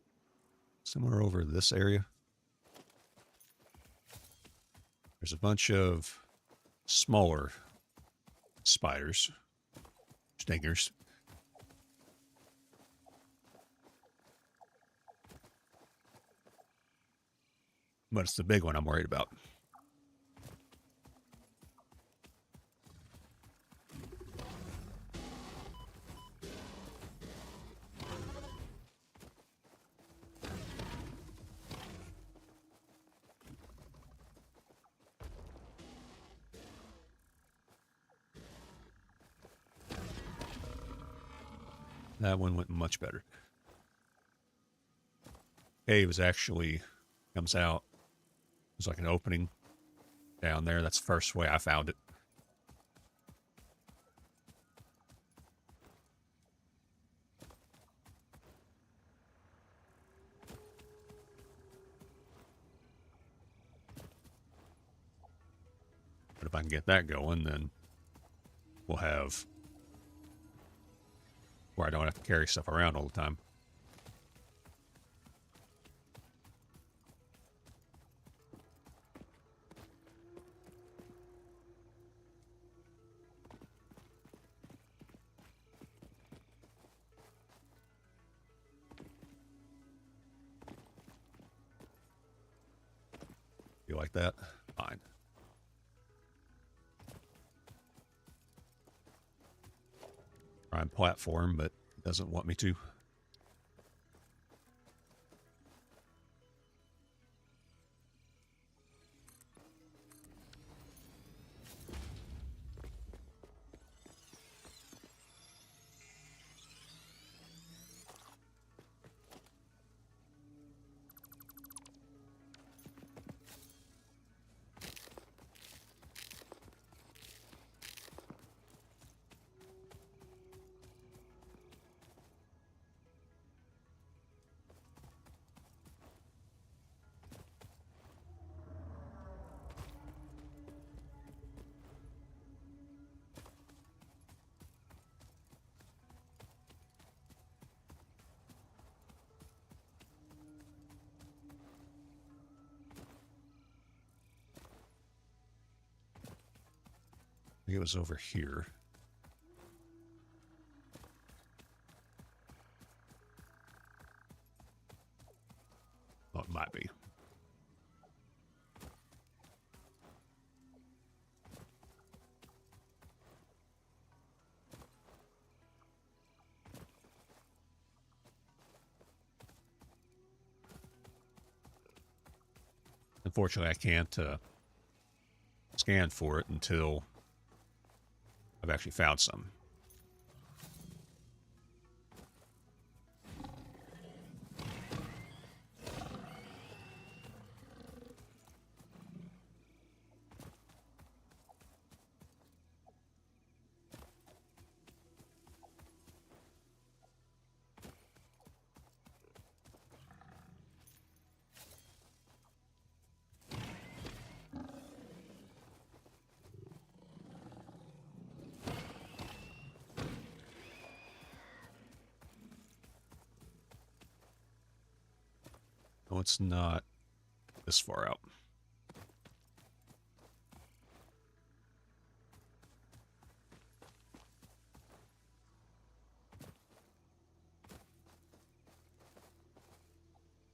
S1: somewhere over this area. There's a bunch of smaller spiders, stingers. But it's the big one I'm worried about. That one went much better. Cave is actually comes out. There's like an opening down there. That's the first way I found it. But if I can get that going, then we'll have where I don't have to carry stuff around all the time. You like that? Fine. Try and platform, but it doesn't want me to. I think it was over here. Oh, it might be. unfortunately, I can't scan for it until I've actually found some. No, it's not this far out.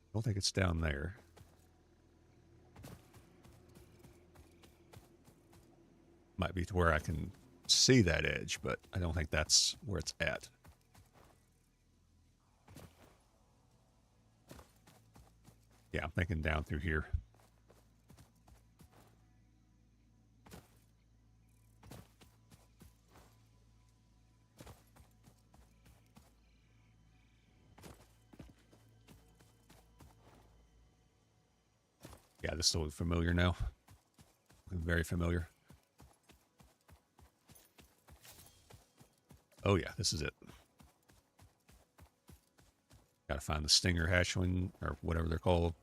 S1: I don't think it's down there. Might be to where I can see that edge, but I don't think that's where it's at. Yeah, I'm thinking down through here. Yeah, this looks familiar now. Very familiar. Oh yeah, this is it. Gotta find the stinger hatchling, or whatever they're called.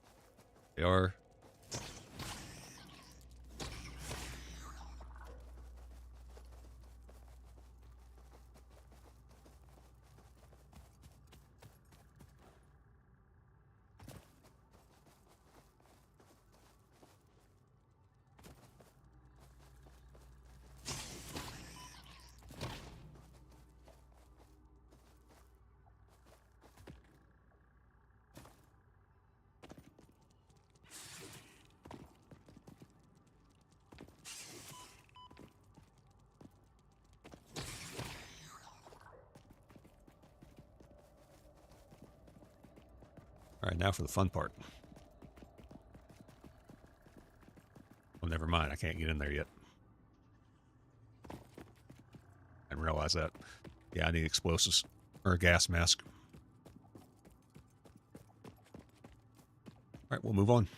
S1: They are. All right, now for the fun part. Oh, never mind. I can't get in there yet. I didn't realize that. Yeah, I need explosives. Or a gas mask. All right, we'll move on.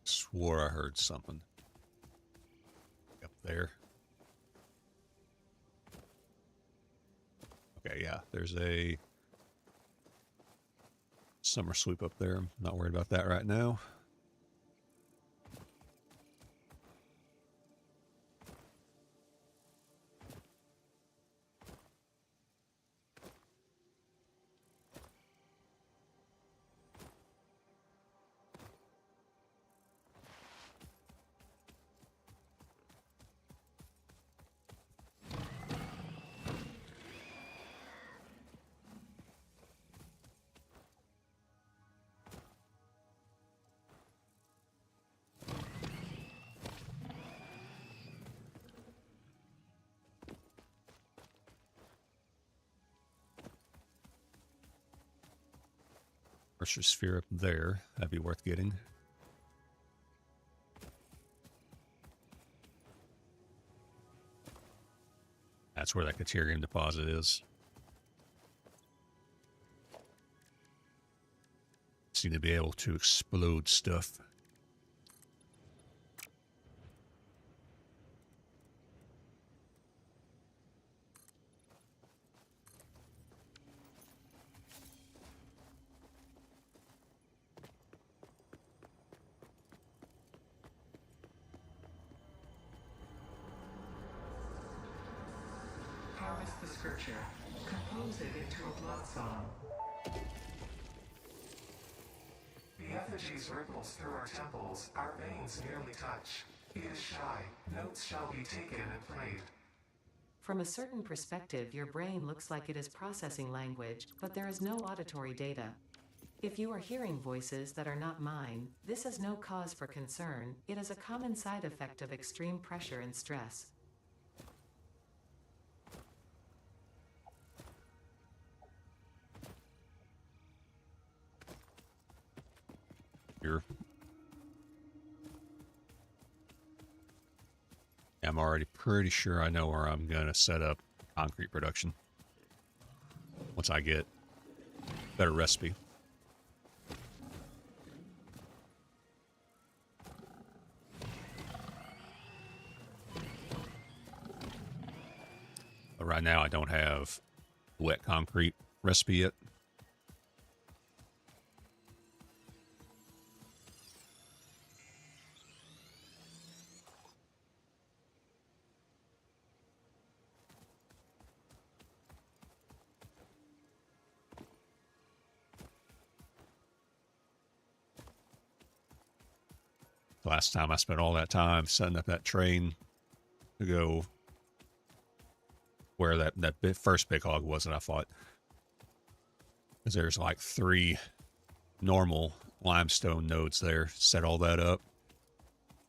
S1: Swore I heard something. Up there. Okay, yeah, there's a summer sweep up there. I'm not worried about that right now. Pressure sphere up there. That'd be worth getting. That's where that Caterium deposit is. Seem to be able to explode stuff.
S9: Power scripture. Compose it into a blood song. The effigies ripples through our temples, our veins nearly touch. It is shy. Notes shall be taken and played.
S10: From a certain perspective, your brain looks like it is processing language, but there is no auditory data. If you are hearing voices that are not mine, this is no cause for concern. It is a common side effect of extreme pressure and stress.
S1: Here. I'm already pretty sure I know where I'm going to set up concrete production once I get a better recipe. But right now I don't have wet concrete recipe yet. Last time I spent all that time setting up that train to go where that first big hog was that I fought. Because there's like 3 normal limestone nodes there. Set all that up.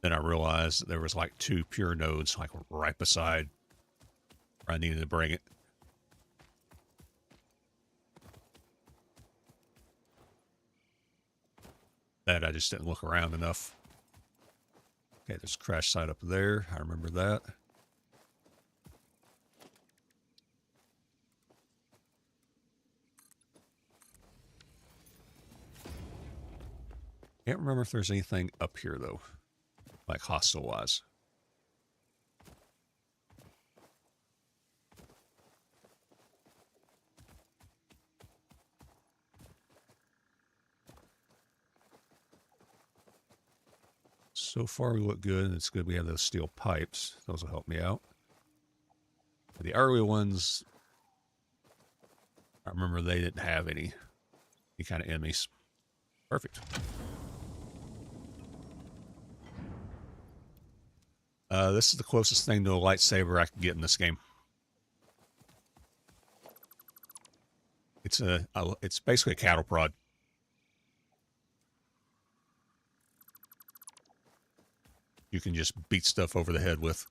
S1: Then I realized there was like 2 pure nodes like right beside where I needed to bring it. That I just didn't look around enough. Okay, there's a crash site up there. I remember that. Can't remember if there's anything up here, though. Like hostile-wise. So far, we look good. It's good we have those steel pipes. Those will help me out. The early ones, I remember they didn't have any kind of enemies. Perfect. This is the closest thing to a lightsaber I can get in this game. It's basically a cattle prod. You can just beat stuff over the head with.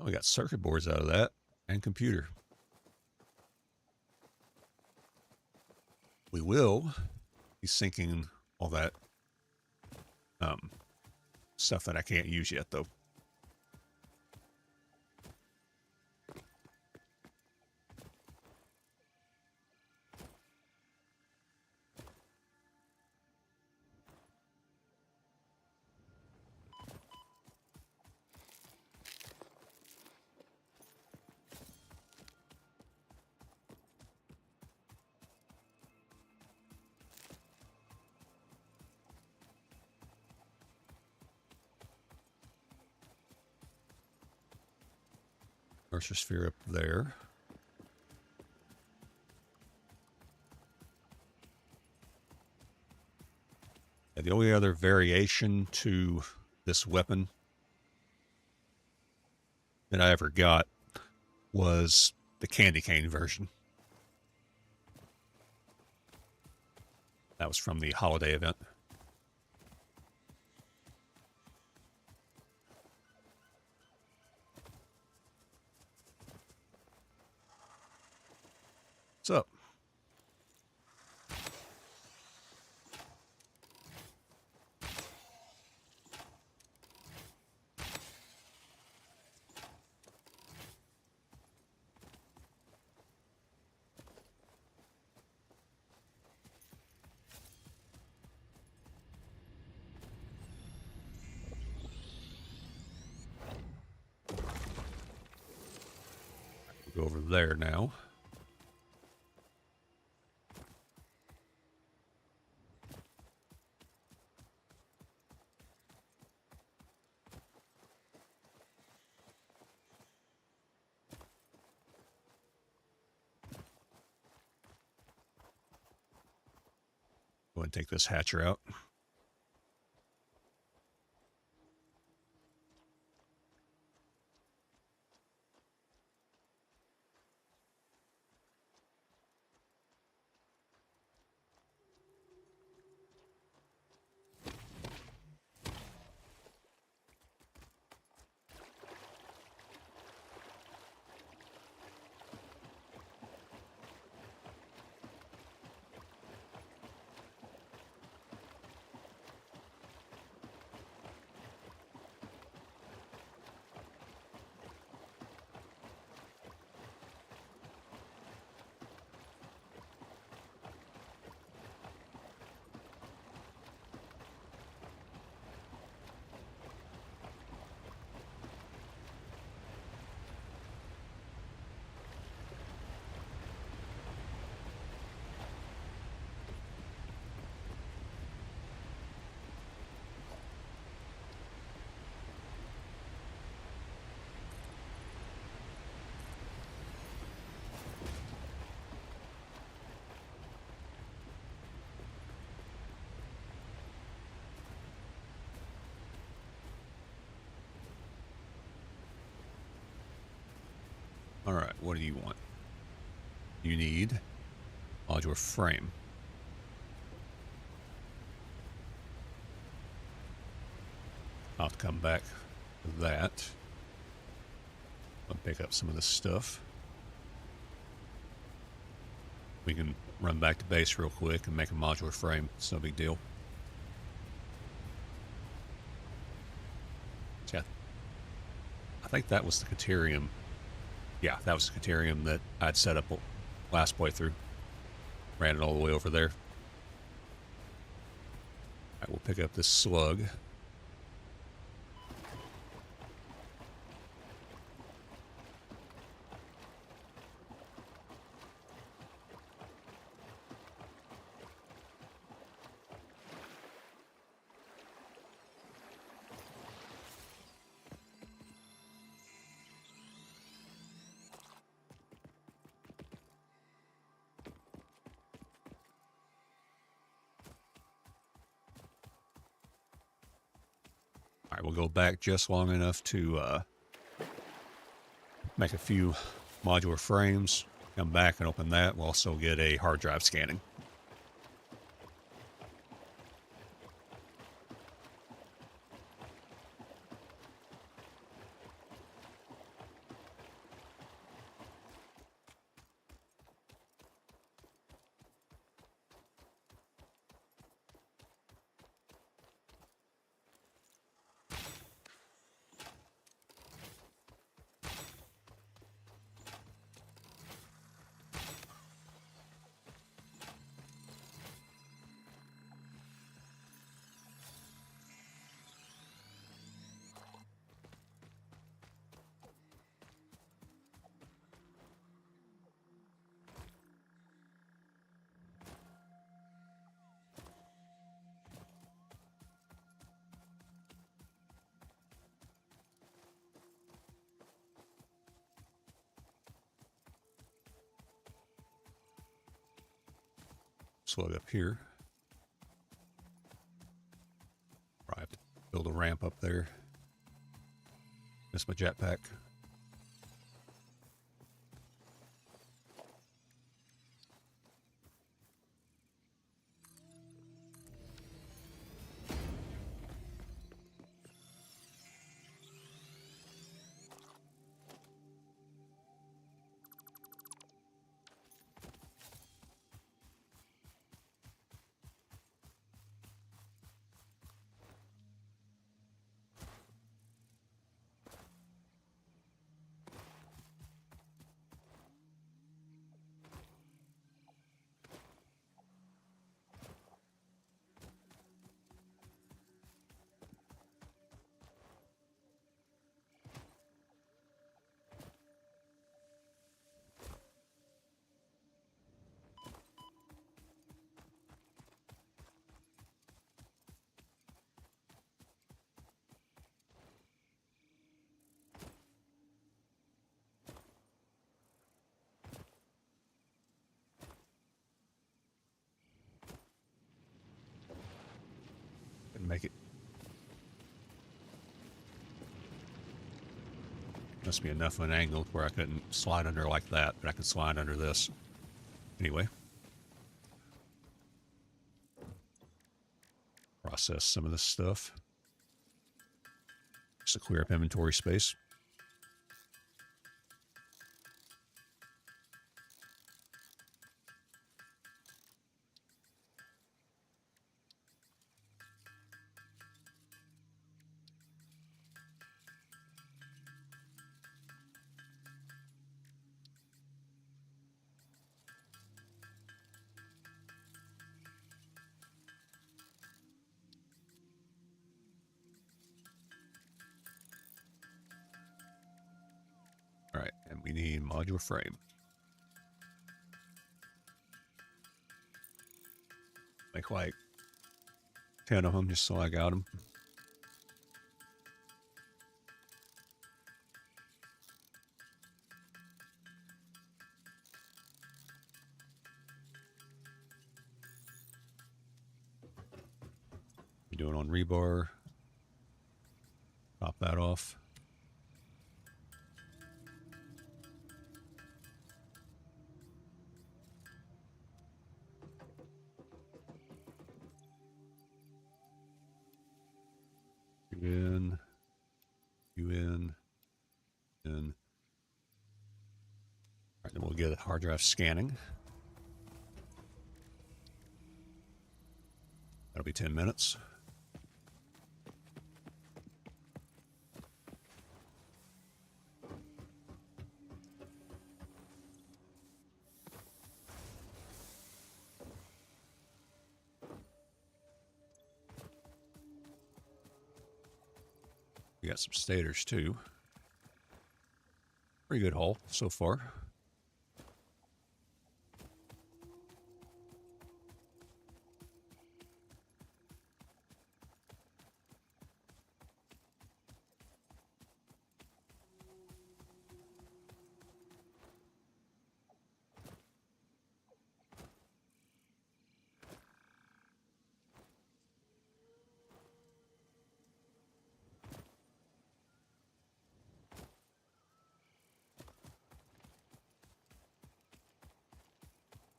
S1: Oh, we got circuit boards out of that and computer. We will be syncing all that stuff that I can't use yet, though. Mercer sphere up there. Yeah, the only other variation to this weapon that I ever got was the candy cane version. That was from the holiday event. What's up? Go over there now. Go ahead and take this hatcher out. All right, what do you want? You need modular frame. I'll have to come back to that. I'll pick up some of this stuff. We can run back to base real quick and make a modular frame. It's no big deal. Yeah, I think that was the Caterium. Yeah, that was the Caterium that I'd set up last playthrough. Ran it all the way over there. Alright, we'll pick up this slug. Alright, we'll go back just long enough to make a few modular frames. Come back and open that. We'll also get a hard drive scanning. Slug up here. I have to build a ramp up there. Miss my jetpack. make it. Must be enough of an angle where I couldn't slide under like that, but I could slide under this. Anyway. Process some of this stuff. Just to clear up inventory space. Alright, and we need modular frame. Make like 10 of them just so I got them. You do it on rebar. Top that off. You in. All right, then we'll get hard drive scanning. That'll be 10 minutes. We got some stators too. Pretty good haul so far.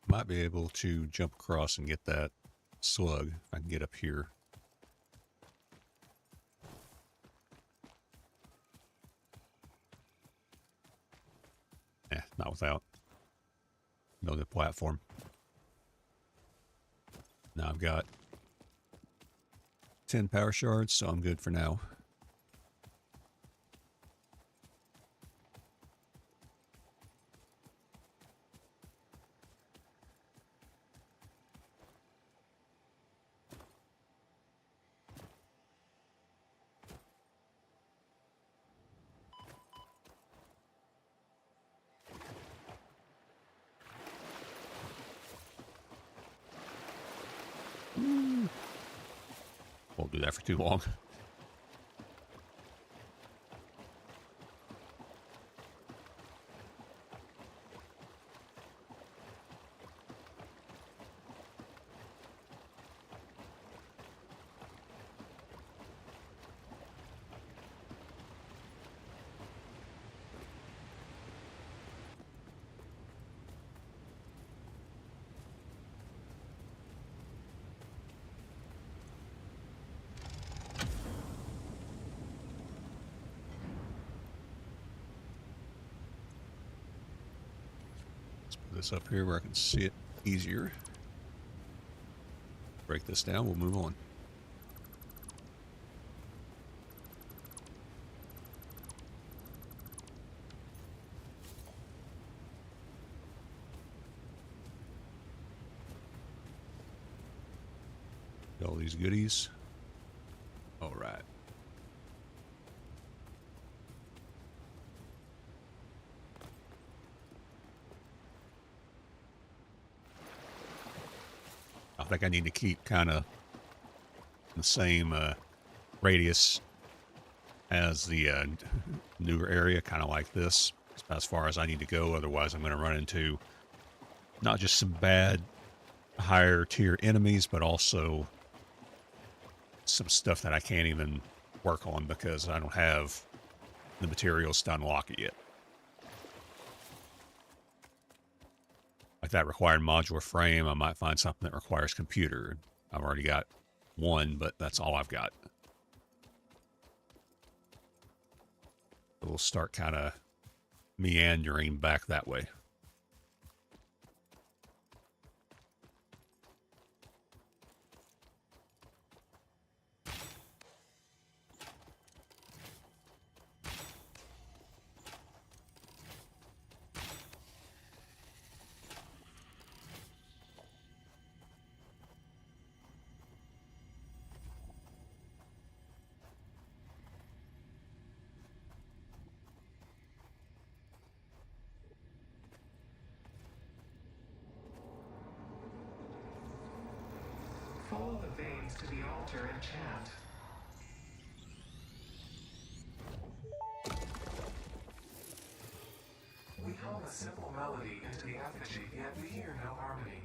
S1: Might be able to jump across and get that slug if I can get up here. Not without. No, the platform. Now I've got 10 power shards, so I'm good for now. Won't do that for too long. This up here where I can see it easier. Break this down, we'll move on. Got all these goodies. All right. I think I need to keep kind of the same radius as the newer area, kind of like this, as far as I need to go. Otherwise, I'm going to run into not just some bad higher tier enemies, but also some stuff that I can't even work on because I don't have the materials to unlock it yet. Like that required modular frame, I might find something that requires computer. I've already got one, but that's all I've got. So we'll start kind of meandering back that way.
S9: Follow the veins to the altar and chant. We hum a simple melody into the effigy, yet we hear no harmony.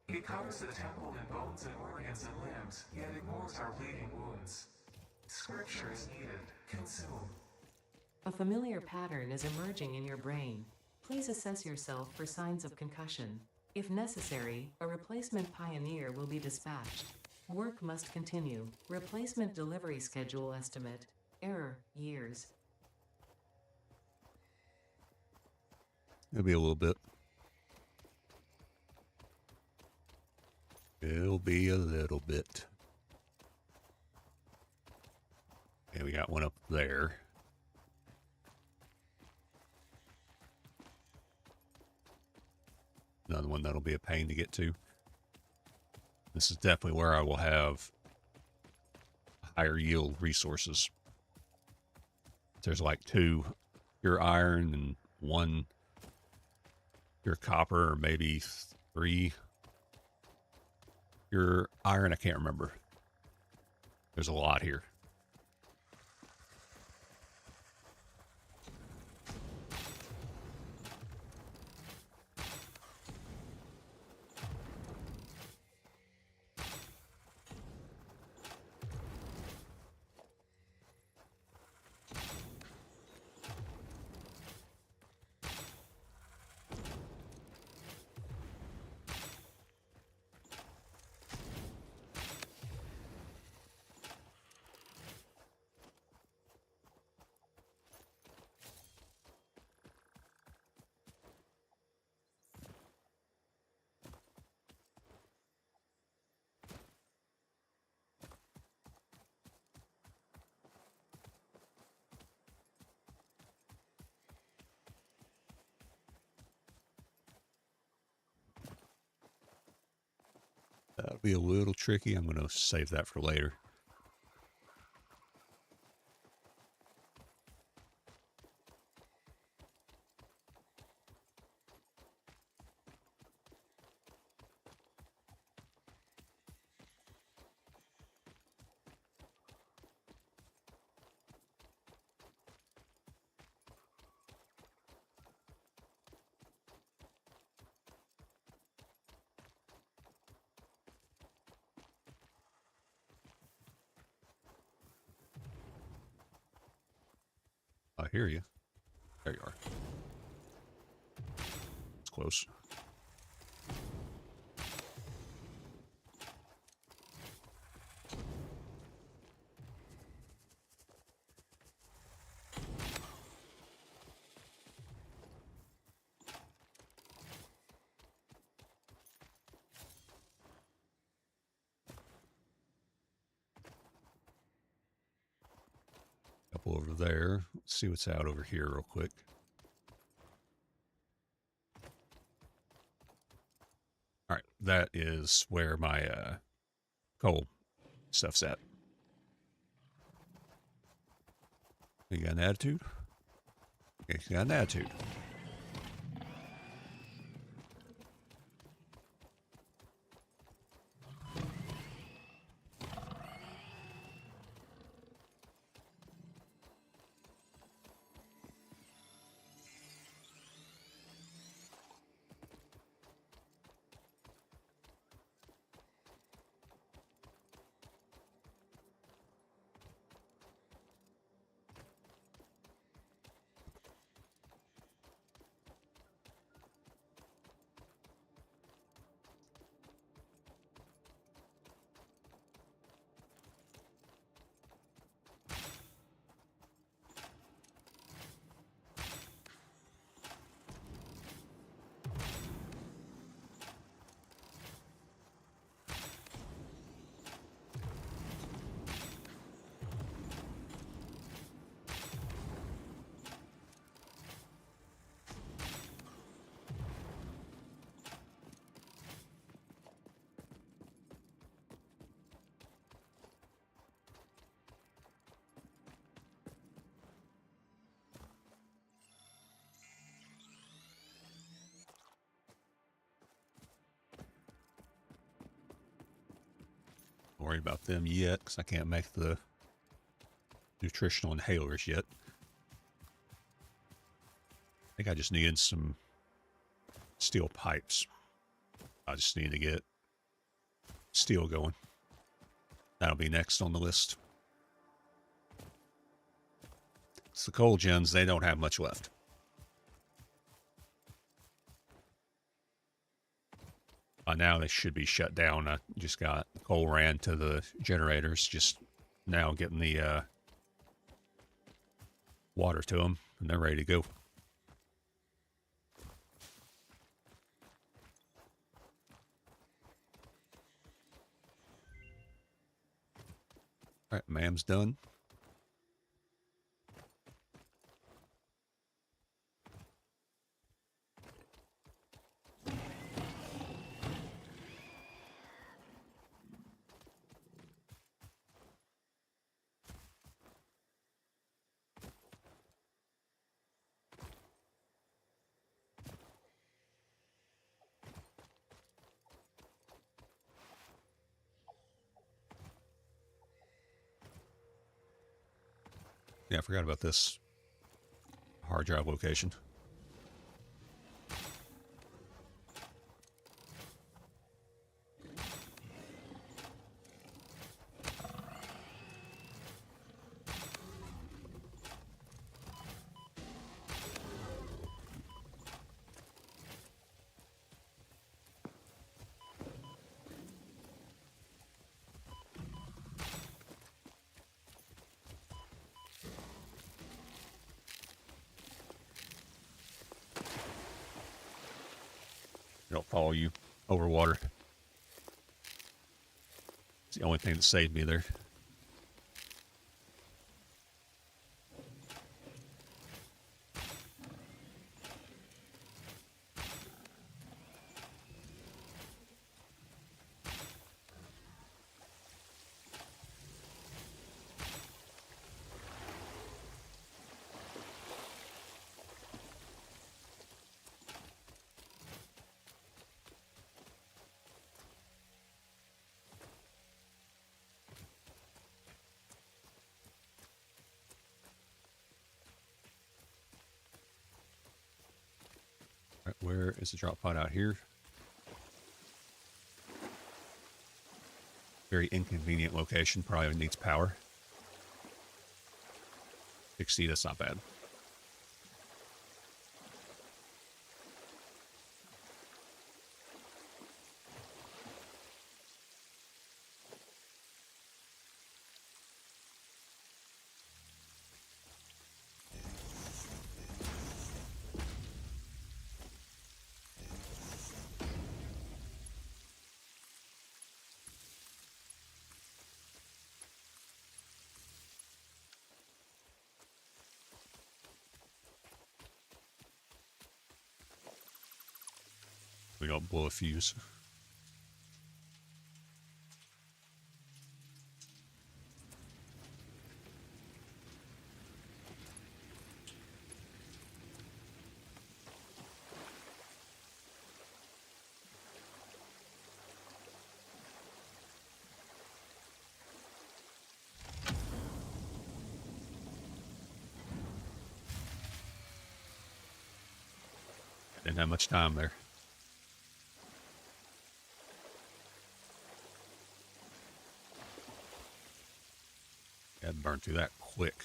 S9: It covers the temple in bones and organs and limbs, yet ignores our bleeding wounds. Scripture is needed. Consume.
S10: A familiar pattern is emerging in your brain. Please assess yourself for signs of concussion. If necessary, a replacement pioneer will be dispatched. Work must continue. Replacement delivery schedule estimate. Error, years.
S1: It'll be a little bit. It'll be a little bit. Okay, we got one up there. Another one that'll be a pain to get to. This is definitely where I will have higher yield resources. There's like 2 pure iron and 1 pure copper, or maybe 3 pure iron. I can't remember. There's a lot here. That'll be a little tricky. I'm going to save that for later. I hear you. There you are. It's close. Couple over there. Let's see what's out over here real quick. All right, that is where my coal stuff's at. You got an attitude? Okay, you got an attitude. worried about them yet because I can't make the nutritional inhalers yet. I think I just needed some steel pipes. I just need to get steel going. That'll be next on the list. It's the coal gens, they don't have much left. By now they should be shut down. I just got coal ran to the generators, just now getting the water to them, and they're ready to go. All right, ma'am's done. Yeah, I forgot about this hard drive location. Don't follow you over water. It's the only thing that saved me there. Right, where is the drop pod out here? Very inconvenient location. Probably needs power. 60, that's not bad. We don't blow a fuse. Didn't have much time there. Had to burn through that quick.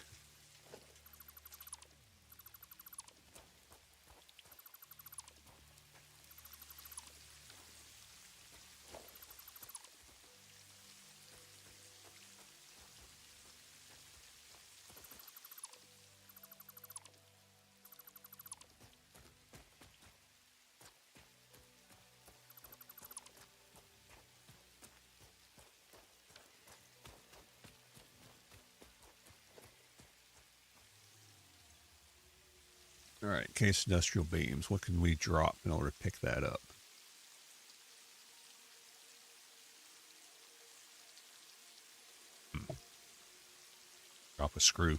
S1: All right, case industrial beams. What can we drop in order to pick that up? Drop a screw.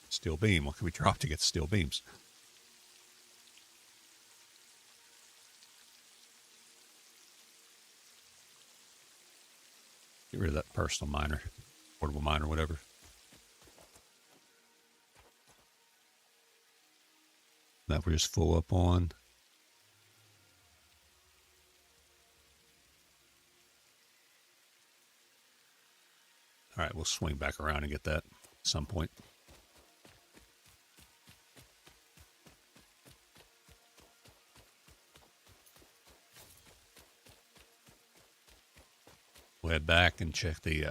S1: Steel beam. What can we drop to get steel beams? Get rid of that personal miner, portable miner, whatever. That we're just full up on. All right, we'll swing back around and get that at some point. We'll head back and check the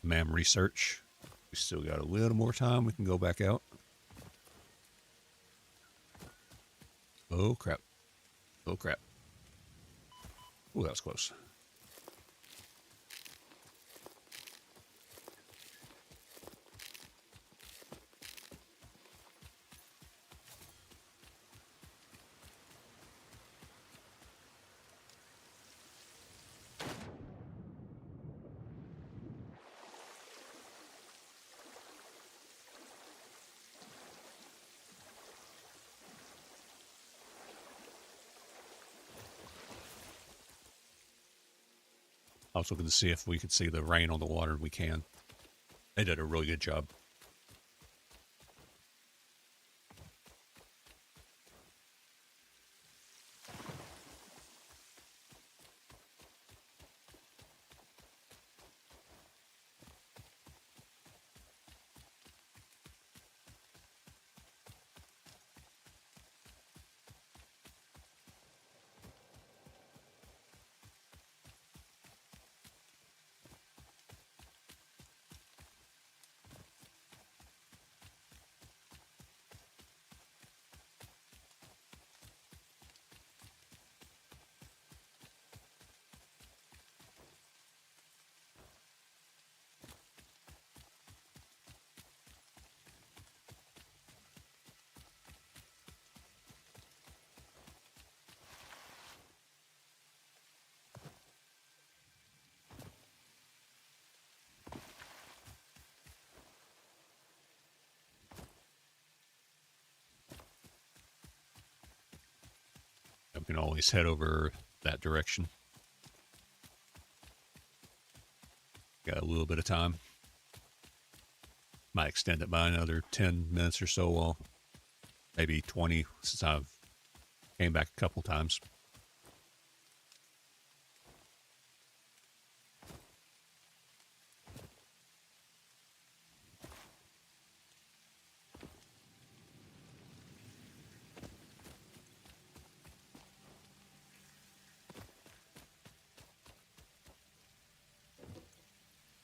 S1: MAM research. We still got a little more time. We can go back out. Oh, crap. Oh, crap. Oh, that was close. Also going to see if we could see the rain on the water. We can. They did a really good job. We can always head over that direction. Got a little bit of time. Might extend it by another 10 minutes or so, well, maybe 20 since I've came back a couple times.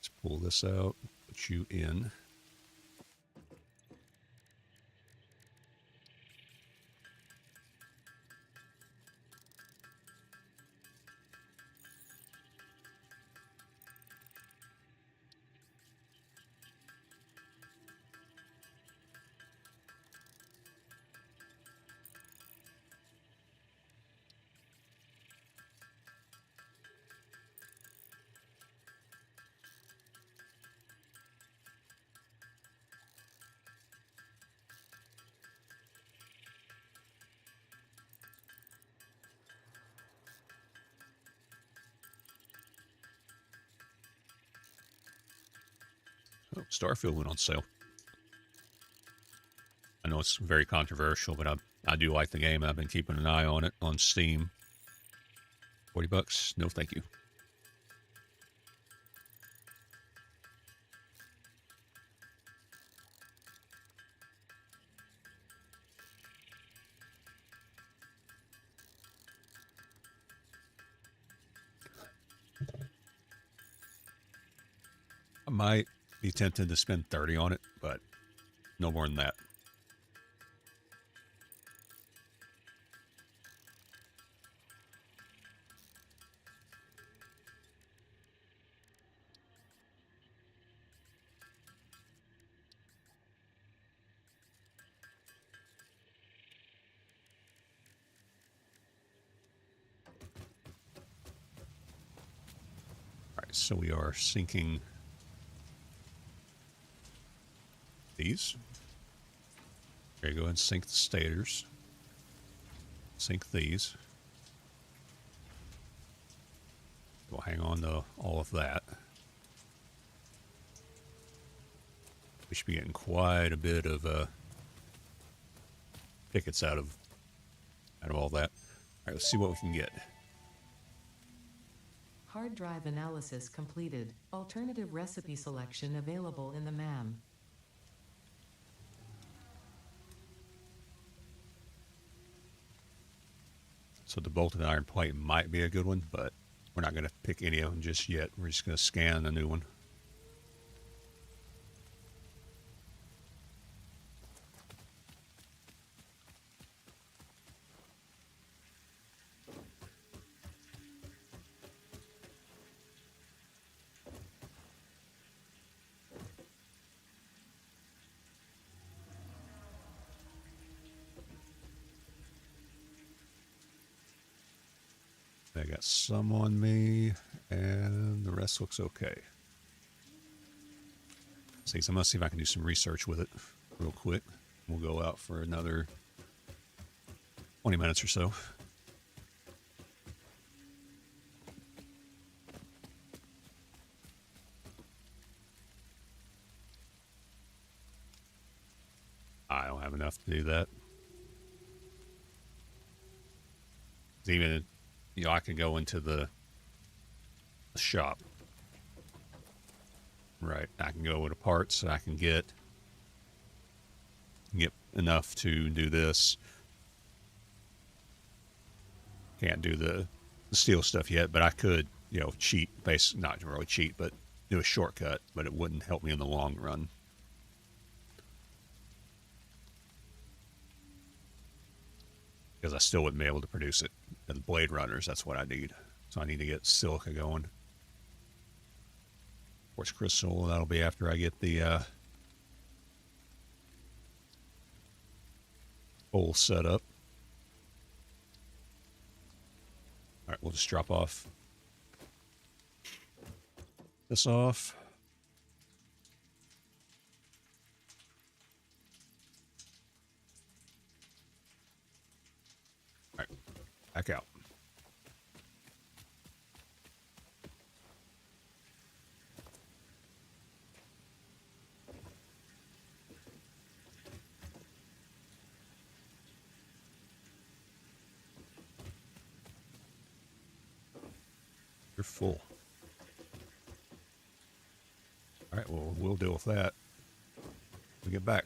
S1: Let's pull this out, put you in. Oh, Starfield went on sale. I know it's very controversial, but I do like the game. I've been keeping an eye on it on Steam. $40? No, thank you. I might be tempted to spend 30 on it, but no more than that. All right, so we are syncing these. Okay, go ahead and sync the stators. Sync these. We'll hang on to all of that. We should be getting quite a bit of tickets out of all that. All right, let's see what we can get.
S10: Hard drive analysis completed. Alternative recipe selection available in the MAM.
S1: So the bolted iron plate might be a good one, but we're not going to pick any of them just yet. We're just going to scan the new one. I got some on me, and the rest looks okay. So I'm going to see if I can do some research with it real quick. We'll go out for another 20 minutes or so. I don't have enough to do that. Even, you know, I can go into the shop. Right. I can go into parts. I can get enough to do this. Can't do the steel stuff yet, but I could, you know, cheat. Not really cheat, but do a shortcut. But it wouldn't help me in the long run. Because I still wouldn't be able to produce it. The Blade Runners, that's what I need. So I need to get silica going. Quartz crystal, that'll be after I get the hole set up. All right, we'll just drop off this off. All right, back out. You're full. All right, well, we'll deal with that when we get back.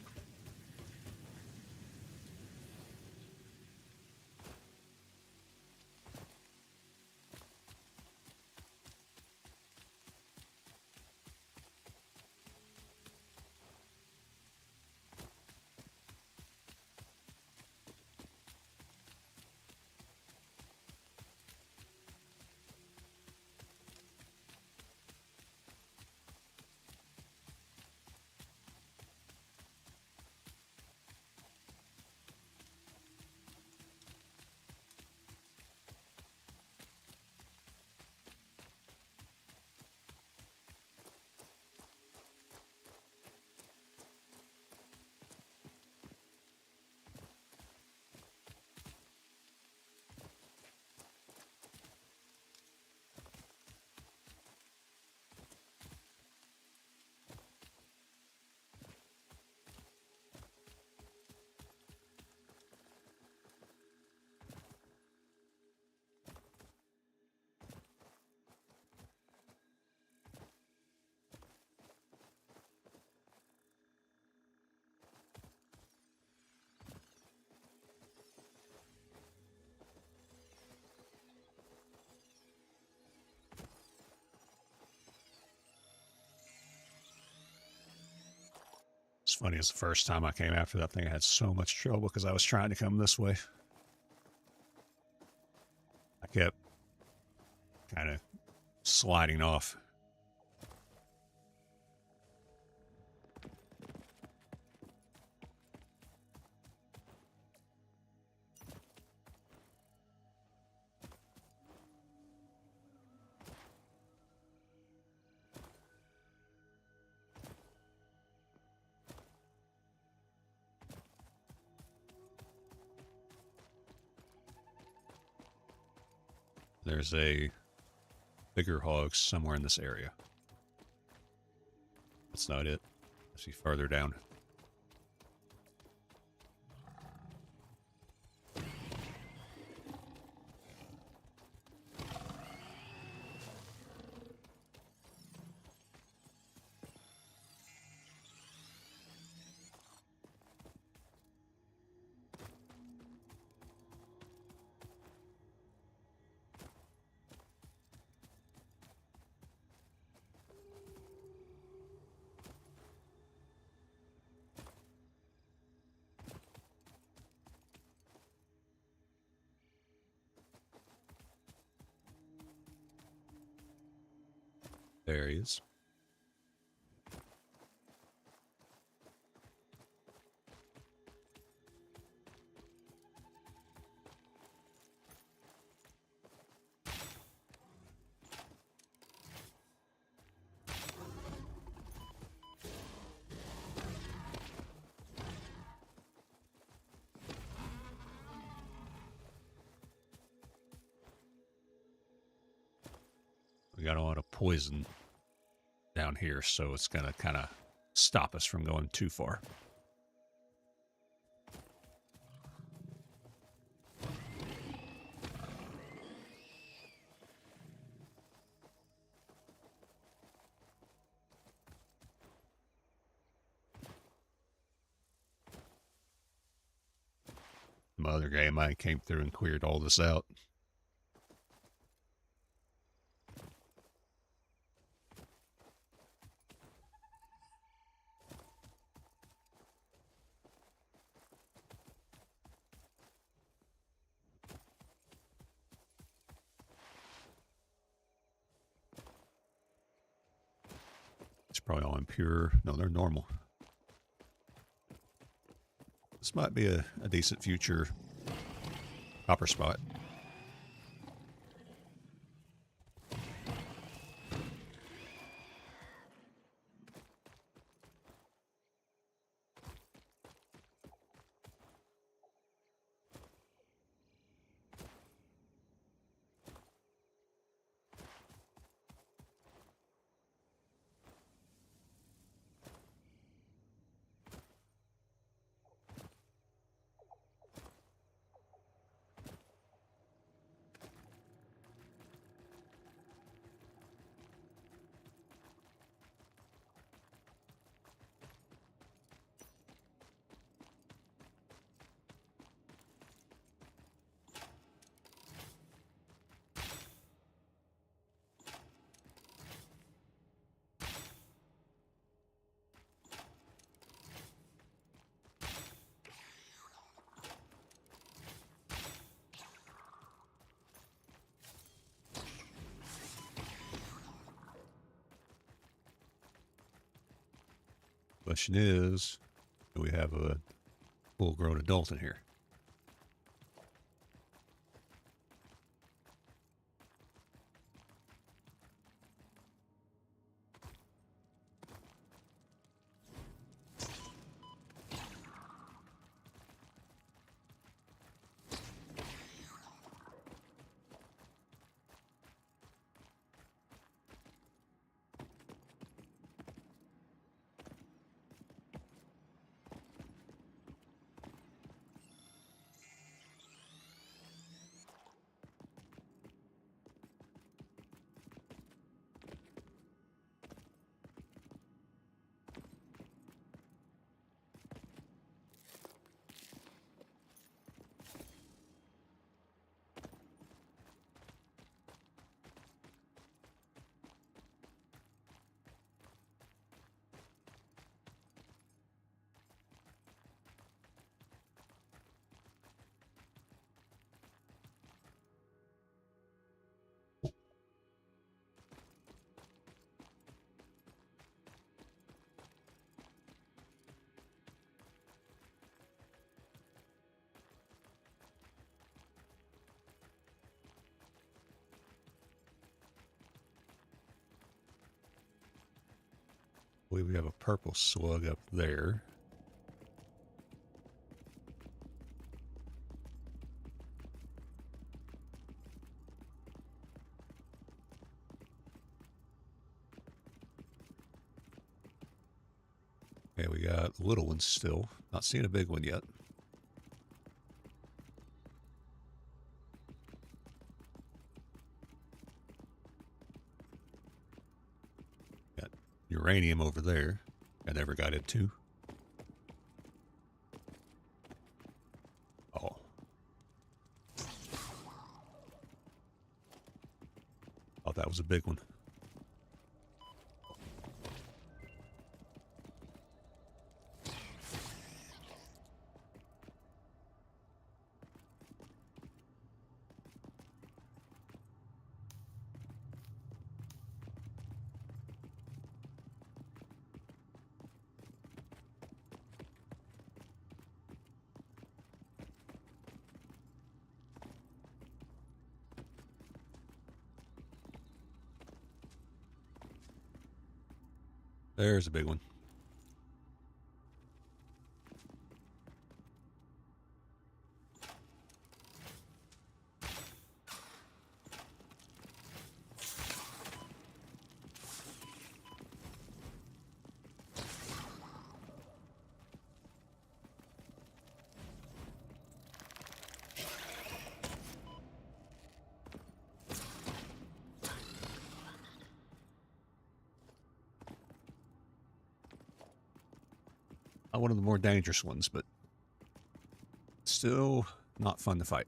S1: It's funny, it's the first time I came after that thing, I had so much trouble because I was trying to come this way. I kept kind of sliding off. There's a bigger hog somewhere in this area. That's not it. See farther down. There he is. We got a lot of poison down here, so it's going to kind of stop us from going too far. My other game, I came through and cleared all this out. It's probably all impure. No, they're normal. This might be a decent future copper spot. Question is, do we have a full-grown adult in here? I believe we have a purple slug up there. Okay, we got little ones still. Not seeing a big one yet. Got uranium over there. I never got into. Oh. Thought that was a big one. There's a big one. Not one of the more dangerous ones, but still not fun to fight.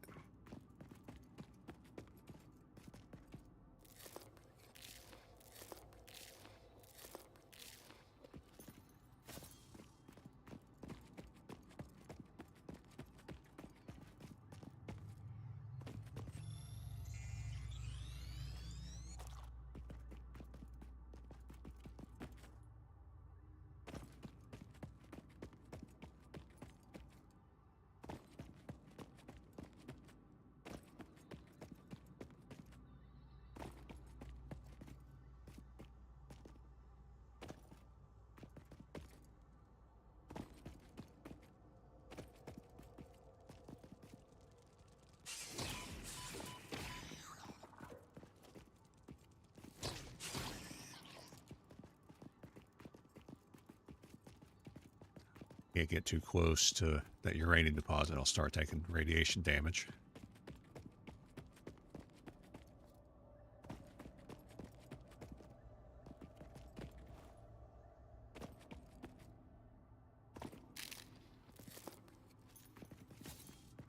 S1: Can't get too close to that uranium deposit. I'll start taking radiation damage.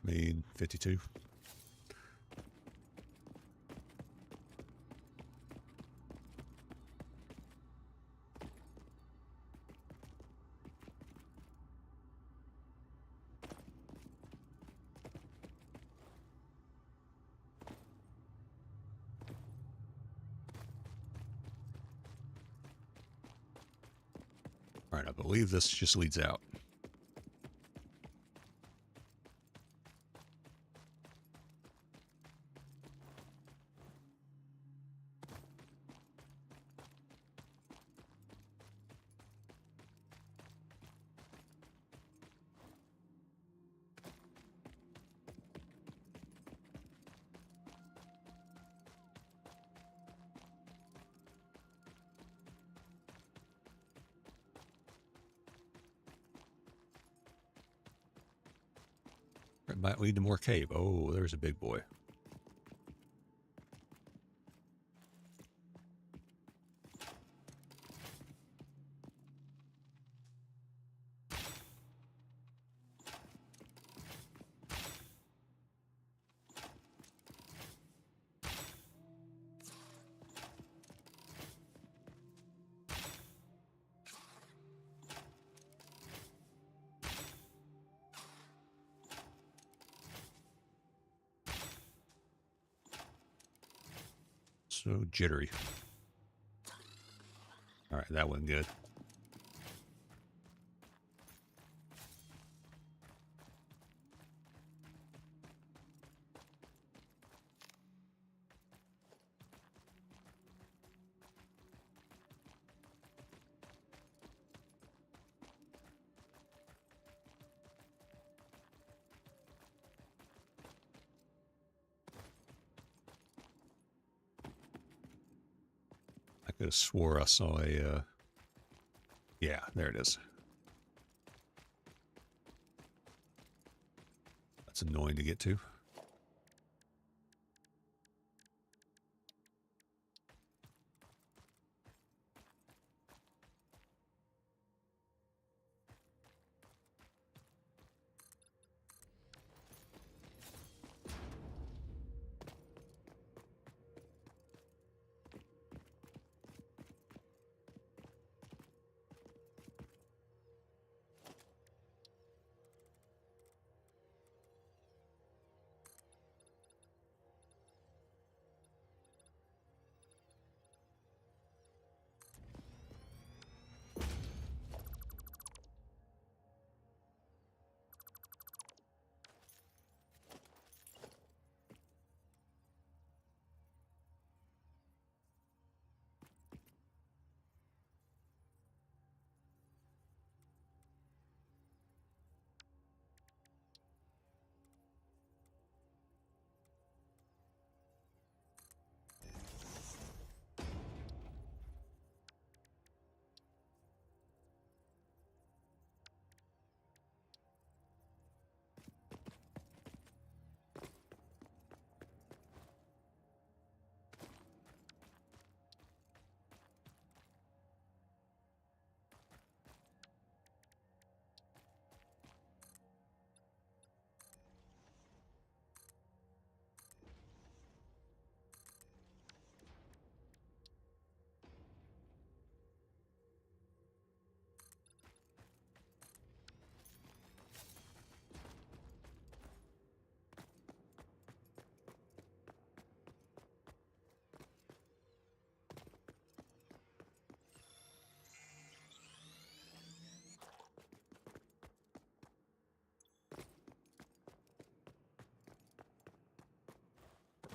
S1: Main 52. All right, I believe this just leads out. It might lead to more cave. Oh, there's a big boy. So jittery. All right, that wasn't good. I could have swore I saw a, yeah, there it is. That's annoying to get to.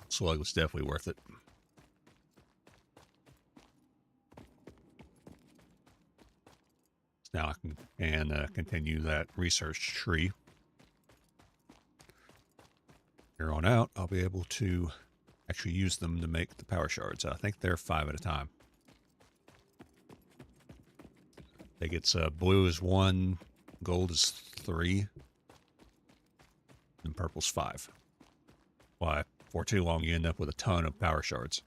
S1: Slug was definitely worth it. Now I can continue that research tree. Here on out, I'll be able to actually use them to make the power shards. I think they're 5 at a time. I think it's blue is 1, gold is 3, and purple's 5. Why? For too long, you end up with a ton of power shards.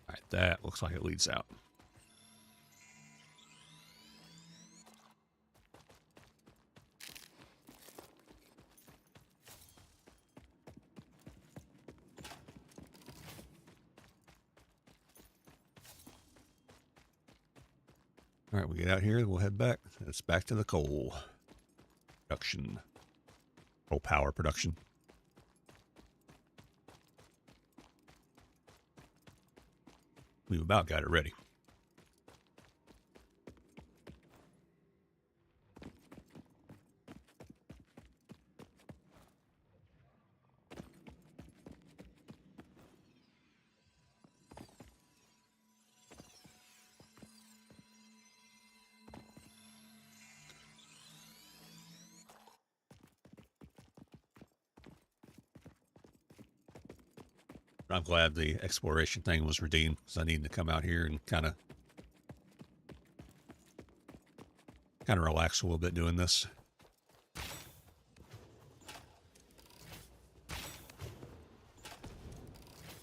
S1: All right, that looks like it leads out. All right, we get out here, we'll head back. It's back to the coal production, coal power production. We've about got it ready. I'm glad the exploration thing was redeemed because I need to come out here and kind of relax a little bit doing this.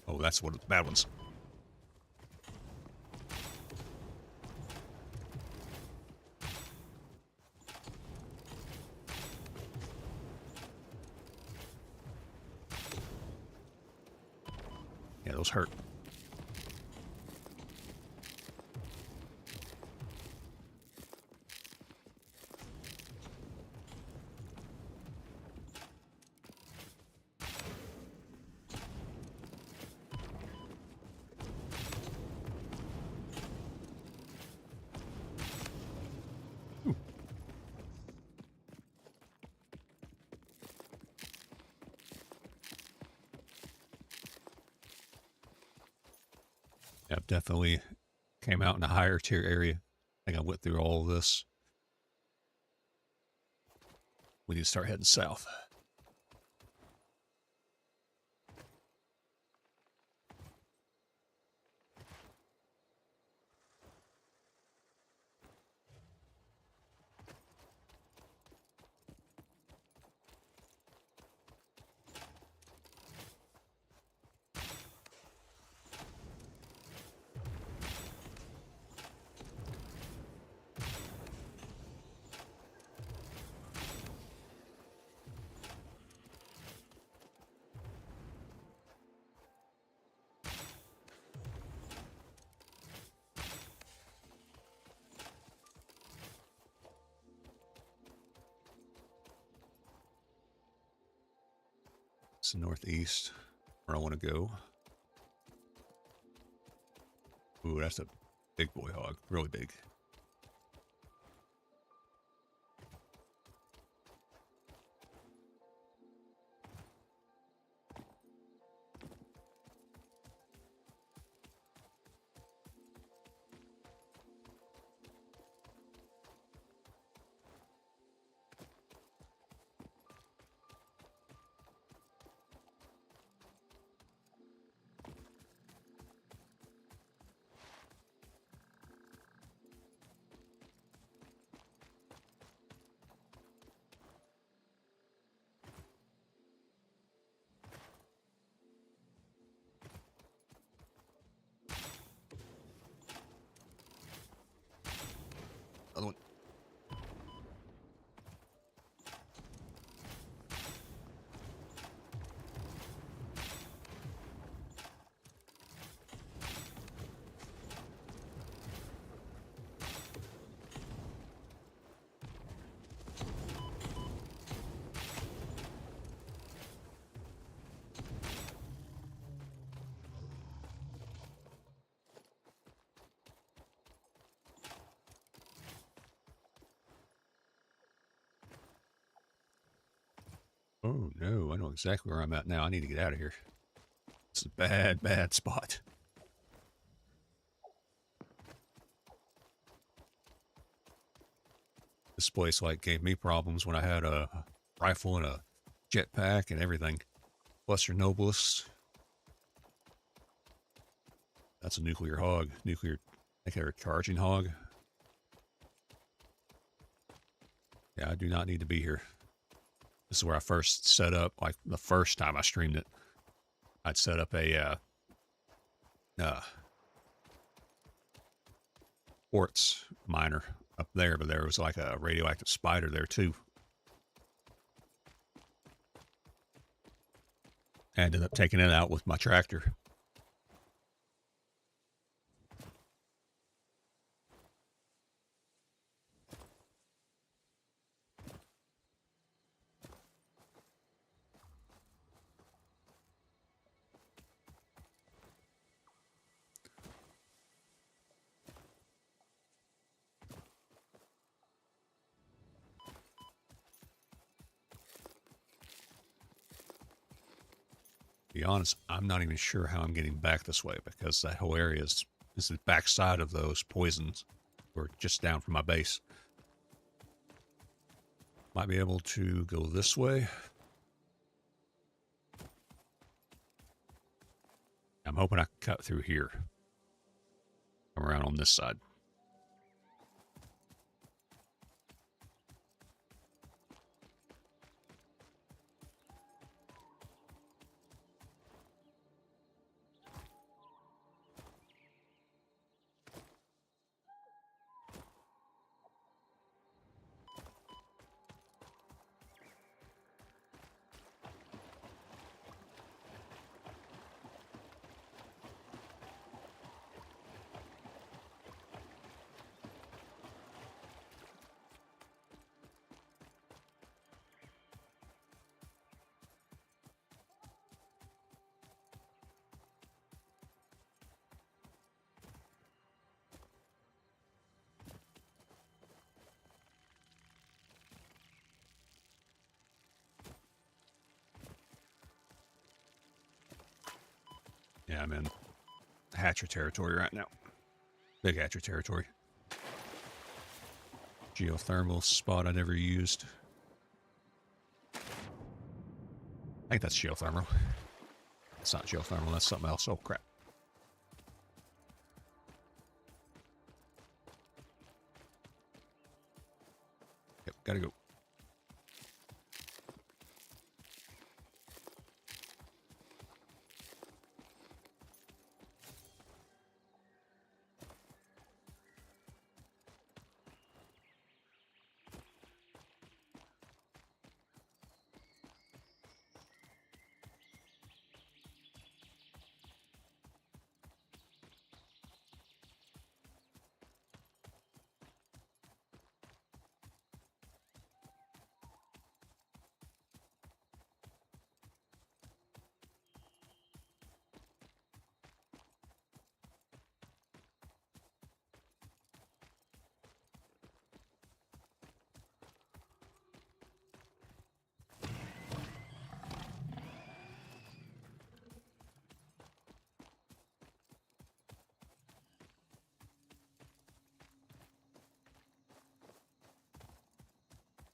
S1: Oh, that's one of the bad ones. Yeah, those hurt. I've definitely came out in a higher tier area. I think I went through all of this. We need to start heading south. It's northeast where I want to go. Ooh, that's a big boy hog. Really big. Other one. Oh no, I know exactly where I'm at now. I need to get out of here. It's a bad, bad spot. This place like gave me problems when I had a rifle and a jetpack and everything. Buster Nobilis. That's a nuclear hog. Nuclear, I think they're a charging hog. Yeah, I do not need to be here. This is where I first set up, like the first time I streamed it. I'd set up a quartz miner up there, but there was like a radioactive spider there too. I ended up taking it out with my tractor. To be honest, I'm not even sure how I'm getting back this way because that whole area is the backside of those poisons, or just down from my base. Might be able to go this way. I'm hoping I can cut through here. Come around on this side. Yeah, man. hatcher territory right now. Big hatcher territory. Geothermal spot I never used. I think that's geothermal. It's not geothermal, that's something else. Oh, crap. Yep, gotta go.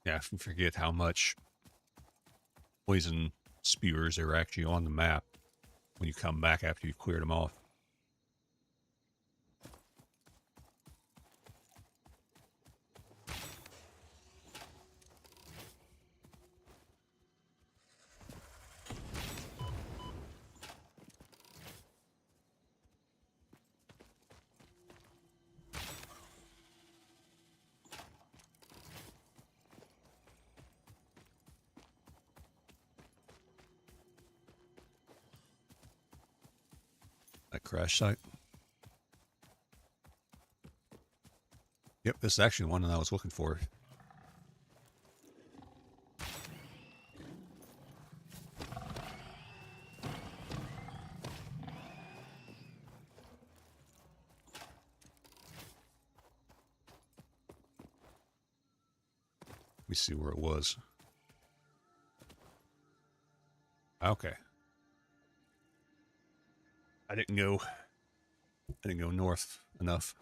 S1: Yeah, I forget how much poison spewers are actually on the map when you come back after you've cleared them off. That crash site. Yep, this is actually the one that I was looking for. Let me see where it was. Okay. I didn't go north enough.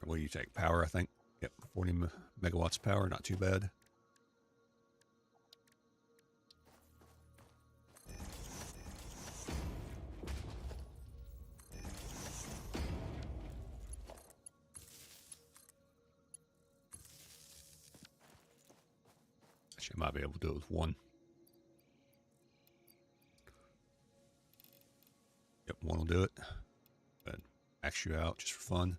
S1: What do you take? Power, I think. Yep, 40 megawatts power, not too bad. Actually, I might be able to do it with one. Yep, one will do it. But max you out just for fun.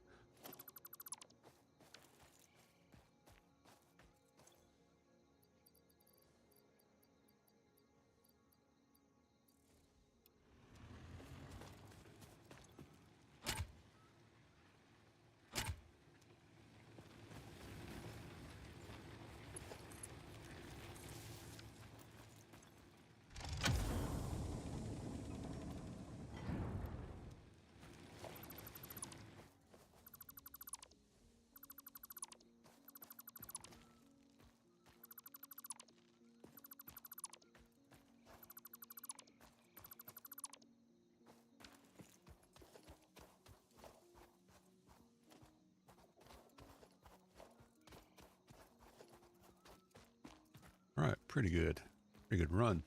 S1: All right, pretty good. Pretty good run.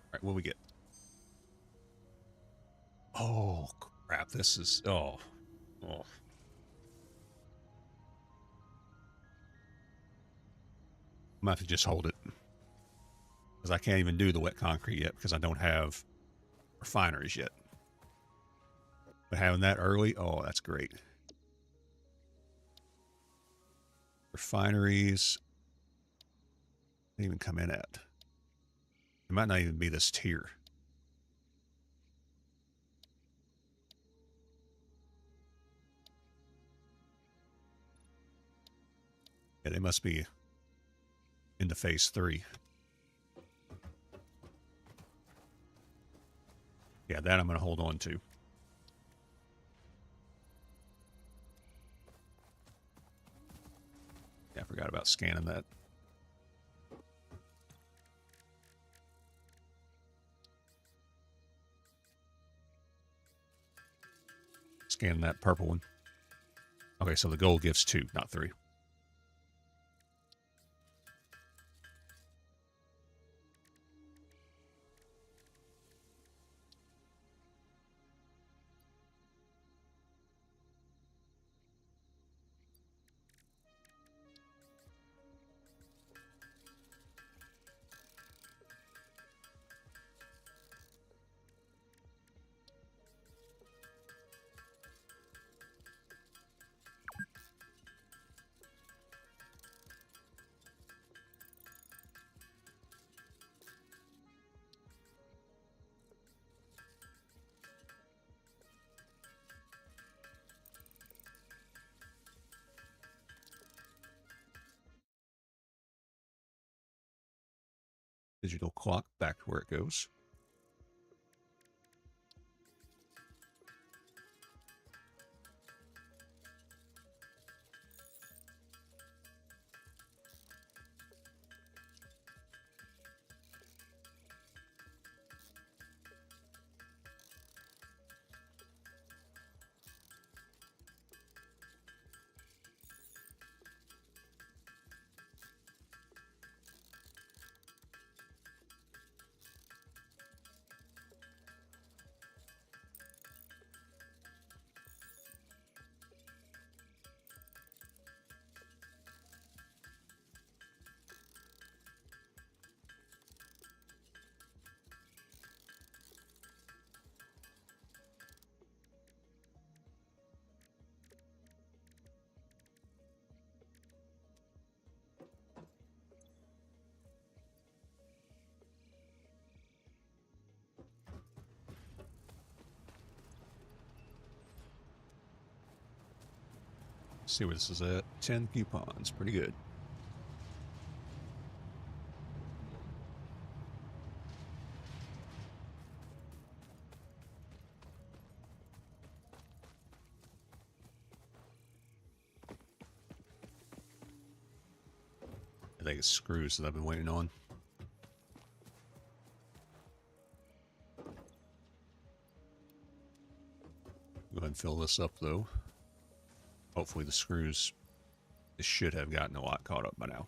S1: All right, what we get? Oh, crap. This is... Oh. I'm going to have to just hold it. Because I can't even do the wet concrete yet because I don't have refineries yet. But having that early, oh, that's great. Refineries. Didn't even come in at. It might not even be this tier. Yeah, they must be into phase 3. Yeah, that I'm going to hold on to. Yeah, I forgot about scanning that. Scan that purple one. Okay, so the gold gives 2, not 3. Digital clock back to where it goes. Let's see where this is at. 10 coupons. Pretty good. I think it's screws that I've been waiting on. Go ahead and fill this up, though. Hopefully the screws should have gotten a lot caught up by now.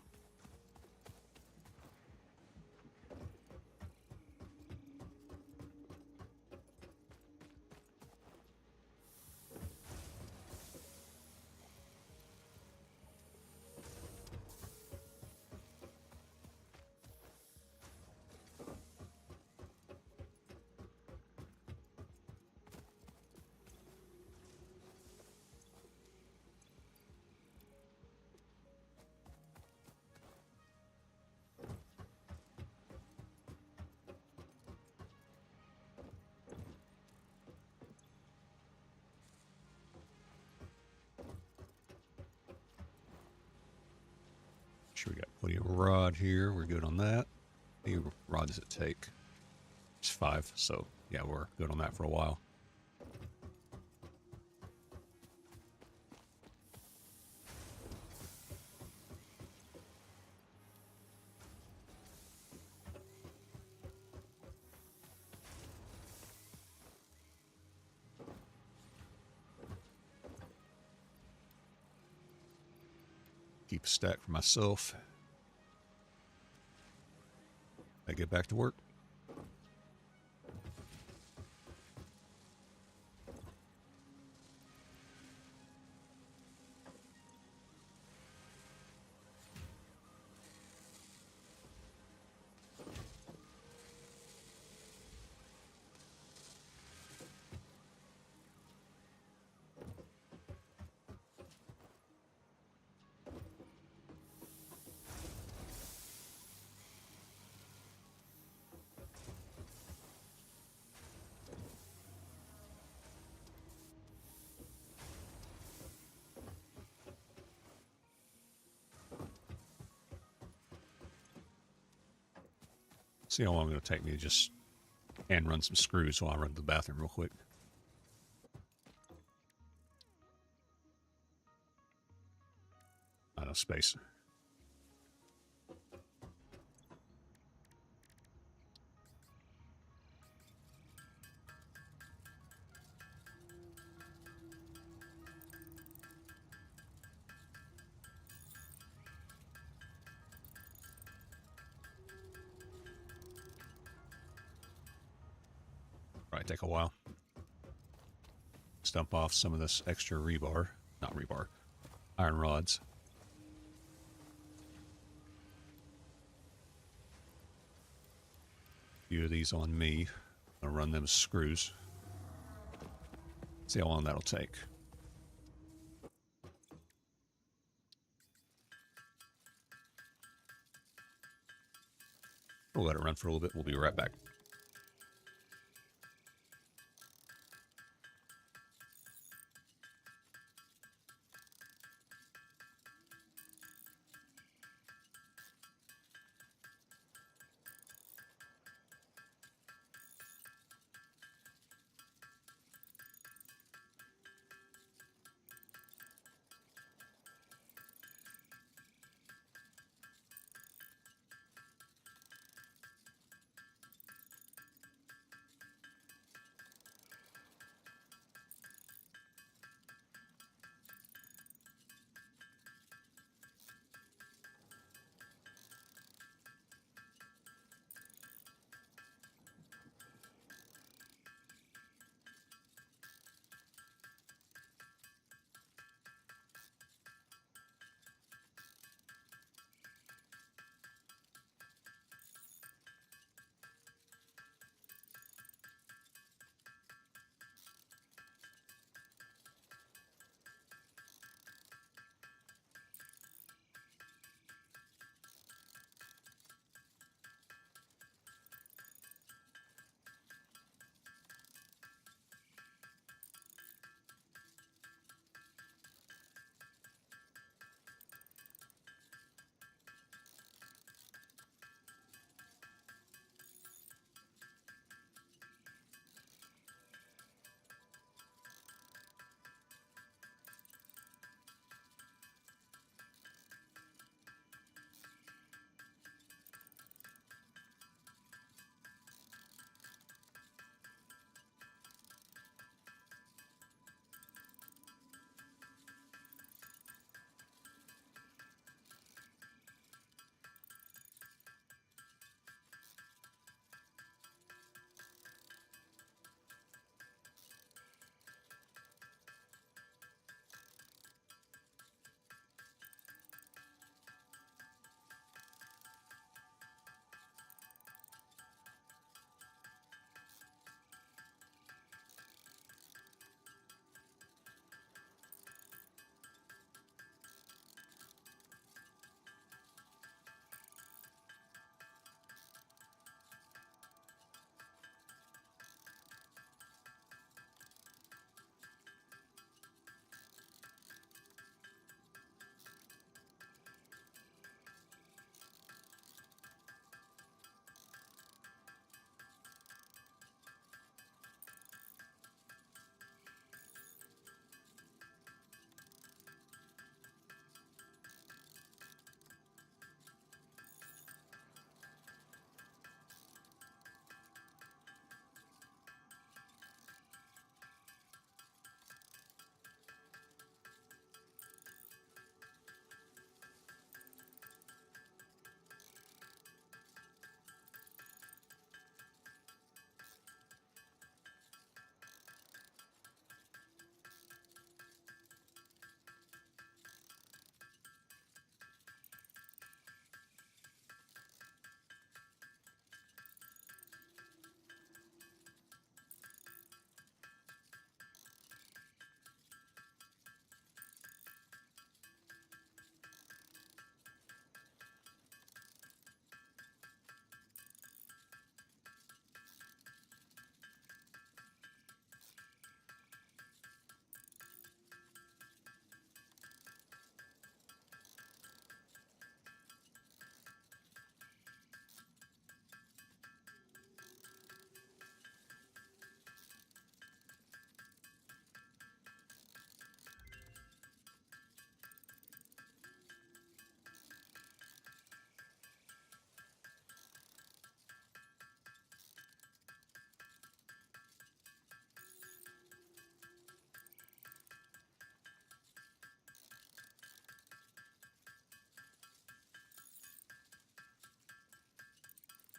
S1: Sure, we got plenty of rod here. We're good on that. How many rod does it take? It's 5, so yeah, we're good on that for a while. Keep a stack for myself. I get back to work. See how long it'll take me to just hand run some screws while I run to the bathroom real quick. Not enough space. Probably take a while. Stump off some of this extra rebar. Not rebar. Iron rods. A few of these on me. I'll run them as screws. See how long that'll take. We'll let it run for a little bit. We'll be right back.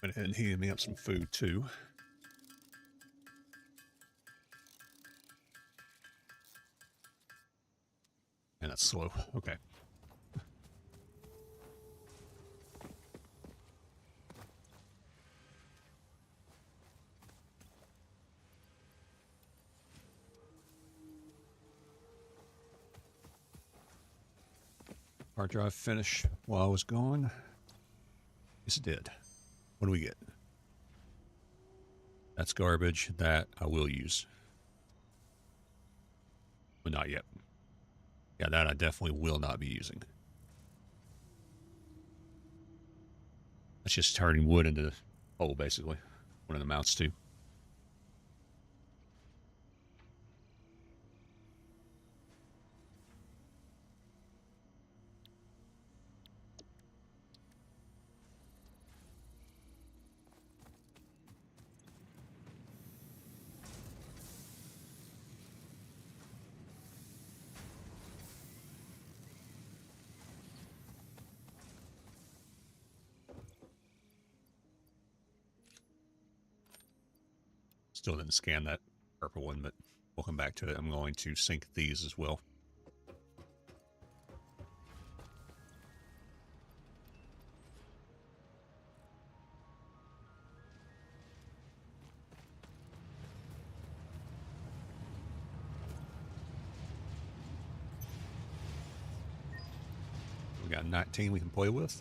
S1: Went ahead and heated me up some food too. And that's slow. Okay. Hard drive finished while I was gone. Yes, it did. What do we get? That's garbage that I will use. But not yet. Yeah, that I definitely will not be using. That's just turning wood into coal, basically. What it amounts to. Still didn't scan that purple one, but we'll come back to it. I'm going to sync these as well. We got 19 we can play with.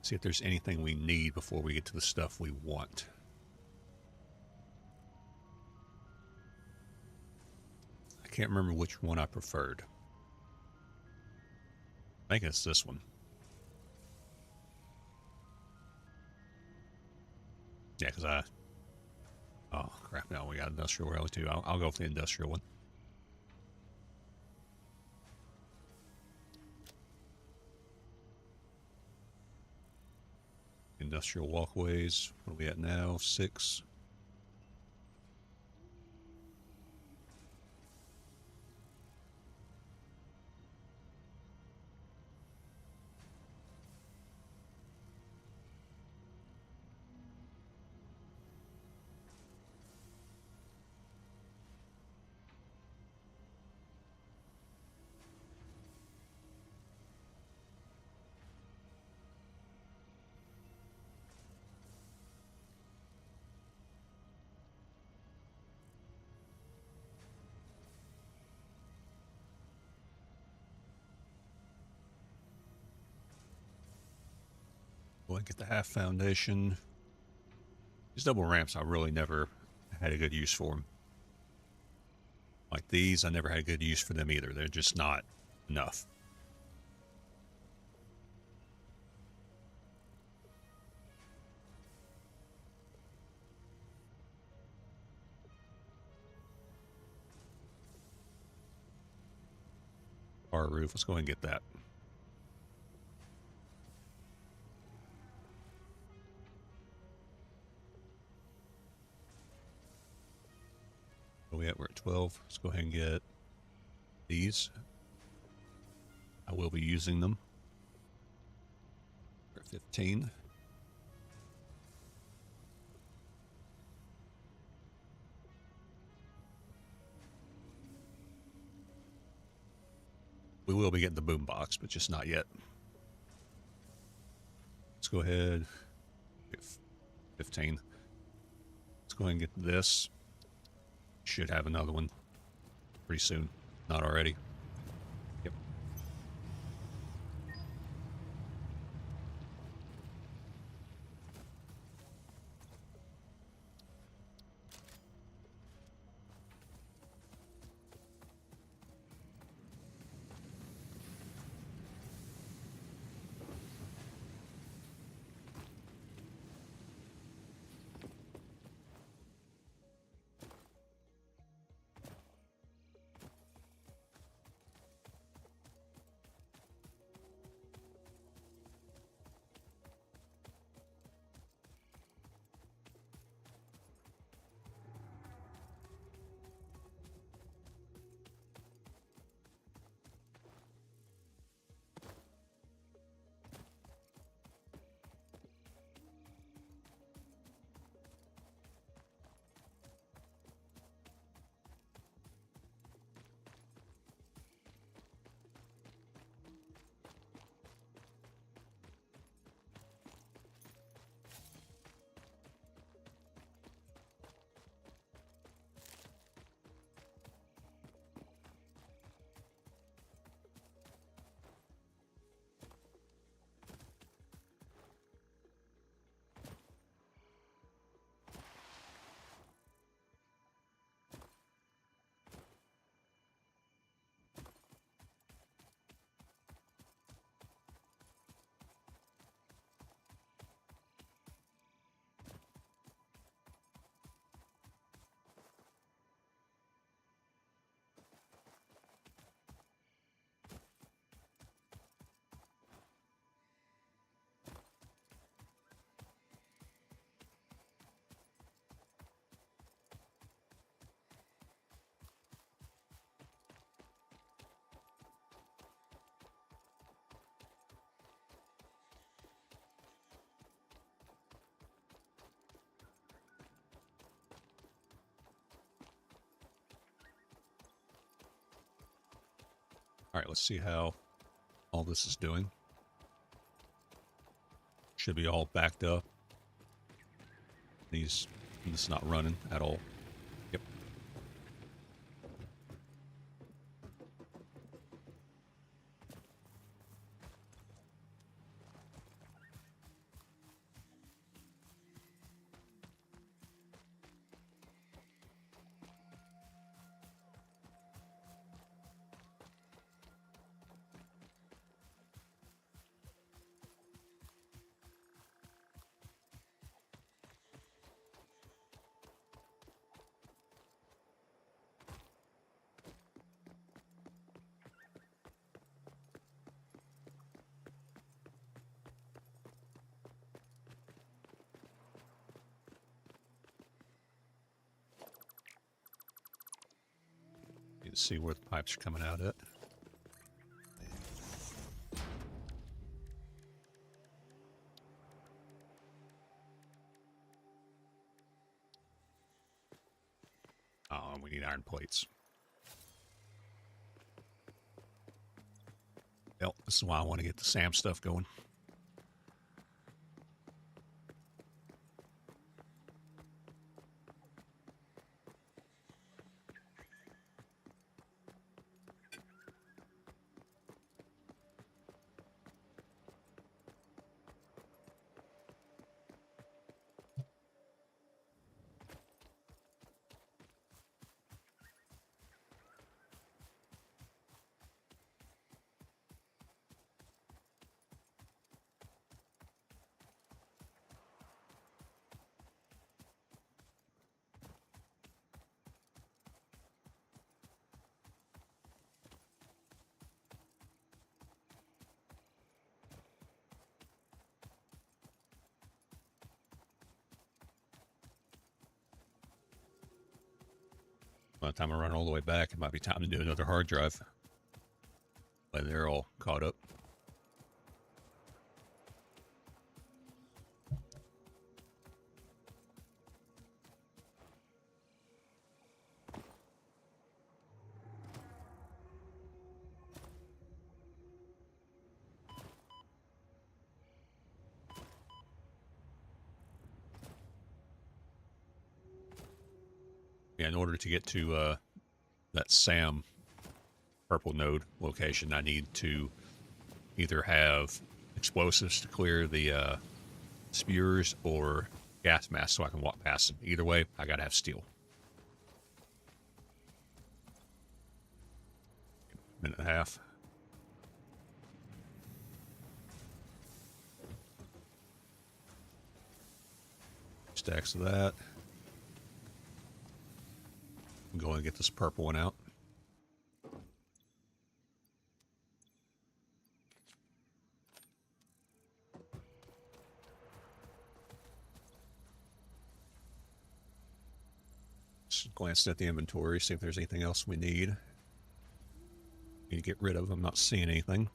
S1: See if there's anything we need before we get to the stuff we want. I can't remember which one I preferred. I think it's this one. Yeah, because oh, crap, no, we got industrial rail too. I'll go with the industrial one. Industrial walkways. What are we at now? 6. Go and get the half foundation. These double ramps, I really never had a good use for them. Like these, I never had a good use for them either. They're just not enough. Bar roof, let's go ahead and get that. We're at 12. Let's go ahead and get these. I will be using them. We're at 15. We will be getting the boom box, but just not yet. Let's go ahead. Get 15. Let's go ahead and get this. Should have another one pretty soon. Not already. Yep. All right, let's see how all this is doing. Should be all backed up. This is not running at all. Yep. Need to see where the pipes are coming out at. Oh, we need iron plates. Well, this is why I want to get the SAM stuff going. By the time I run all the way back, it might be time to do another hard drive. But they're all caught up. Yeah, in order to get to that SAM purple node location, I need to either have explosives to clear the spewers or gas masks so I can walk past them. Either way, I gotta have steel. Minute and a half. Stacks of that. I'm going to get this purple one out. Just glancing at the inventory, see if there's anything else we need. Need to get rid of. I'm not seeing anything.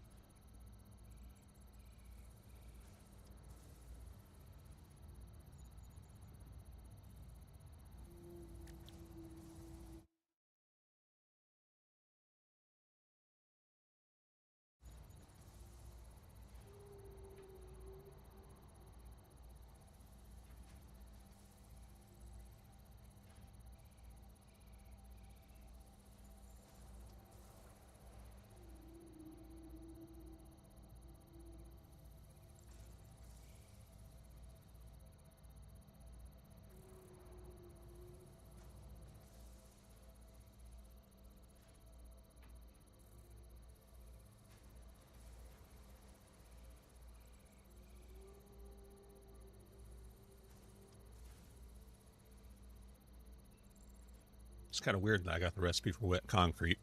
S1: It's kind of weird that I got the recipe for wet concrete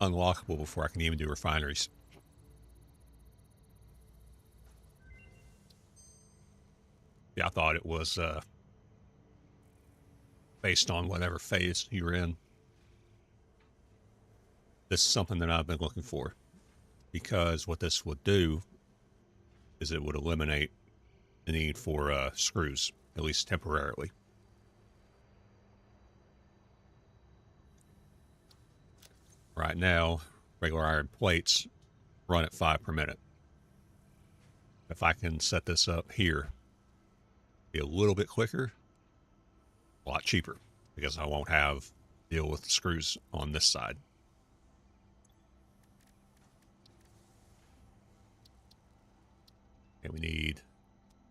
S1: unlockable before I can even do refineries. Yeah, I thought it was based on whatever phase you're in. This is something that I've been looking for, because what this would do is it would eliminate the need for screws, at least temporarily. Right now, regular iron plates run at 5 per minute. If I can set this up here, be a little bit quicker, a lot cheaper, because I won't have to deal with the screws on this side. Okay, we need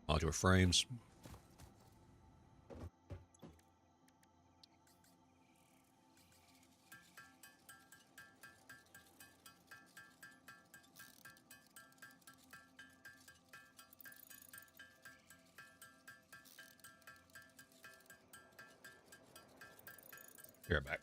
S1: modular frames. Be right back.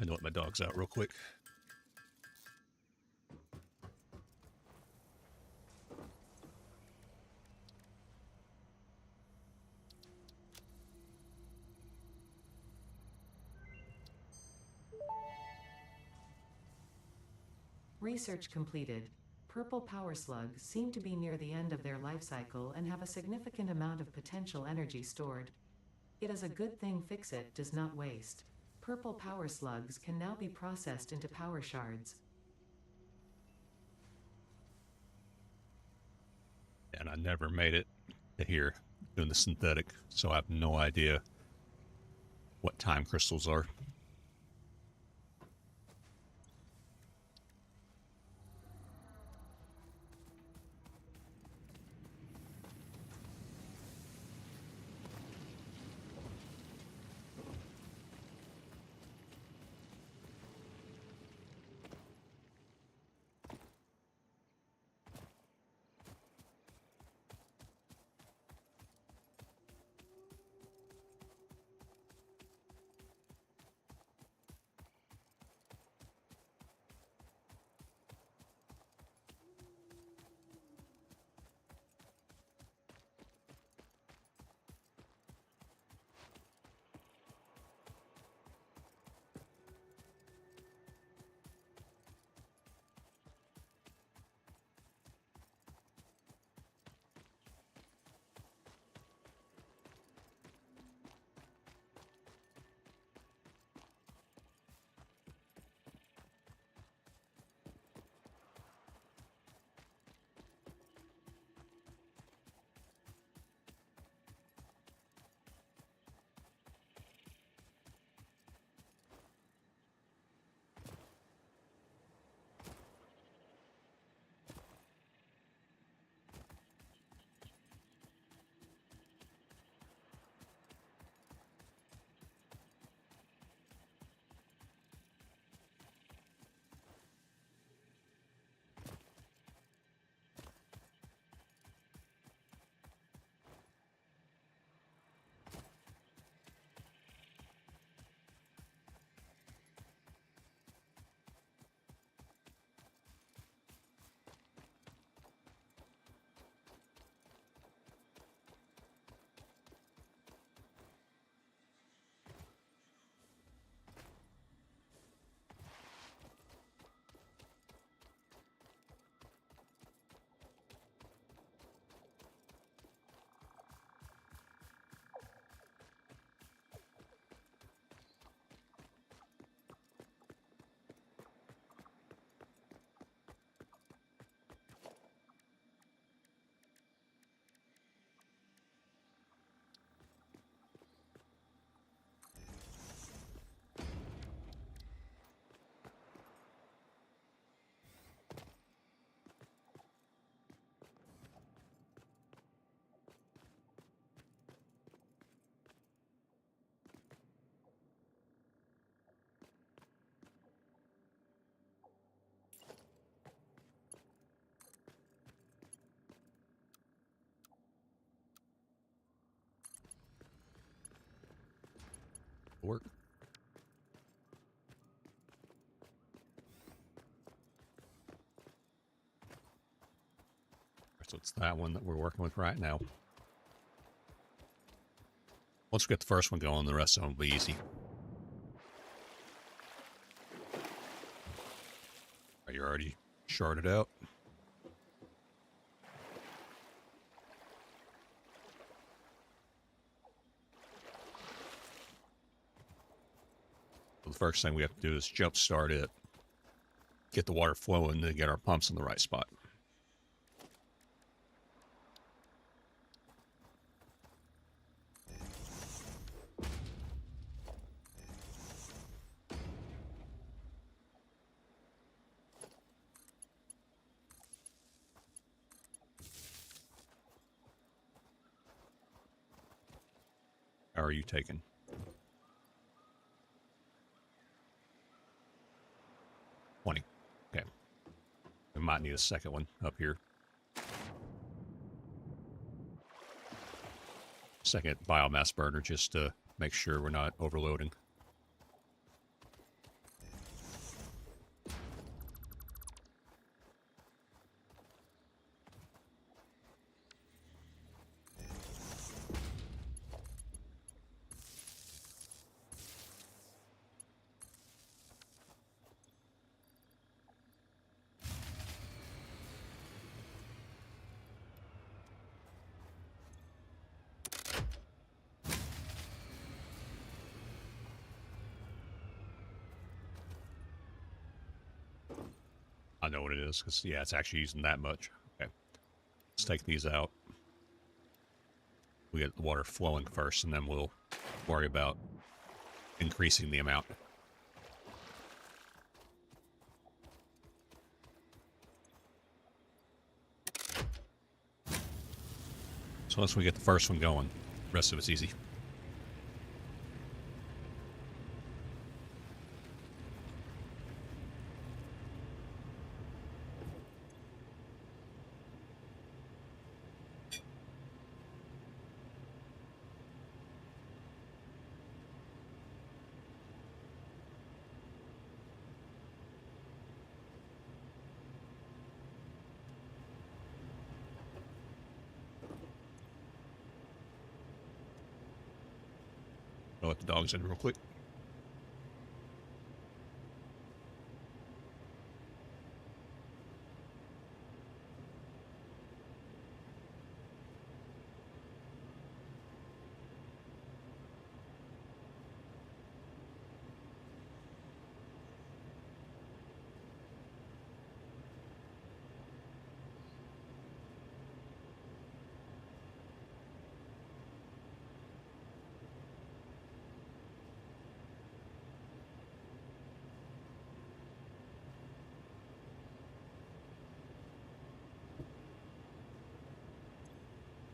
S1: I know let my dogs out real quick.
S10: Research completed. Purple power slugs seem to be near the end of their life cycle and have a significant amount of potential energy stored. It is a good thing Fix-It does not waste. Purple power slugs can now be processed into power shards.
S1: And I never made it to here doing the synthetic, so I have no idea what time crystals are. work. So it's that one that we're working with right now. Once we get the first one going, the rest of them will be easy. Are you already sharded out? So the first thing we have to do is jump start it, get the water flowing, then get our pumps in the right spot. How are you taking? Okay. We might need a second one up here. Second biomass burner just to make sure we're not overloading. I know what it is, because, yeah, it's actually using that much. Okay. Let's take these out. We get the water flowing first, and then we'll worry about increasing the amount. So once we get the first one going, the rest of it's easy. I'll let the dogs in real quick.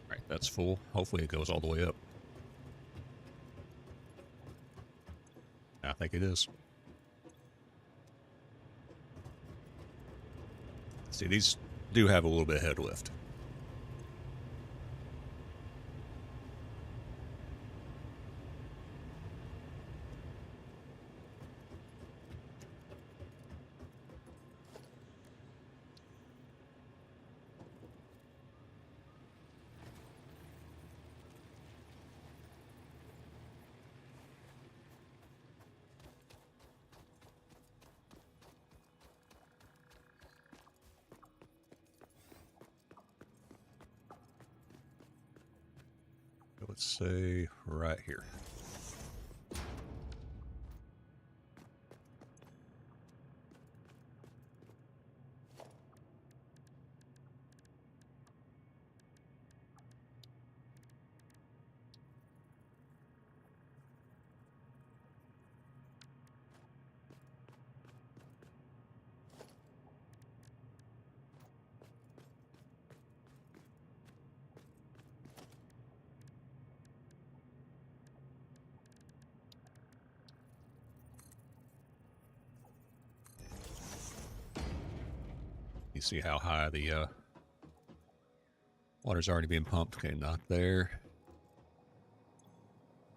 S1: All right, that's full. Hopefully it goes all the way up. I think it is. See, these do have a little bit of head lift. Let's say right here. You see how high the water's already being pumped. Okay, not there.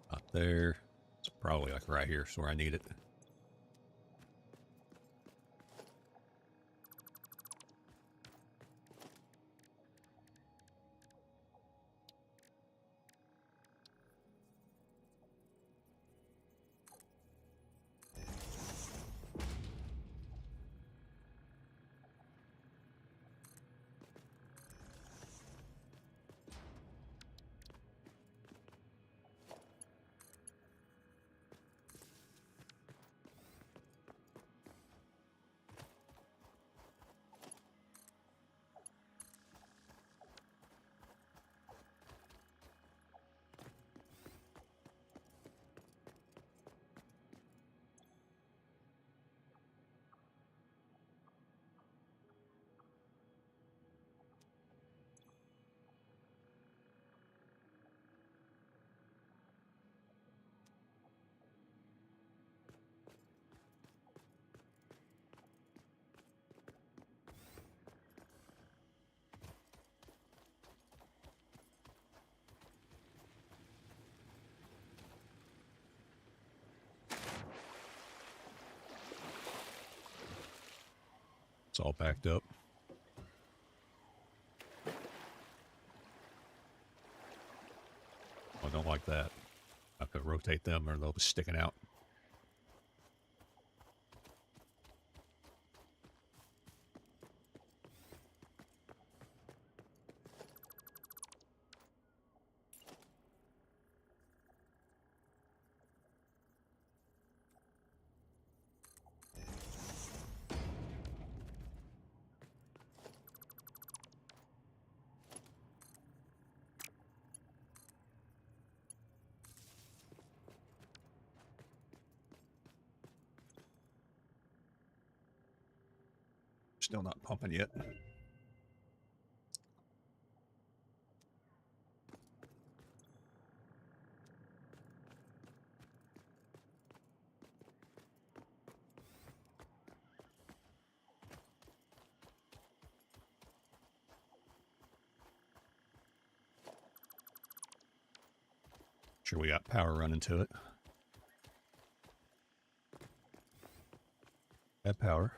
S1: Not there. Let's Probably like right here is where I need it. It's all backed up. I don't like that. I have to rotate them or they'll be sticking out. Still not pumping yet. Sure we got power running to it. Add power.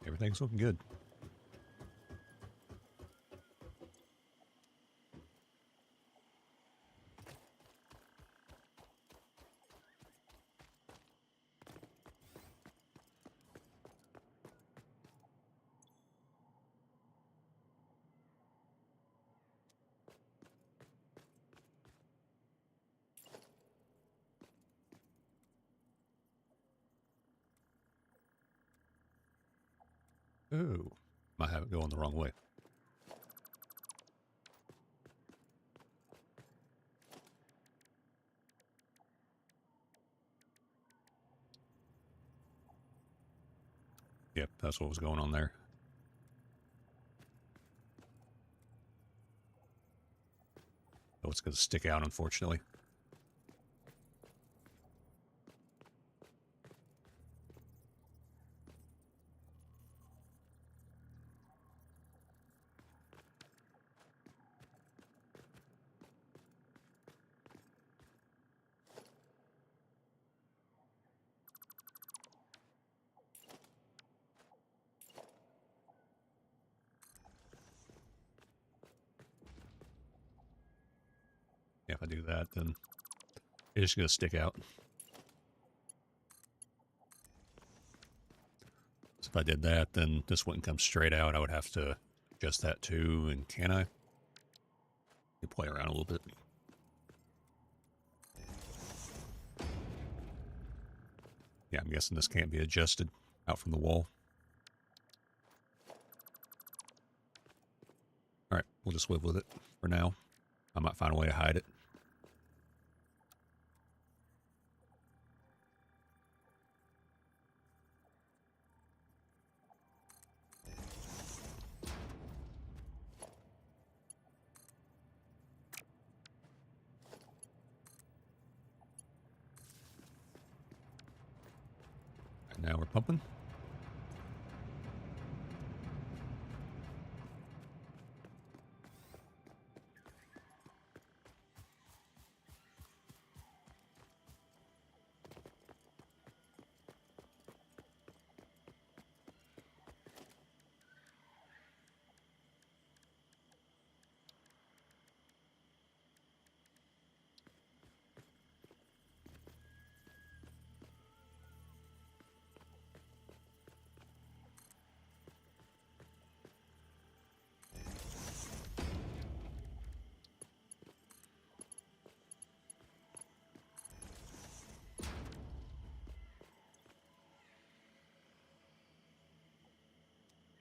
S1: Everything's looking good. Ooh, might have it going the wrong way. Yep, that's what was going on there. Oh, it's going to stick out, unfortunately. Yeah, if I do that, then it's just going to stick out. So if I did that, then this wouldn't come straight out. I would have to adjust that too. And can I? You play around a little bit. Yeah, I'm guessing this can't be adjusted out from the wall. All right, we'll just live with it for now. I might find a way to hide it. pumping?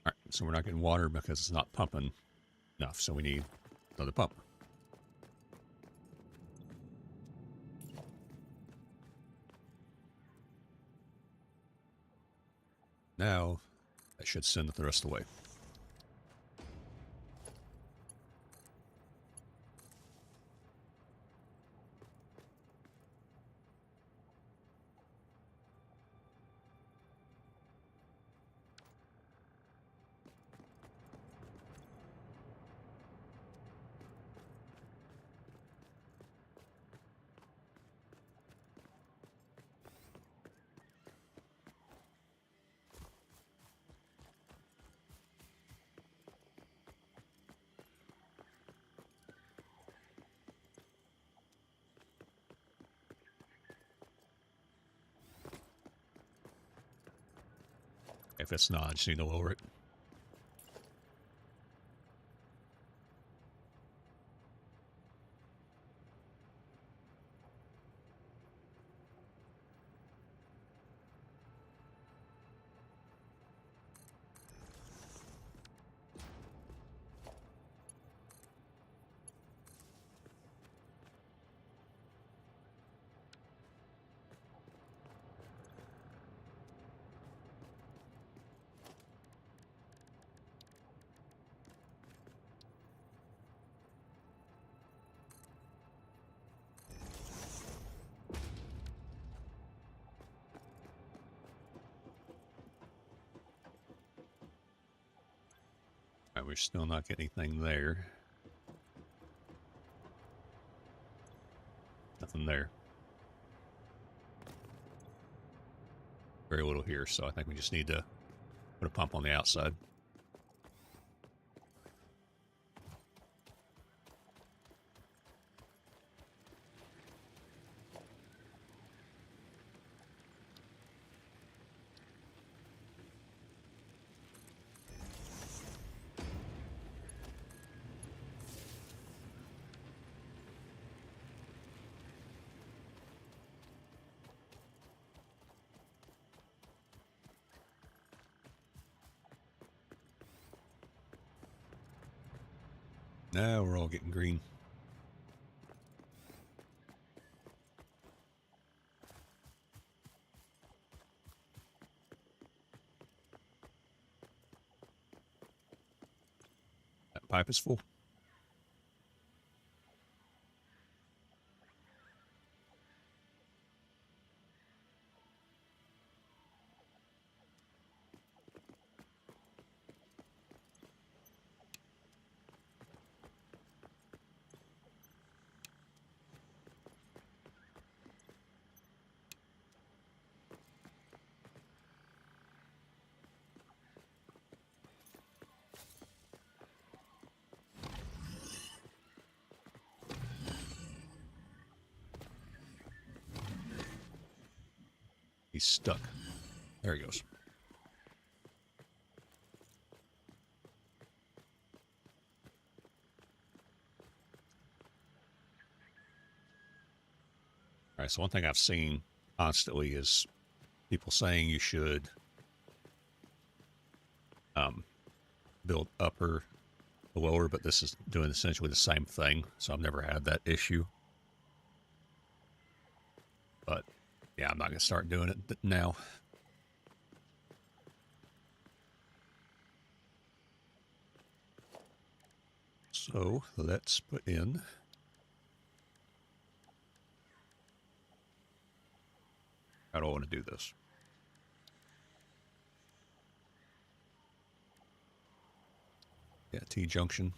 S1: All right, so we're not getting water because it's not pumping enough, so we need another pump. Now, that should send it the rest of the way. If it's not, I just need to lower it. All right, we're still not getting anything there. Nothing there. Very little here, so I think we just need to put a pump on the outside. Now we're all getting green. That pipe is full. He's stuck. There he goes. All right, so one thing I've seen constantly is people saying you should build upper to lower, but this is doing essentially the same thing, so I've never had that issue. But yeah, I'm not going to start doing it now. So let's put in how do I want to do this? Yeah, T-junction.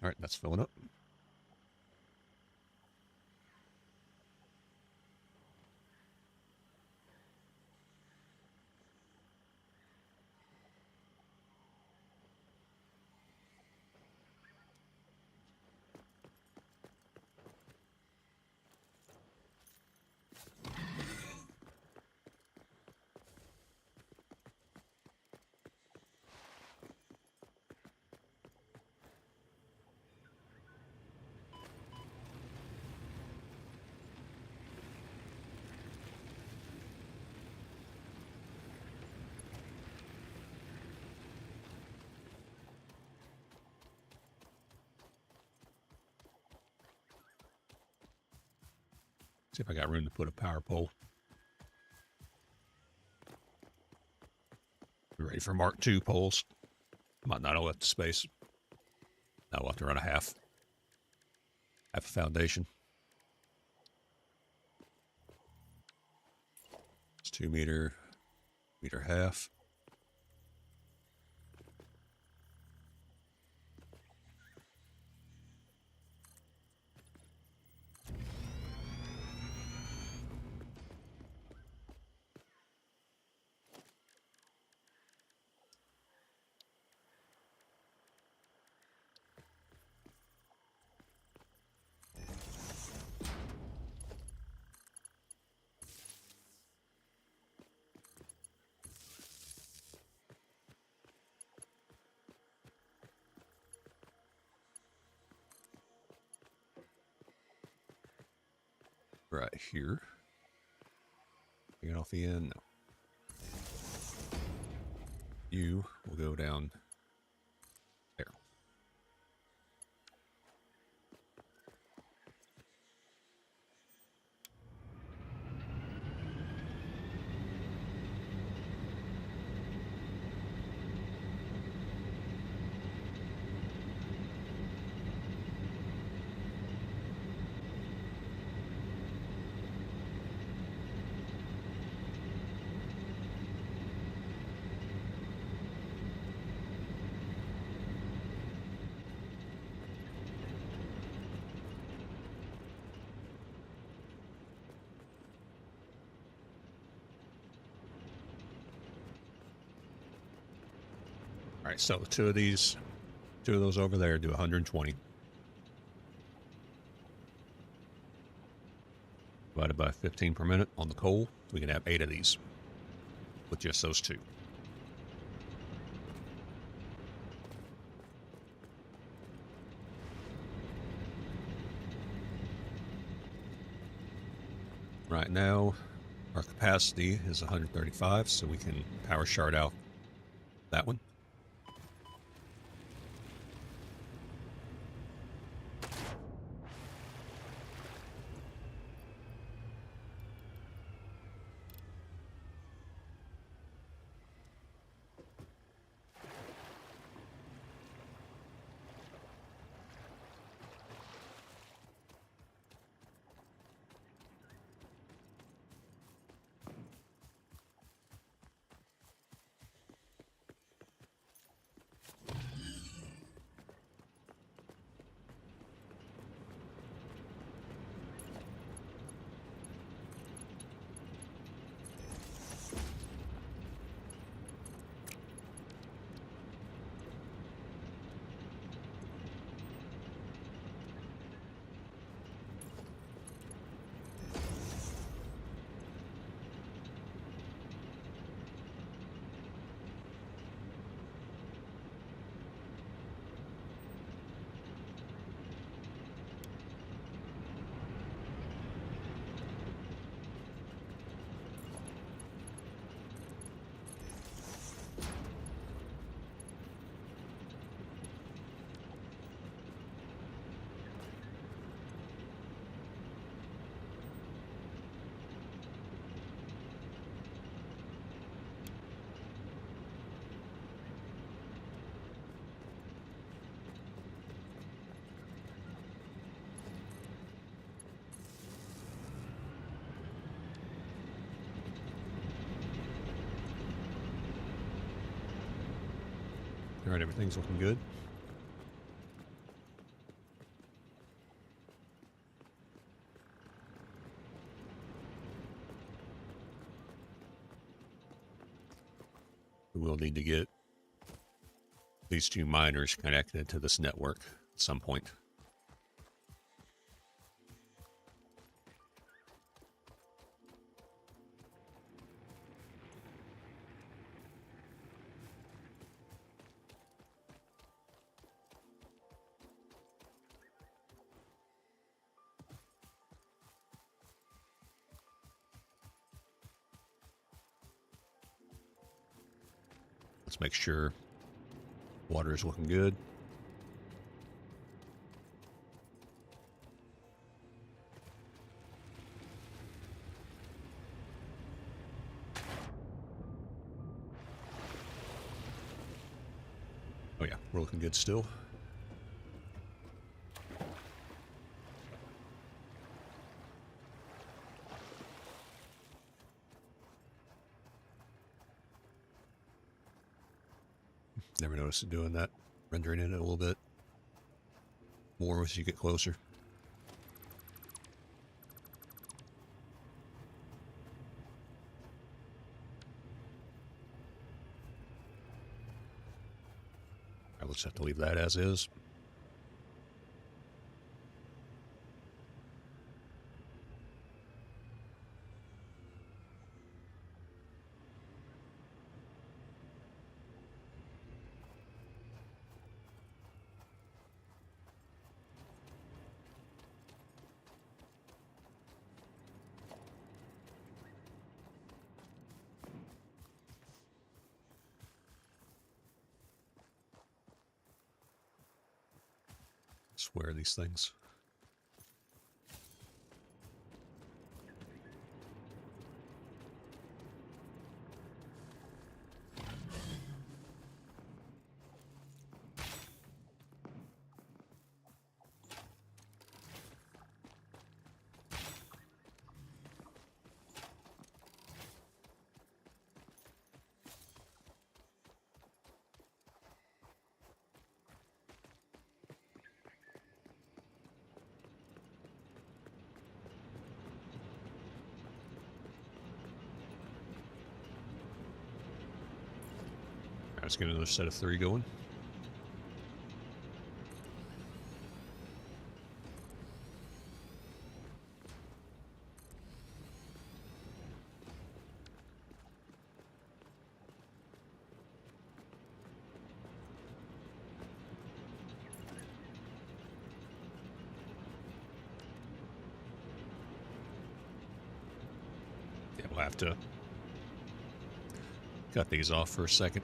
S1: All right, that's filling up. See if I got room to put a power pole. We're ready for Mark II poles. Might not have left the space. Now we'll have to run a half a foundation. It's 2 meter, meter half. Right here. Get off the end. No. You will go down there. All right, so two of those over there do 120. Divided by 15 per minute on the coal. We can have 8 of these with just those 2. Right now, our capacity is 135, so we can power shard out that one. Alright, everything's looking good. We'll need to get these two miners connected to this network at some point. Let's make sure water is looking good. Oh yeah, we're looking good still. Never noticed it doing that, rendering in it a little bit more as you get closer. I'll just have to leave that as is. Swear these things. Let's get another set of 3 going. Yeah, we'll have to cut these off for a second.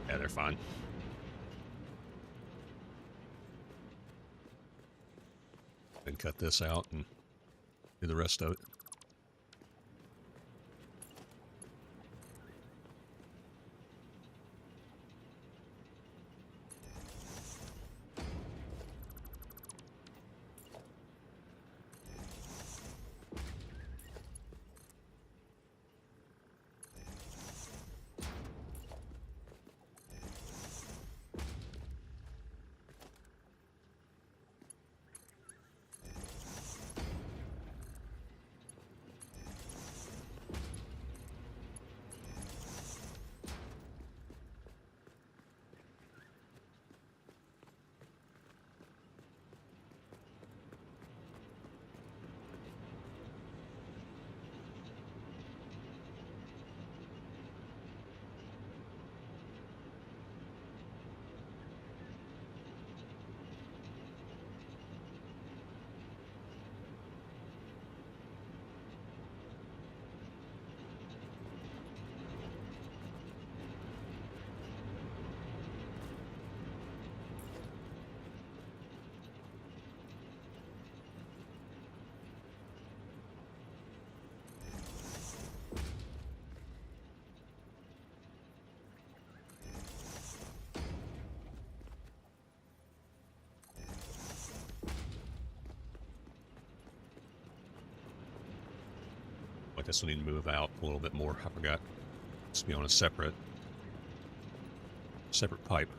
S1: Yeah, they're fine. Then cut this out and do the rest of it. But this will need to move out a little bit more. I forgot. It's be on a separate pipe.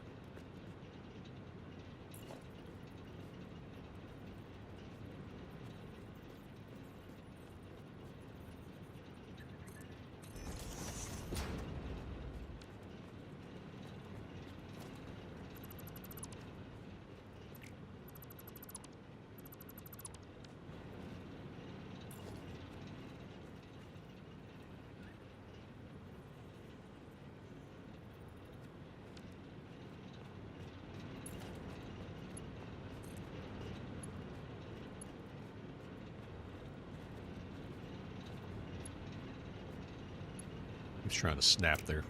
S1: He's trying to snap there.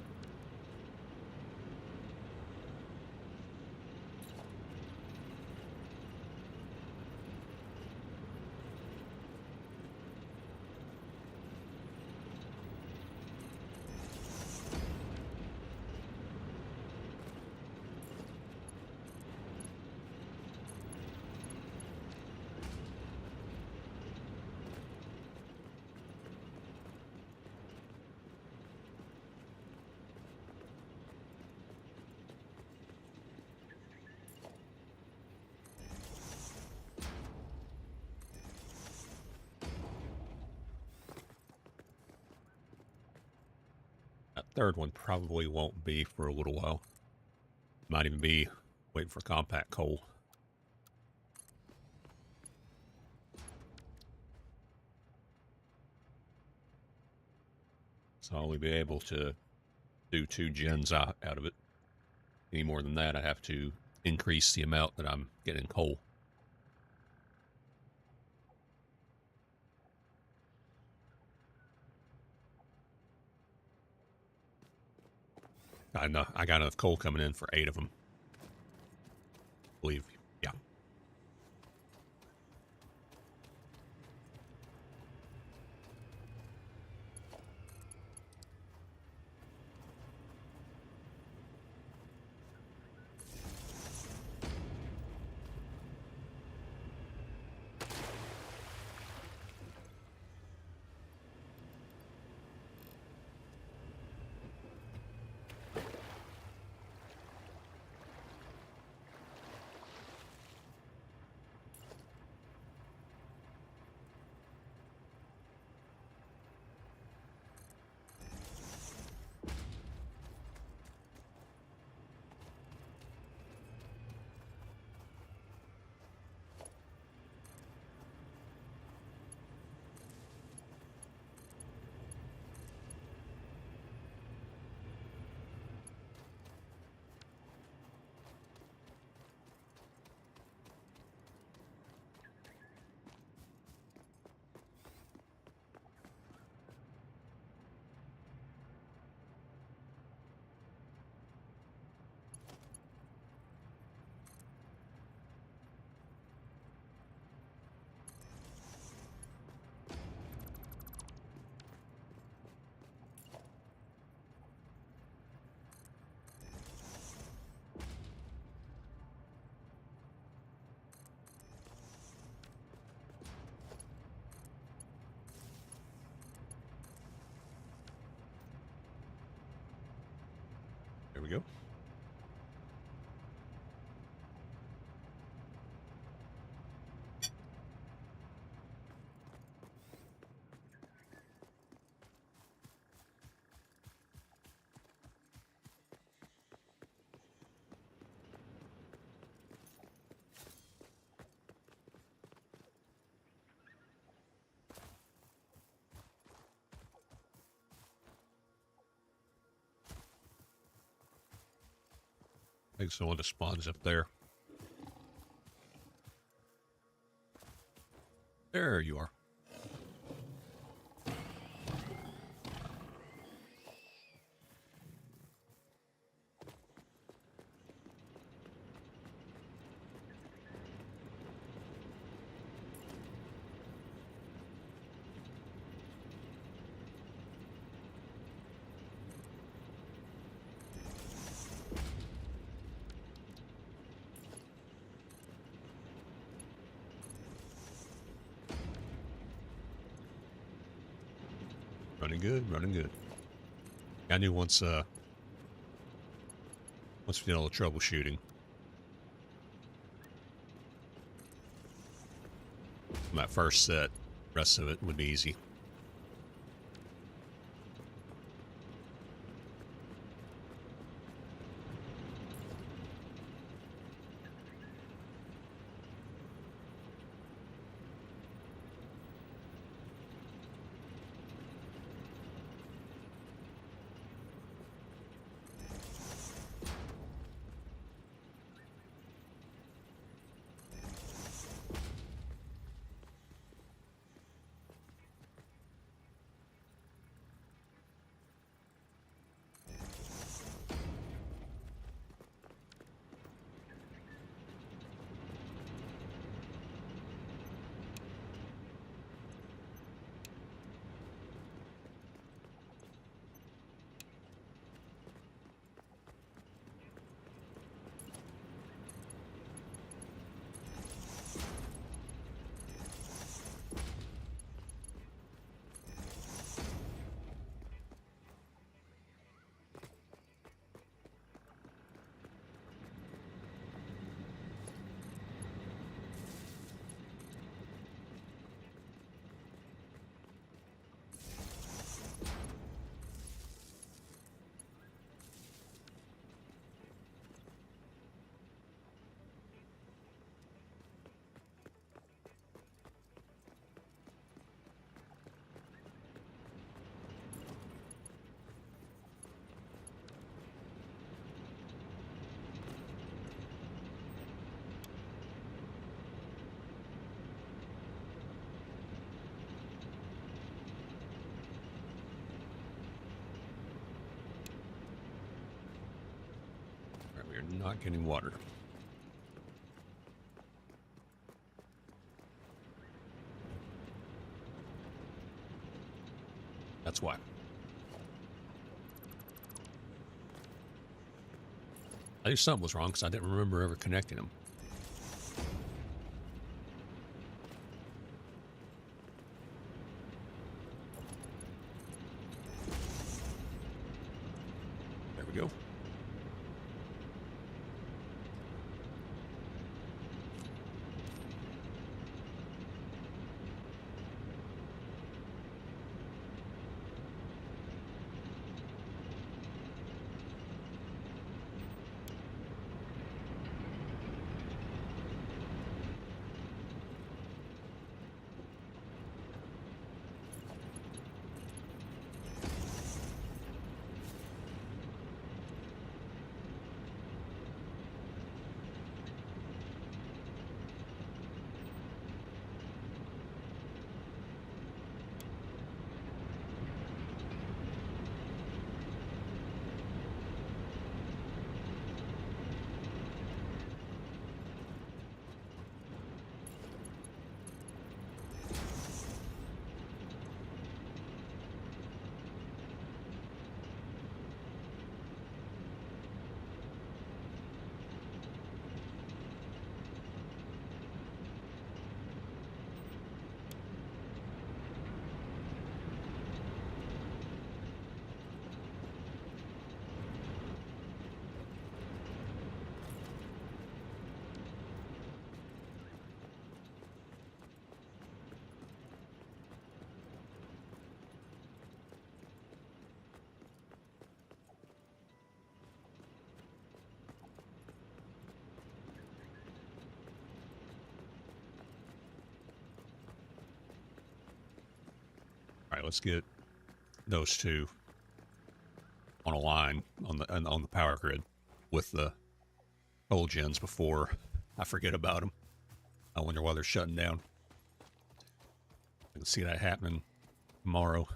S1: That third one probably won't be for a little while. Might even be waiting for compact coal. So I'll only be able to do 2 gens out of it. Any more than that, I have to increase the amount that I'm getting coal. I know I got enough coal coming in for 8 of them. I believe, yeah. There we go. I think someone just spawns up there. There you are. Running good, running good. I knew once we did all the troubleshooting, from that first set, the rest of it would be easy. We're not getting water. That's why. I knew something was wrong because I didn't remember ever connecting them. There we go. All right, let's get those two on a line on the power grid with the old gens before I forget about them. I wonder why they're shutting down. I can see that happening tomorrow.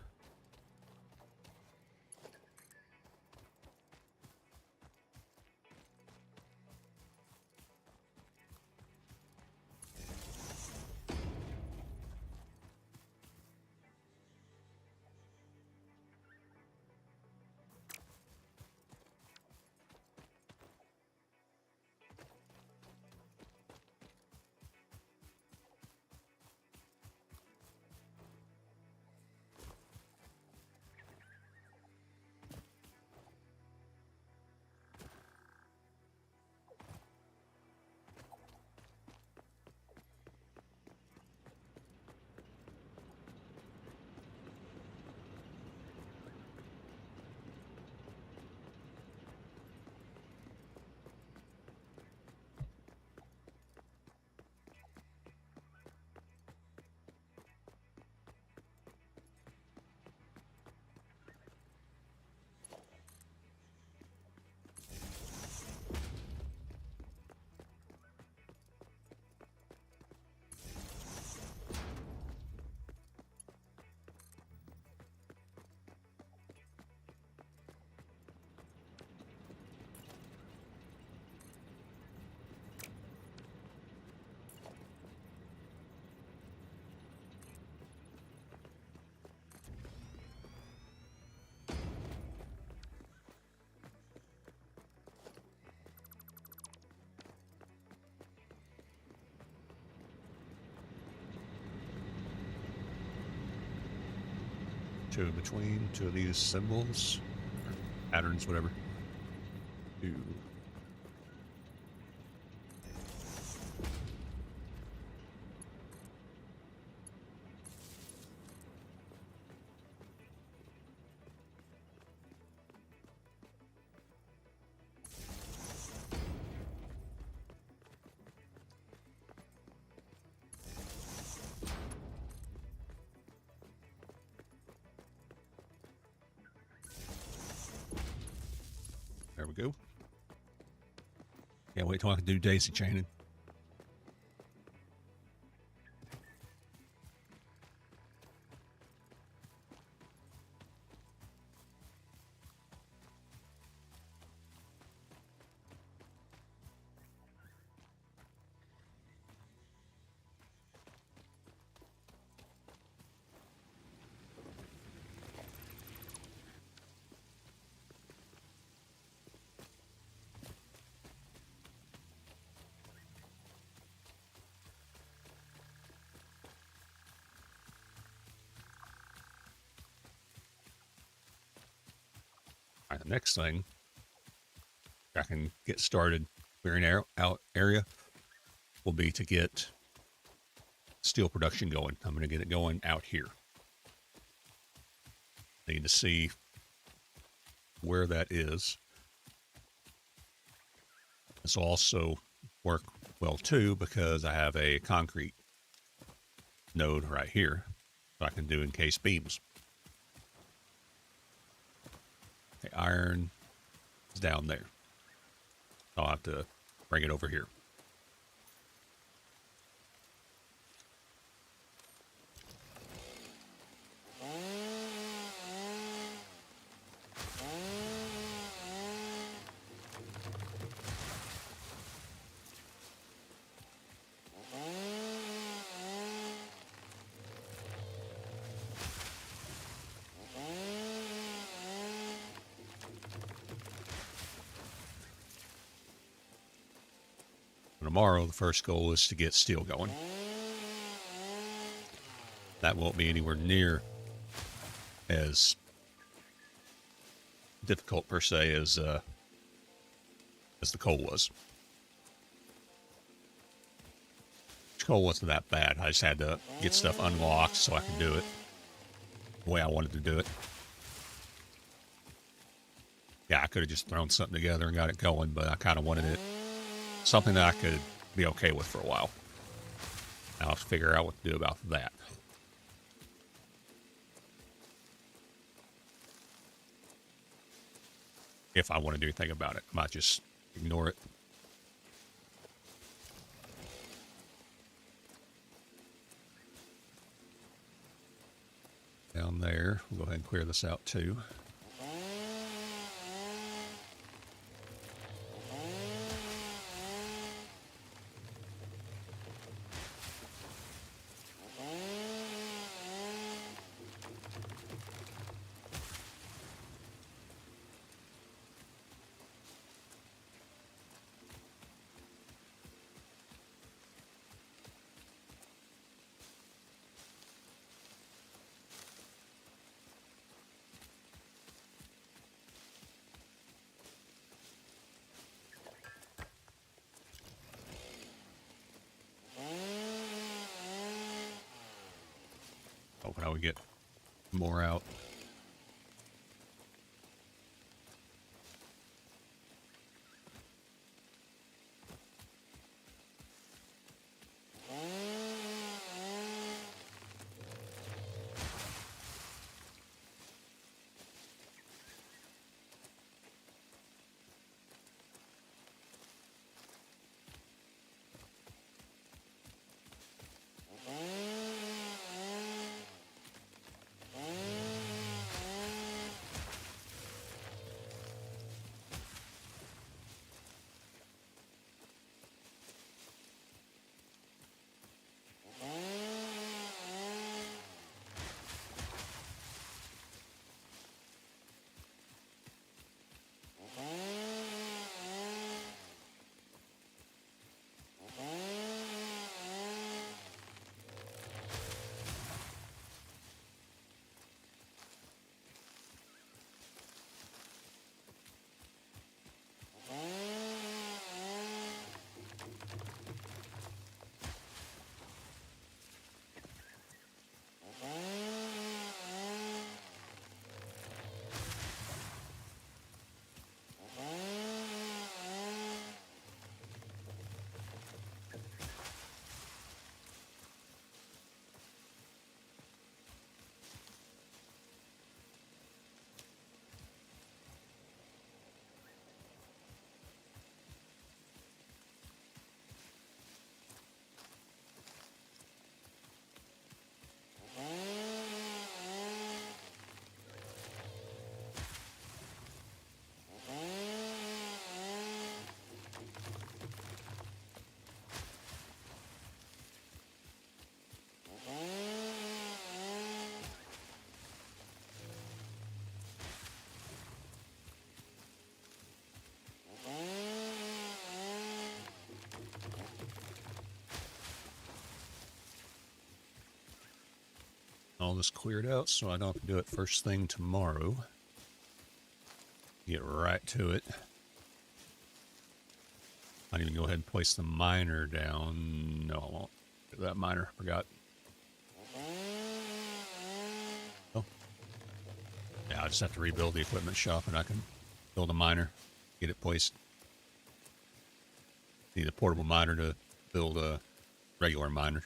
S1: two in between, two of these symbols, or patterns, whatever. Two. There we go. Can't wait till I can do daisy chaining. All right, the next thing I can get started clearing out area will be to get steel production going. I'm going to get it going out here. Need to see where that is. This will also work well too because I have a concrete node right here so I can do encased beams. The iron is down there. I'll have to bring it over here. Tomorrow, the first goal is to get steel going. That won't be anywhere near as difficult per se as the coal was. Coal wasn't that bad. I just had to get stuff unlocked so I could do it the way I wanted to do it. Yeah, I could have just thrown something together and got it going, but I kind of wanted it something that I could be okay with for a while. Now I'll figure out what to do about that. If I want to do anything about it, I might just ignore it. Down there, we'll go ahead and clear this out too. Hoping I would get more out. all this cleared out so I don't have to do it first thing tomorrow. Get right to it. I'll even go ahead and place the miner down. No, I won't. Do that miner. Forgot. Oh. Yeah, I just have to rebuild the equipment shop and I can build a miner, get it placed. Need a portable miner to build a regular miner.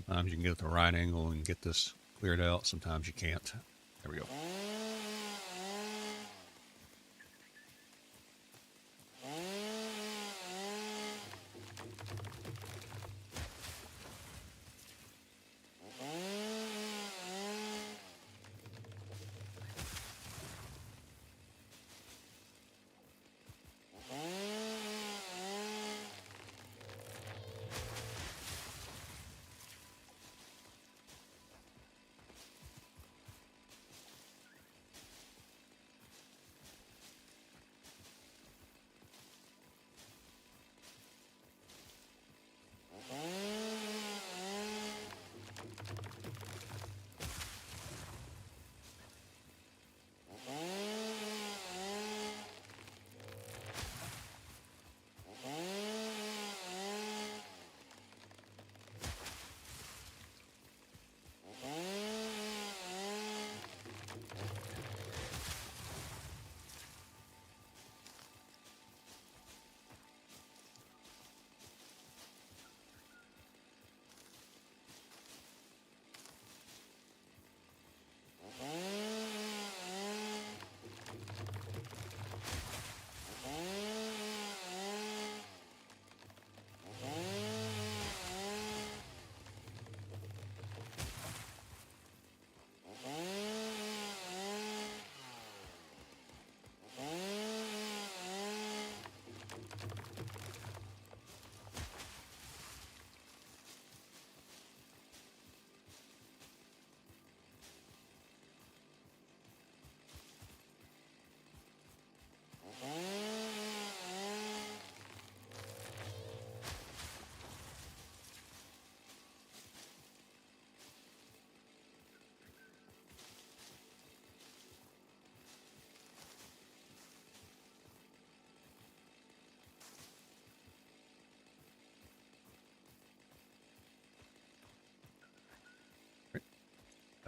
S1: Sometimes you can get at the right angle and get this cleared out. Sometimes you can't. There we go.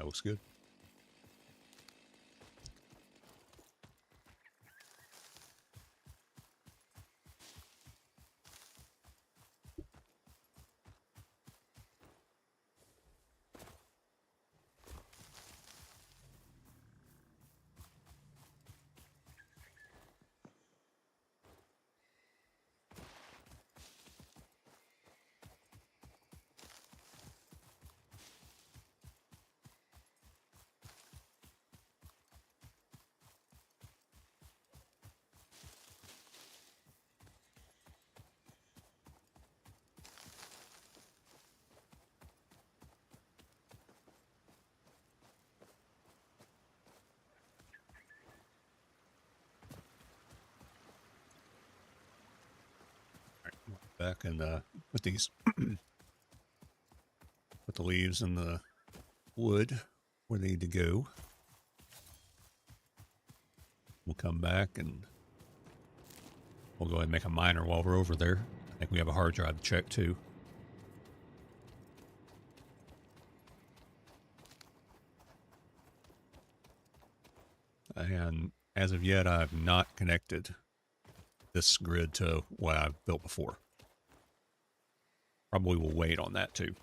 S1: That looks good. back and put these, put the leaves and the wood where they need to go. We'll come back and we'll go ahead and make a miner while we're over there. I think we have a hard drive to check too. And as of yet, I've not connected this grid to what I've built before. Probably will wait on that too.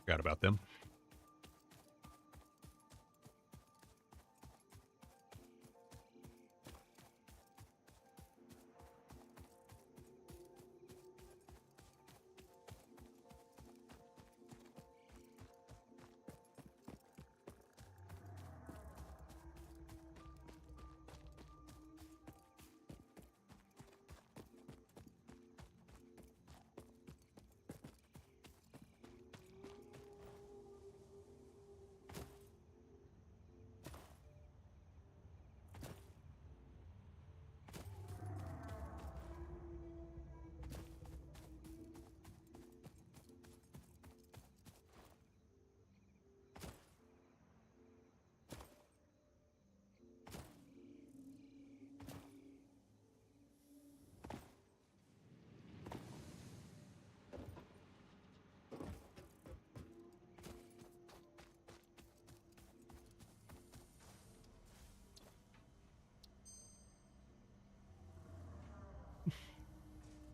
S1: Forgot about them.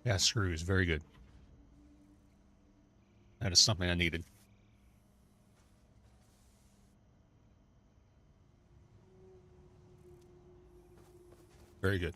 S1: Yeah, screws, very good. That is something I needed. Very good.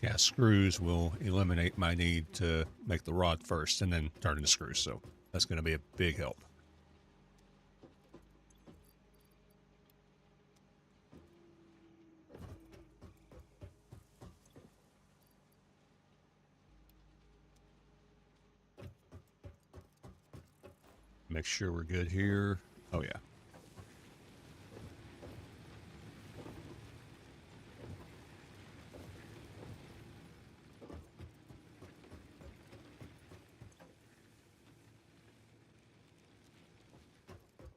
S1: Yeah, screws will eliminate my need to make the rod first and then turn into screws. So that's going to be a big help. Make sure we're good here. Oh, yeah.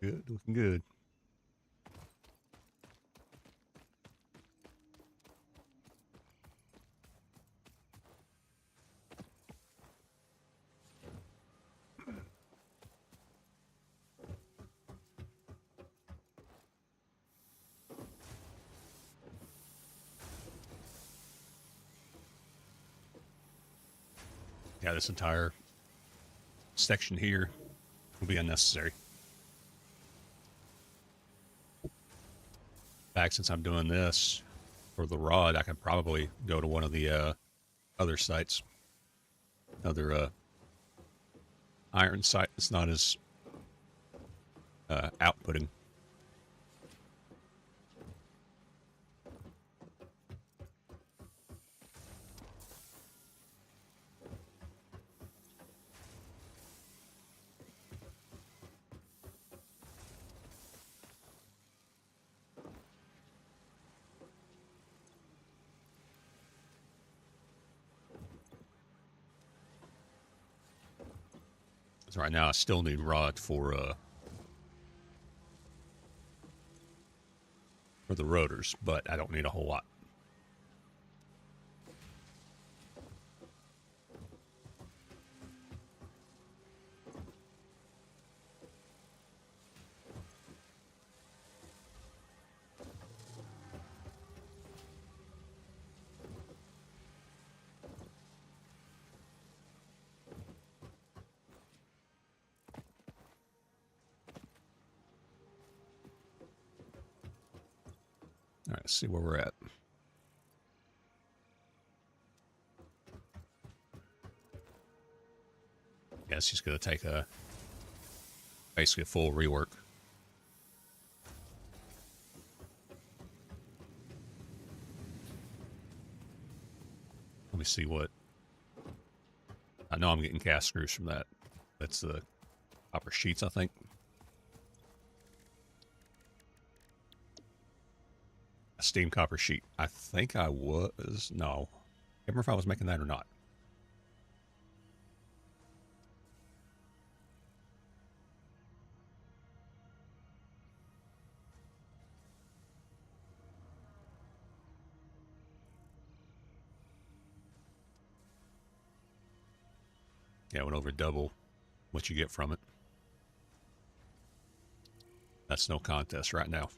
S1: Good, looking good. Yeah, this entire section here will be unnecessary. In fact, since I'm doing this for the rod, I could probably go to one of the other sites, other iron site that's not as outputting. So right now I still need rod for the rotors, but I don't need a whole lot. Let's see where we're at. Yeah, it's just going to take basically a full rework. Let me see what. I know I'm getting cast screws from that. That's the copper sheets, I think. A steam copper sheet. I think I was. No. I can't remember if I was making that or not. Yeah, I went over double what you get from it. That's no contest right now.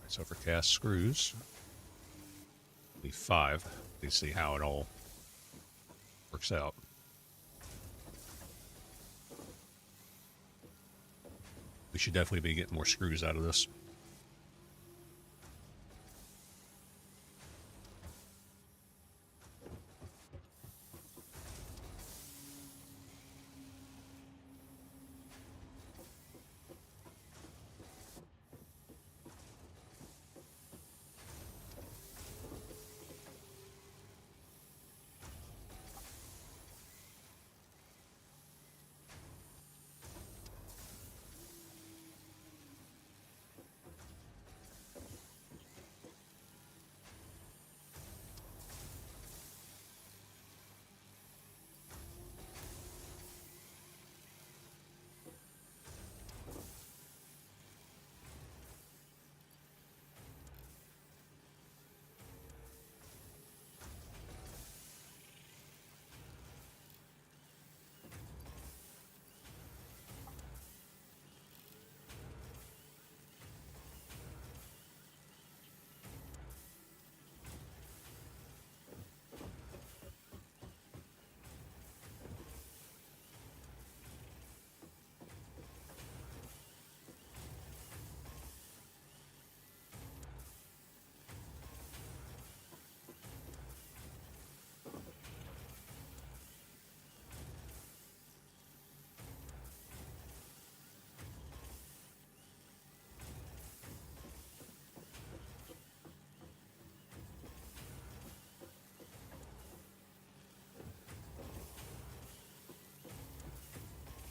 S1: So for cast screws, be 5. You see how it all works out. We should definitely be getting more screws out of this.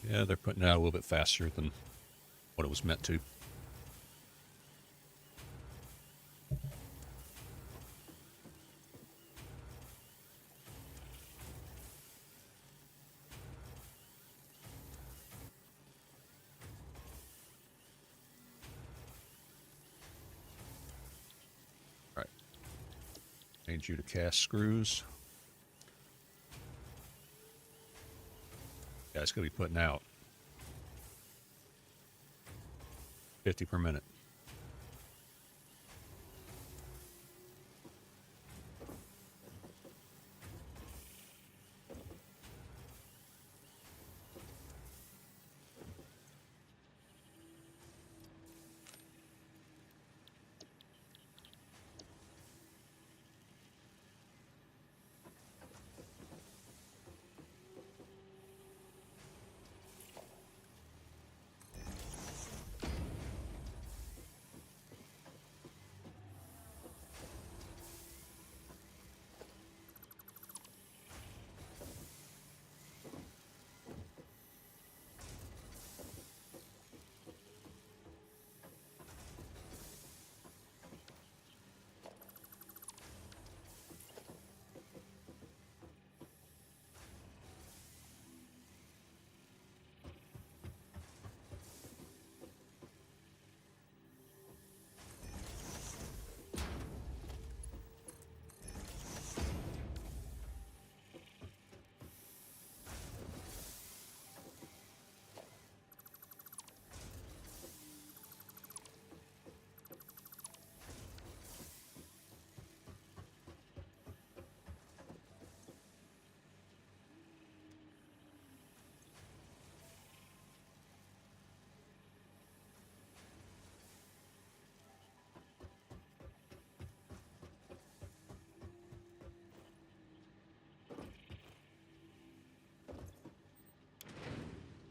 S1: Yeah, they're putting it out a little bit faster than what it was meant to. All right. Need you to cast screws. Yeah, it's going to be putting out 50 per minute.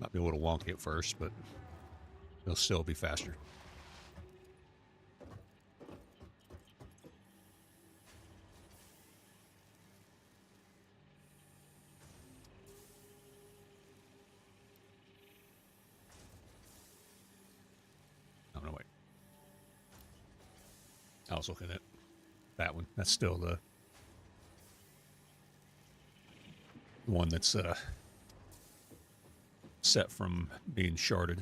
S1: Might be a little wonky at first, but it'll still be faster. Oh, no, wait. I was looking at that one. That's still the one that's set from being sharded.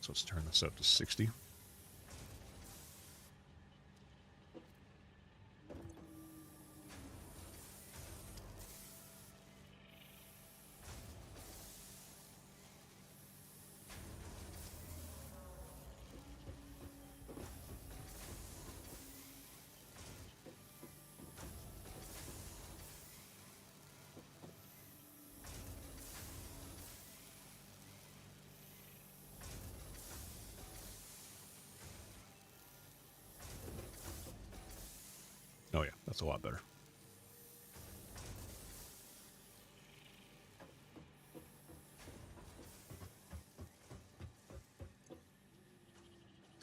S1: So let's turn this up to 60. Oh yeah, that's a lot better.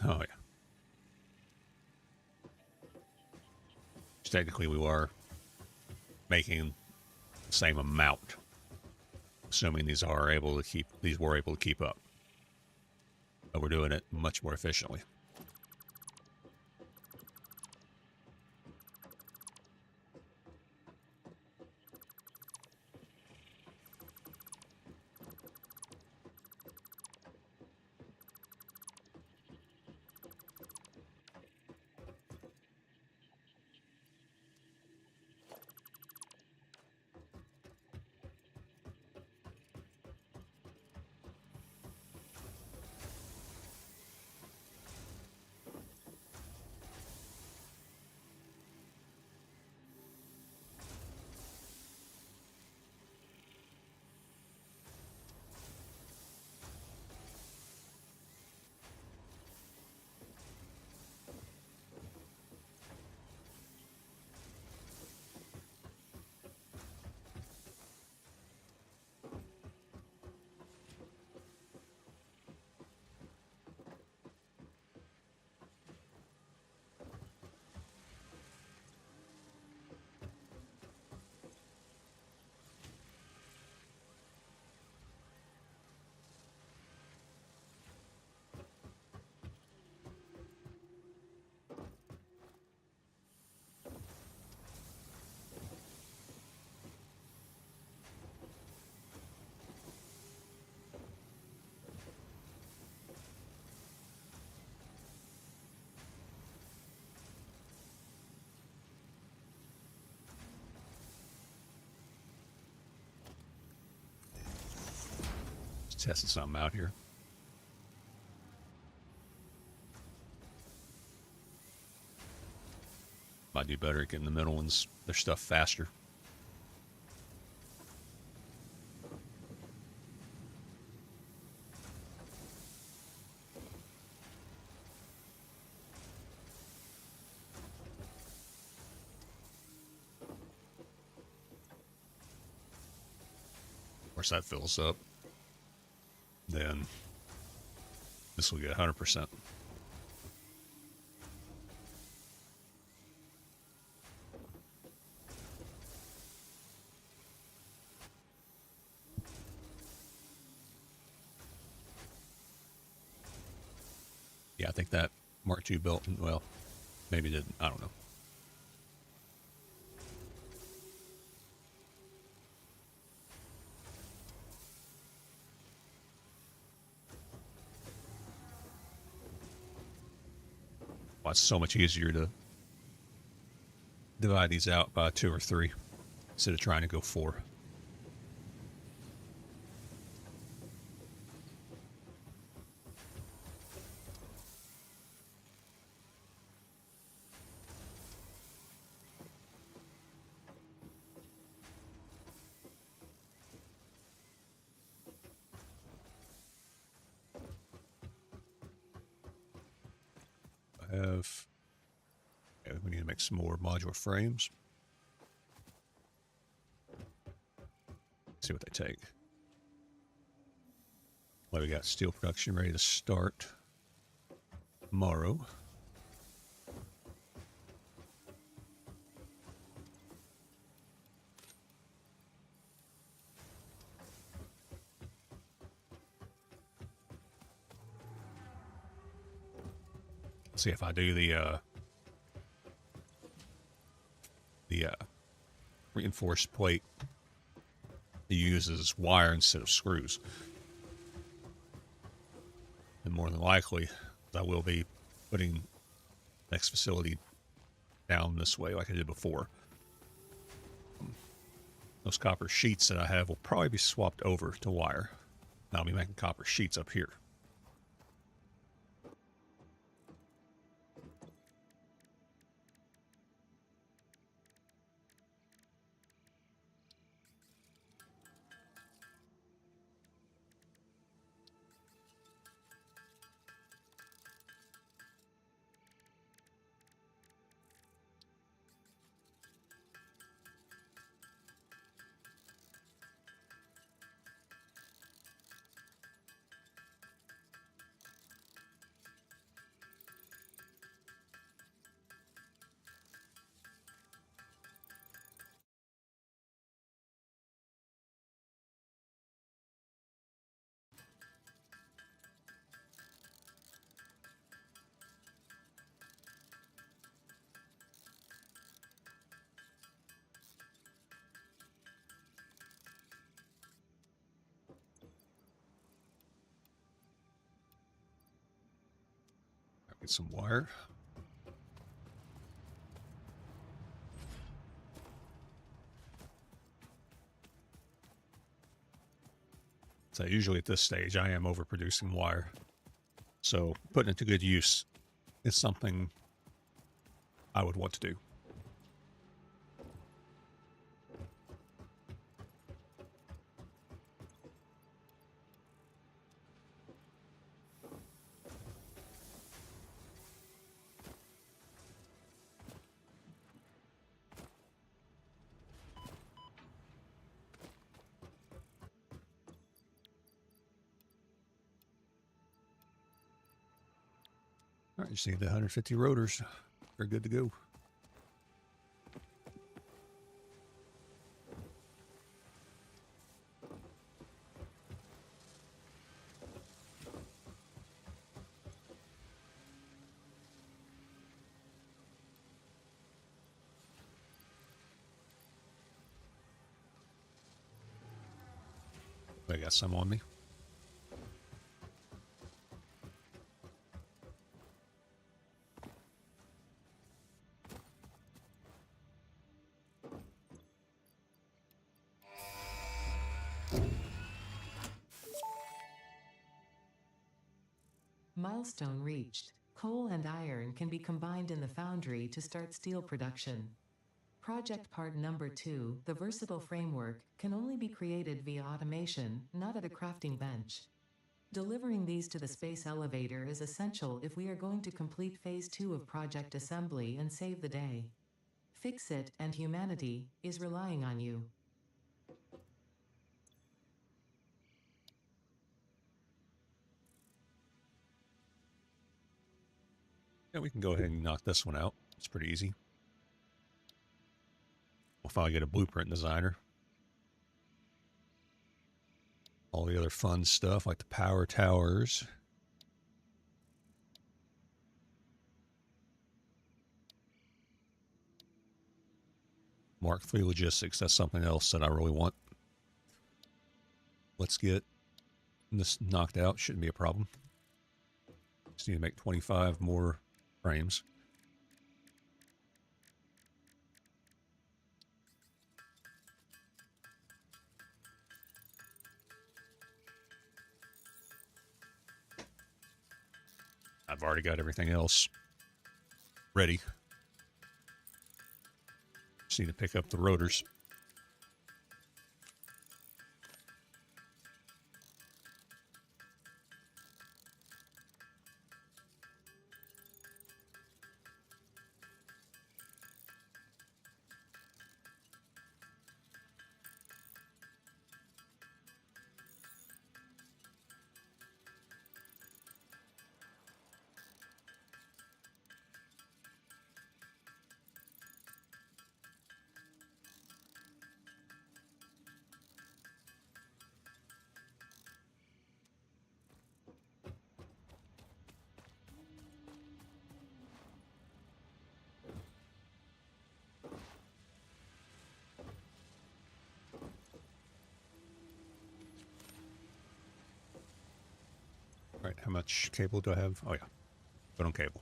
S1: Oh yeah. Technically, we are making the same amount, assuming these were able to keep up. But we're doing it much more efficiently. Just testing something out here. Might do better at getting the middle ones, their stuff faster. Of course, that fills up. Then this will get 100%. Yeah, I think that Mark II built, well, maybe didn't. I don't know. it's so much easier to divide these out by 2 or 3 instead of trying to go 4. We need to make some more modular frames. See what they take. Well, we got steel production ready to start tomorrow. See if I do the reinforced plate, it uses wire instead of screws. And more than likely, I will be putting next facility down this way like I did before. Those copper sheets that I have will probably be swapped over to wire. And I'll be making copper sheets up here. Get some wire. So usually at this stage, I am overproducing wire. So putting it to good use is something I would want to do. All right, just need the 150 rotors. We're good to go. I got some on me.
S10: Milestone reached. Coal and iron can be combined in the foundry to start steel production. Project part number 2, the versatile framework, can only be created via automation, not at a crafting bench. Delivering these to the space elevator is essential if we are going to complete phase 2 of project assembly and save the day. Fix It and humanity is relying on you.
S1: Yeah, we can go ahead and knock this one out. It's pretty easy. We'll finally get a blueprint designer. All the other fun stuff like the power towers. Mark III logistics, that's something else that I really want. Let's get this knocked out. Shouldn't be a problem. Just need to make 25 more frames. I've already got everything else ready. Just need to pick up the rotors. All right, how much cable do I have? Oh, yeah. Put on cable.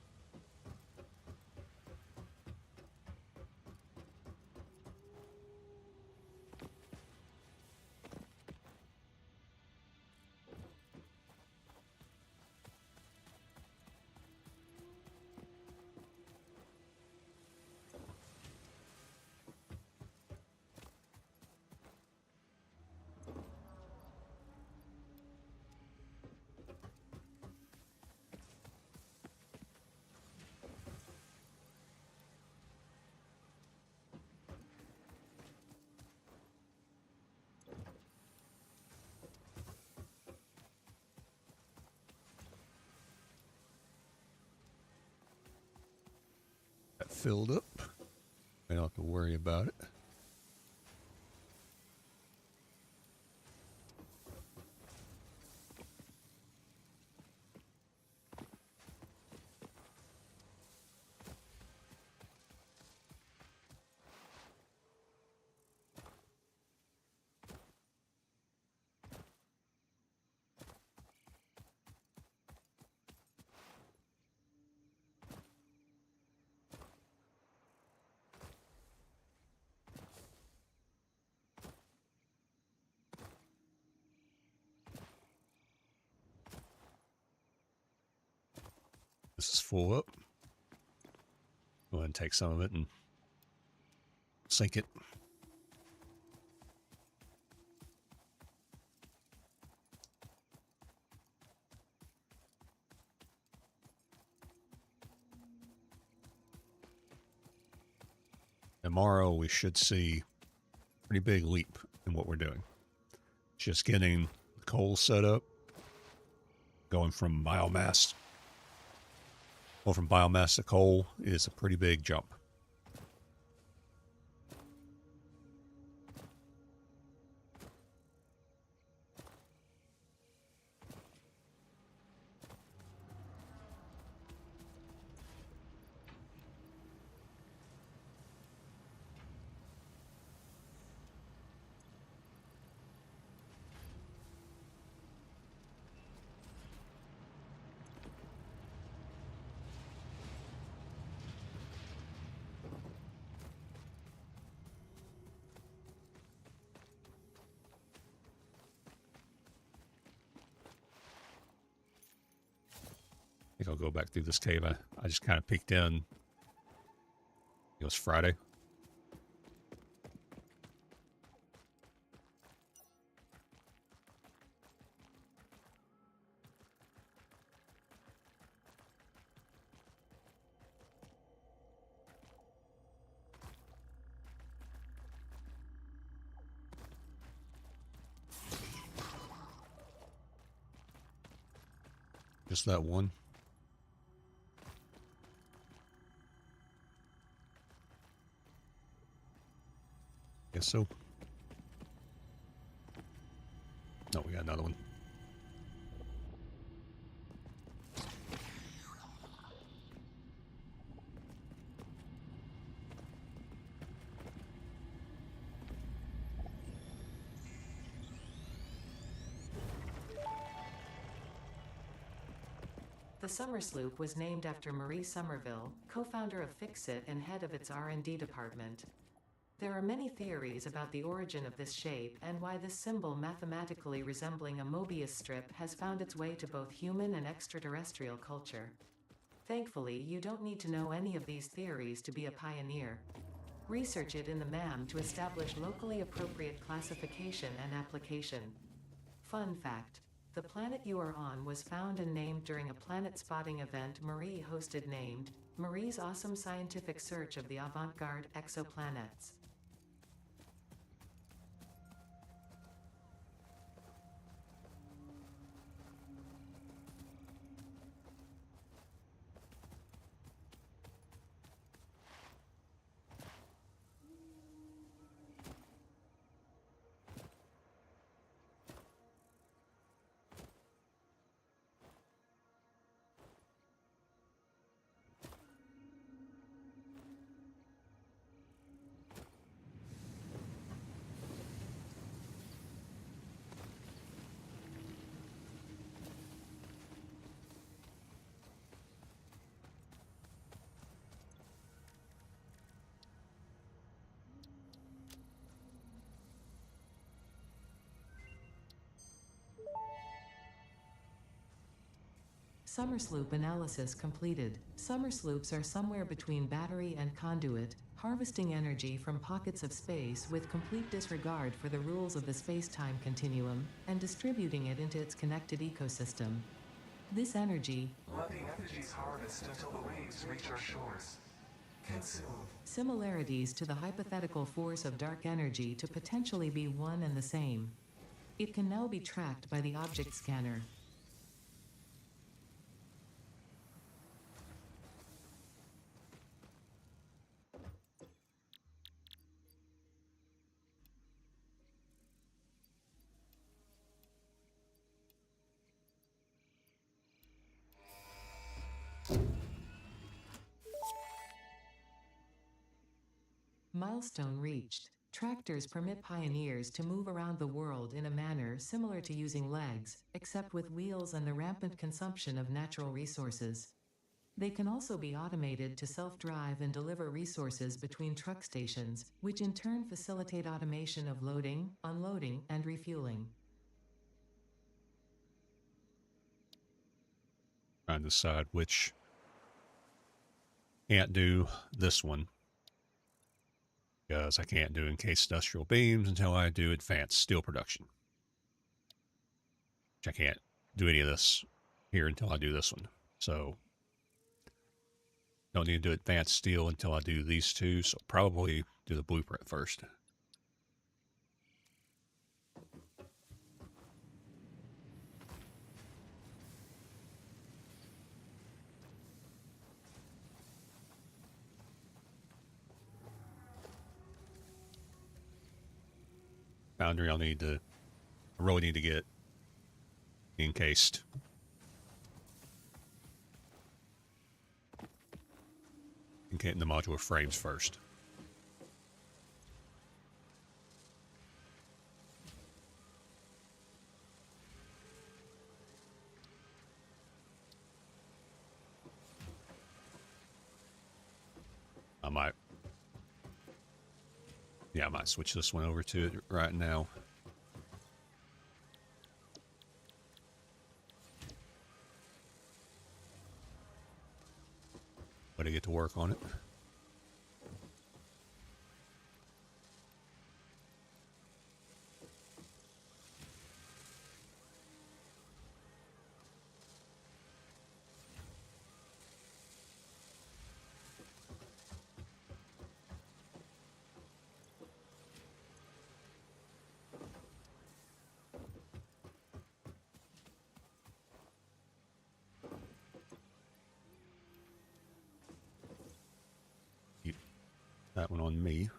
S1: That filled up. I don't have to worry about it. This is full up. Go ahead and take some of it and sink it. Tomorrow we should see a pretty big leap in what we're doing. Just getting the coal set up, going from biomass to coal is a pretty big jump. I think I'll go back through this cave. I just kind of peeked in. It was Friday. Just that one. Guess so. No, we got another one.
S10: The Summer Sloop was named after Marie Somerville, co-founder of Fixit and head of its R&D department. There are many theories about the origin of this shape and why this symbol mathematically resembling a Mobius strip has found its way to both human and extraterrestrial culture. Thankfully, you don't need to know any of these theories to be a pioneer. Research it in the MAM to establish locally appropriate classification and application. Fun fact: the planet you are on was found and named during a planet spotting event Marie hosted named Marie's Awesome Scientific Search of the Avant-Garde Exoplanets. Summersloop analysis completed. Summersloops are somewhere between battery and conduit, harvesting energy from pockets of space with complete disregard for the rules of the space-time continuum, and distributing it into its connected ecosystem. This energy,
S9: Let the effigies harvest until the waves reach our shores. Consume.
S10: Similarities to the hypothetical force of dark energy to potentially be one and the same. It can now be tracked by the object scanner. Milestone reached. Tractors permit pioneers to move around the world in a manner similar to using legs, except with wheels and the rampant consumption of natural resources. They can also be automated to self-drive and deliver resources between truck stations, which in turn facilitate automation of loading, unloading, and refueling.
S1: Trying to decide which. Can't do this one because I can't do encased industrial beams until I do advanced steel production. Which I can't do any of this here until I do this one. So don't need to do advanced steel until I do these two. So probably do the blueprint first. Foundry, I really need to get encased. And getting the modular frames first. I might switch this one over to it right now. But I get to work on it. That one on me.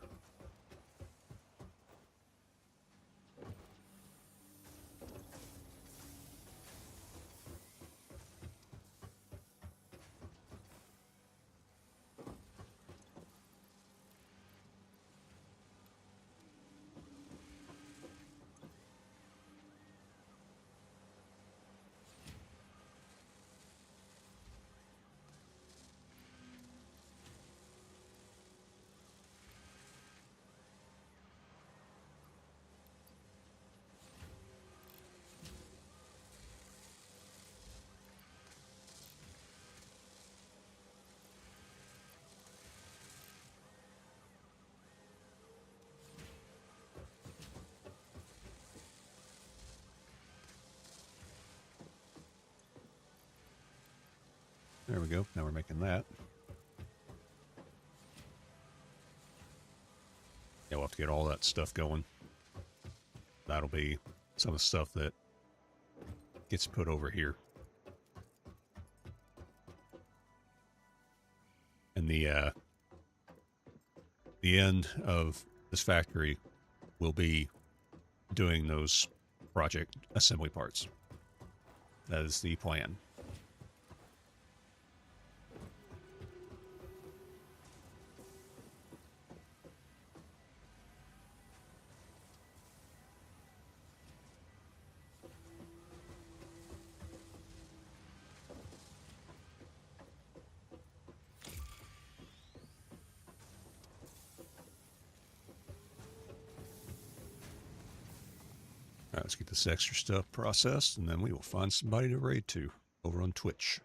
S1: There we go. Now we're making that. Yeah, we'll have to get all that stuff going. That'll be some of the stuff that gets put over here. And the end of this factory will be doing those project assembly parts. That is the plan. All right, let's get this extra stuff processed, and then we will find somebody to raid to over on Twitch.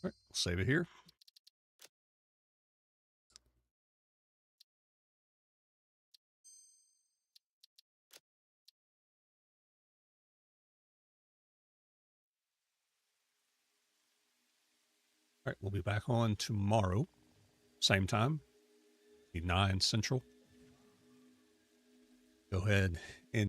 S1: All right, we'll save it here. All right, we'll be back on tomorrow, same time, 9 Central. Go ahead and